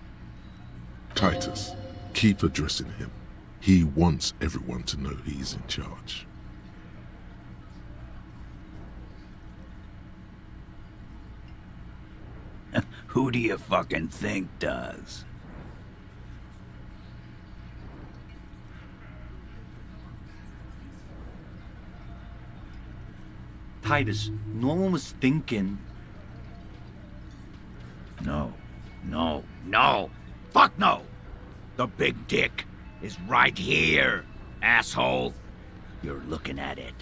Titus, keep addressing him. He wants everyone to know he's in charge. Who do you fucking think does? Titus, no one was thinking. No. Fuck no! The big dick is right here, asshole. You're looking at it.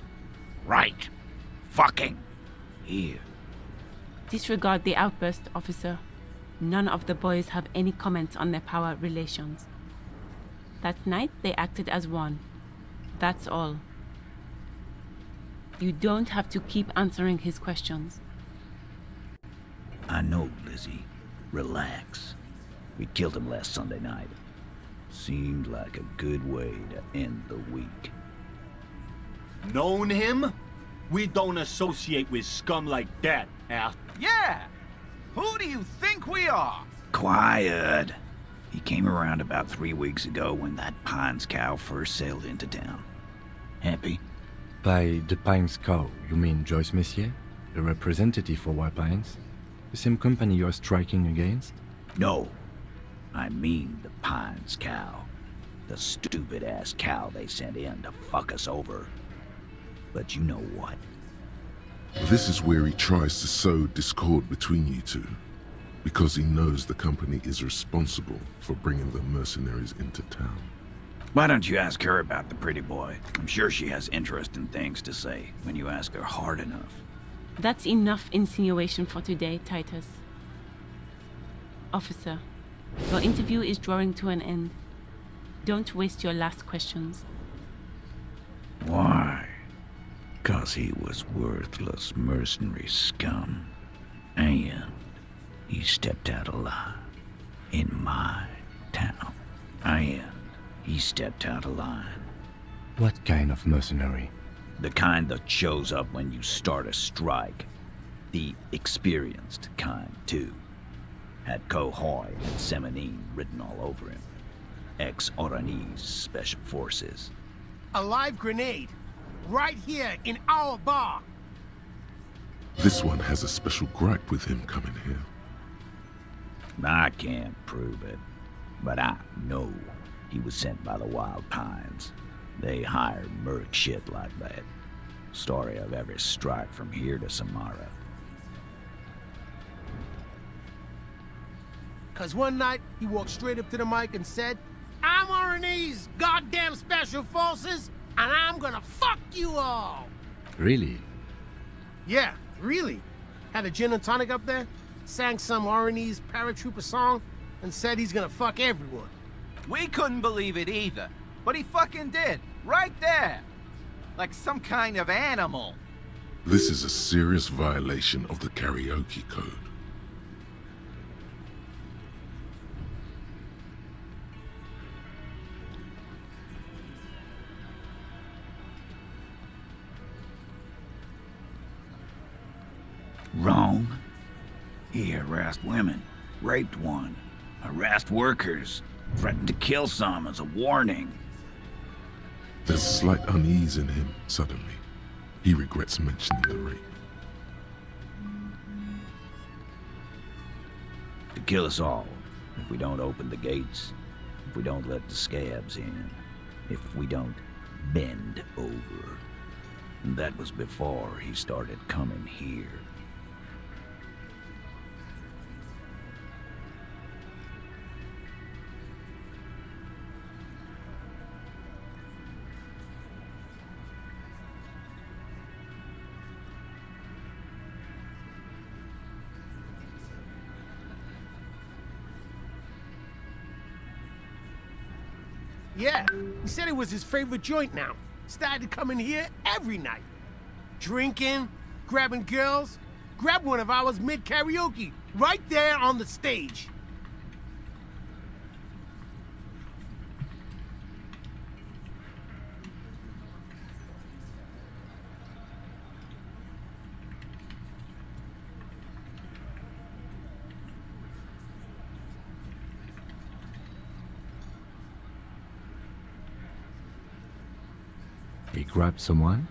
Right. Fucking here. Disregard the outburst, officer. None of the boys have any comments on their power relations. That night, they acted as one. That's all. You don't have to keep answering his questions. I know, Lizzie. Relax. We killed him last Sunday night. Seemed like a good way to end the week. Known him? We don't associate with scum like that, Al. Yeah! Who do you think we are? Quiet. He came around about 3 weeks ago when that Pines cow first sailed into town. Happy? By the Pines cow, you mean Joyce Messier? A representative for White Pines? The same company you're striking against? No. I mean the Pines cow. The stupid-ass cow they sent in to fuck us over. But you know what? This is where he tries to sow discord between you two, because he knows the company is responsible for bringing the mercenaries into town. Why don't you ask her about the pretty boy? I'm sure she has interesting things to say when you ask her hard enough. That's enough insinuation for today, Titus. Officer, your interview is drawing to an end. Don't waste your last questions. Why? 'Cause he was worthless mercenary scum. And he stepped out alive in my town. And he stepped out of line. What kind of mercenary? The kind that shows up when you start a strike. The experienced kind, too. Had Cohoy and Semenine written all over him. Ex-Oranese Special Forces. A live grenade. Right here in our bar. This one has a special gripe with him coming here. I can't prove it, but I know he was sent by the Wild Pines. They hire merc shit like that. Story of every strike from here to Samara. 'Cause one night, he walked straight up to the mic and said, "I'm Oranese goddamn Special Forces, and I'm gonna fuck you all!" Really? Yeah, really. Had a gin and tonic up there, sang some Oranese paratrooper song, and said he's gonna fuck everyone. We couldn't believe it either, but he fucking did, right there. like some kind of animal. This is a serious violation of the karaoke code. Wrong. He harassed women, raped one, harassed workers, threatened to kill some as a warning. There's slight unease in him suddenly. He regrets mentioning the rape. To kill us all, if we don't open the gates, if we don't let the scabs in, if we don't bend over. And that was before he started coming here. Yeah, he said it was his favorite joint now. Started to come in here every night. Drinking, grabbing girls. Grabbed one of ours mid-karaoke, right there on the stage. He grabbed someone?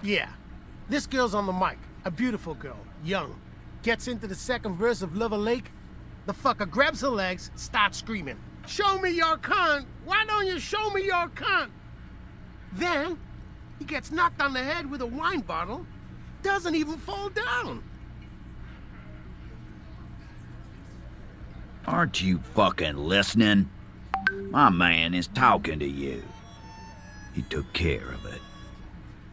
Yeah. This girl's on the mic. A beautiful girl. Young. Gets into the second verse of Lover Lake. The fucker grabs her legs, starts screaming. Show me your cunt! Why don't you show me your cunt? Then, he gets knocked on the head with a wine bottle. Doesn't even fall down. Aren't you fucking listening? My man is talking to you. He took care of it.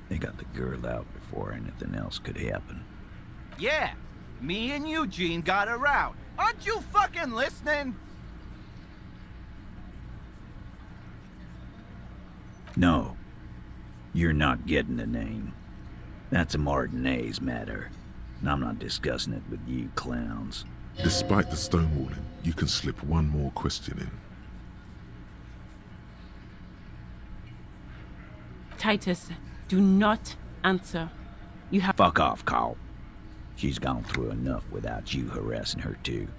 They got the girl out before anything else could happen. Yeah, me and Eugene got her out. Aren't you fucking listening? No, you're not getting the name. That's a Martinez matter, and I'm not discussing it with you clowns. Despite the stonewalling, you can slip one more question in. Titus, do not answer. You have— Fuck off, Carl. She's gone through enough without you harassing her too.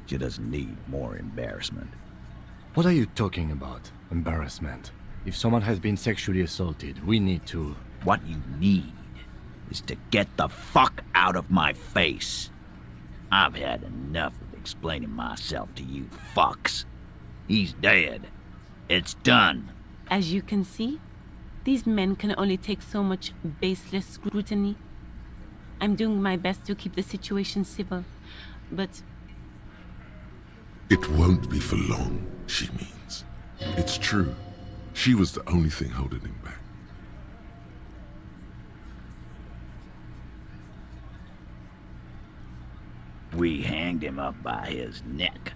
She doesn't need more embarrassment. What are you talking about? Embarrassment? If someone has been sexually assaulted, we need to... What you need is to get the fuck out of my face. I've had enough of explaining myself to you fucks. He's dead. It's done. As you can see, these men can only take so much baseless scrutiny. I'm doing my best to keep the situation civil, but... It won't be for long, she means. It's true. She was the only thing holding him back. We hanged him up by his neck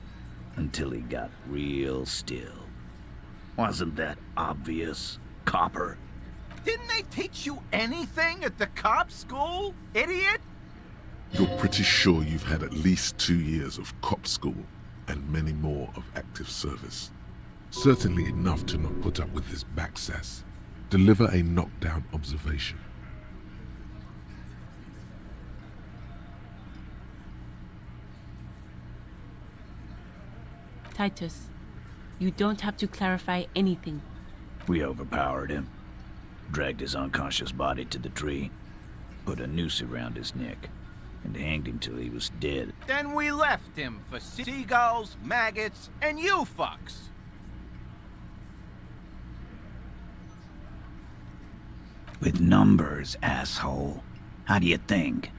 until he got real still. Wasn't that obvious, copper? Didn't they teach you anything at the cop school, idiot? You're pretty sure you've had at least 2 years of cop school and many more of active service. Certainly enough to not put up with this backsass. Deliver a knockdown observation. Titus, you don't have to clarify anything. We overpowered him, dragged his unconscious body to the tree, put a noose around his neck, and hanged him till he was dead. Then we left him for seagulls, maggots, and you fucks. With numbers, asshole. How do you think?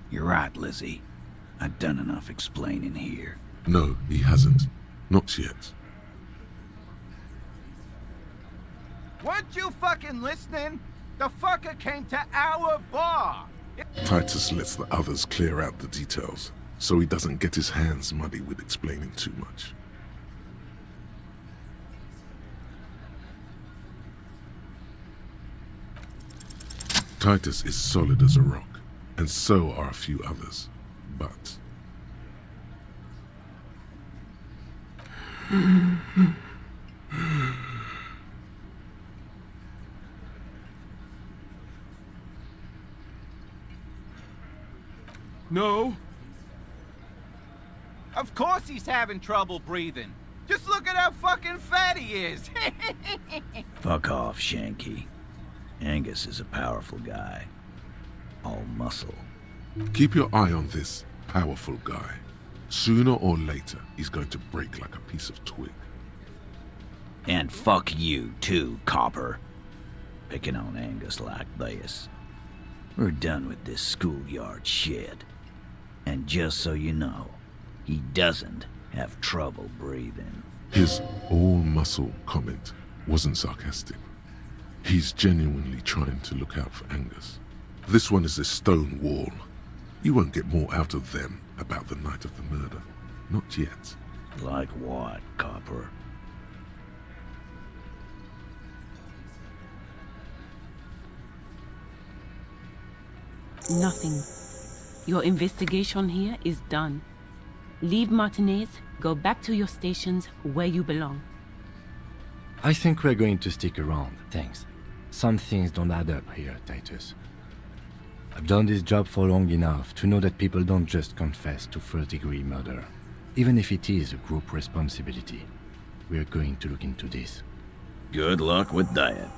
You're right, Lizzie. I've done enough explaining here. No, he hasn't. Not yet. Weren't you fucking listening? The fucker came to our bar. Titus lets the others clear out the details, so he doesn't get his hands muddy with explaining too much. Titus is solid as a rock, and so are a few others. But No. Of course he's having trouble breathing. Just look at how fucking fat he is. Fuck off, Shanky. Angus is a powerful guy. All muscle. keep your eye on this powerful guy. Sooner or later, he's going to break like a piece of twig. And fuck you, too, Copper. Picking on Angus like this. We're done with this schoolyard shit. And just so you know, he doesn't have trouble breathing. His all-muscle comment wasn't sarcastic. He's genuinely trying to look out for Angus. This one is a stone wall. You won't get more out of them about the night of the murder. Not yet. Like what, Copper? Nothing. Your investigation here is done. Leave Martinez, go back to your stations where you belong. I think we're going to stick around, thanks. Some things don't add up here, Titus. I've done this job for long enough to know that people don't just confess to first-degree murder, even if it is a group responsibility. We're going to look into this. Good luck with that.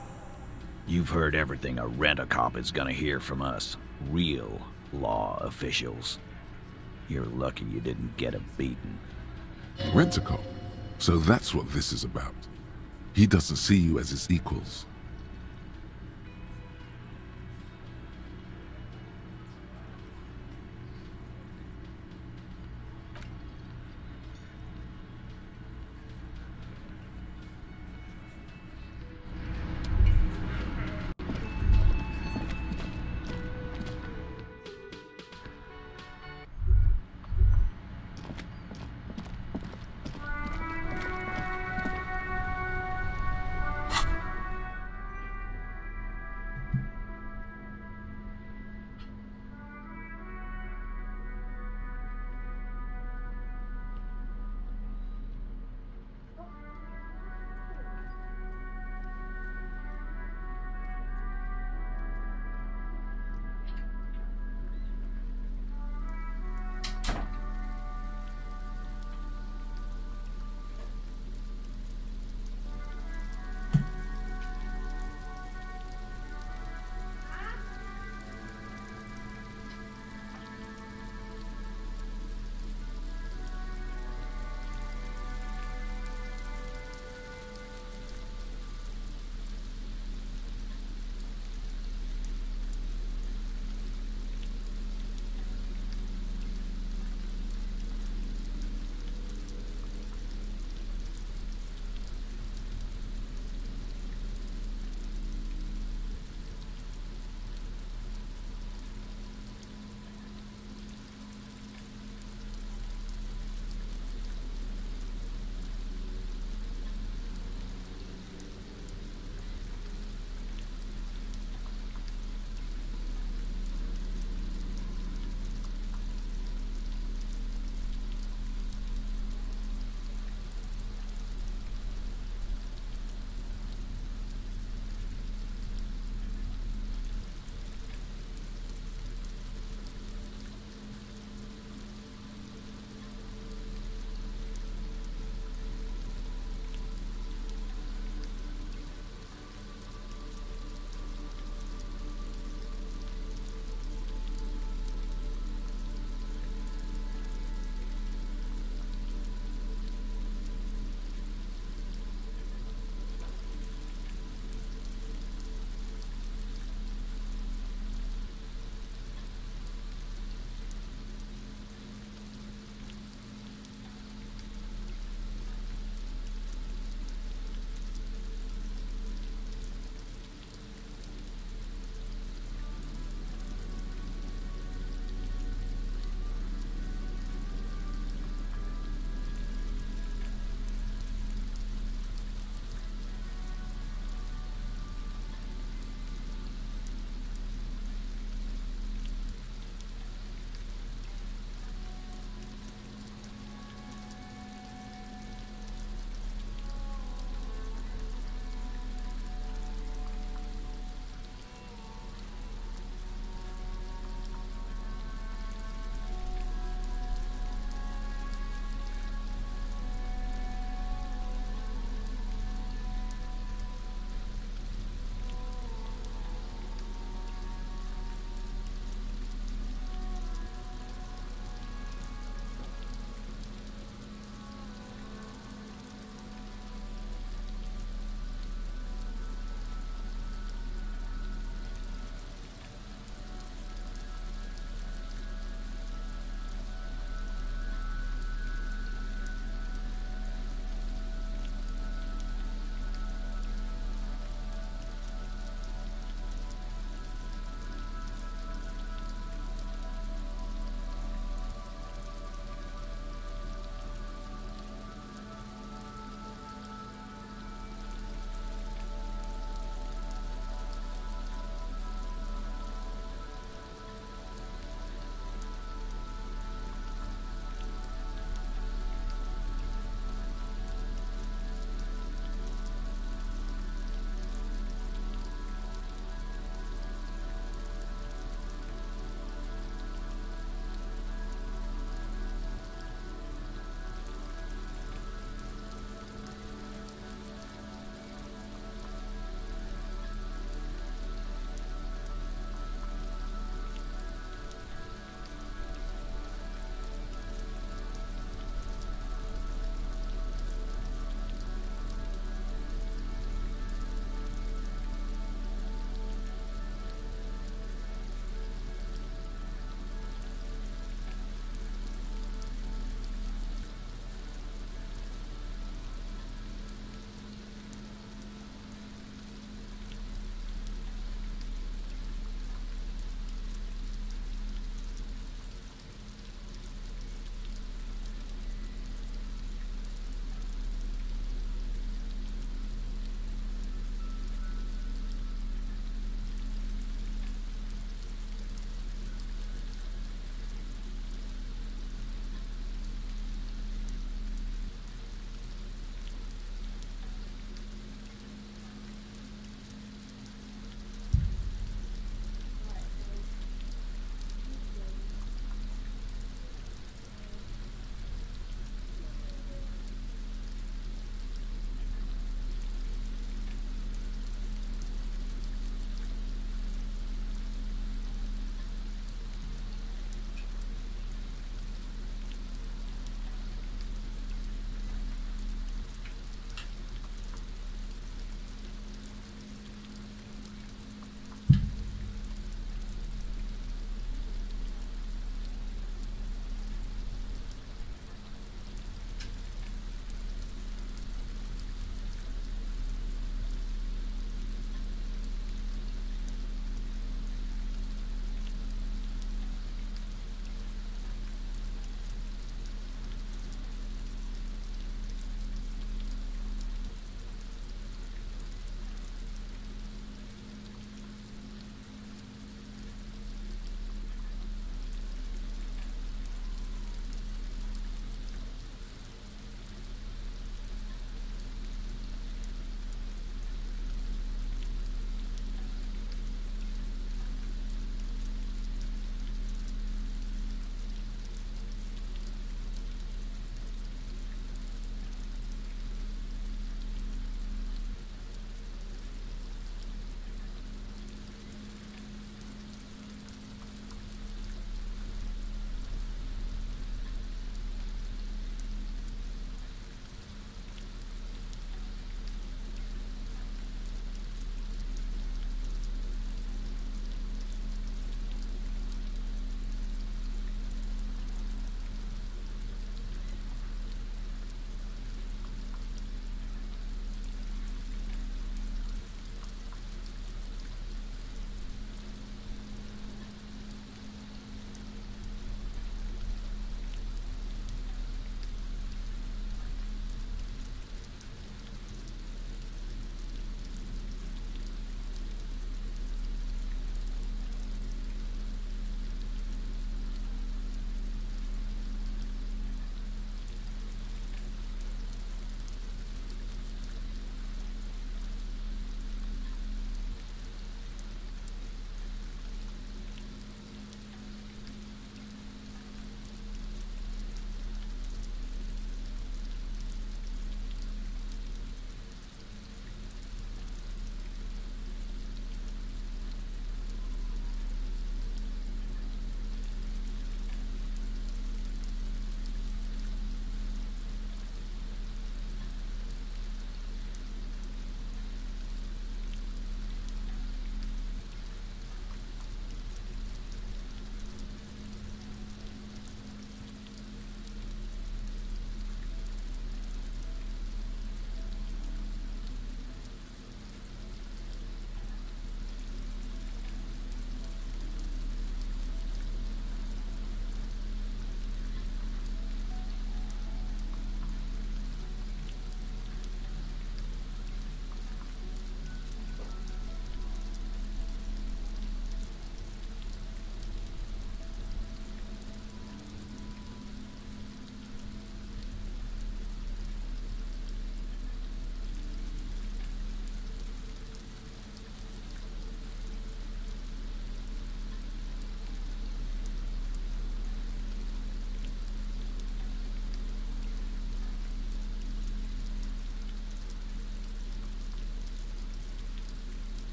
You've heard everything a rent-a-cop is gonna hear from us. Real law officials. You're lucky you didn't get a beating. Rent-a-cop? So that's what this is about. He doesn't see you as his equals.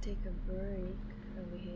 take a break over here.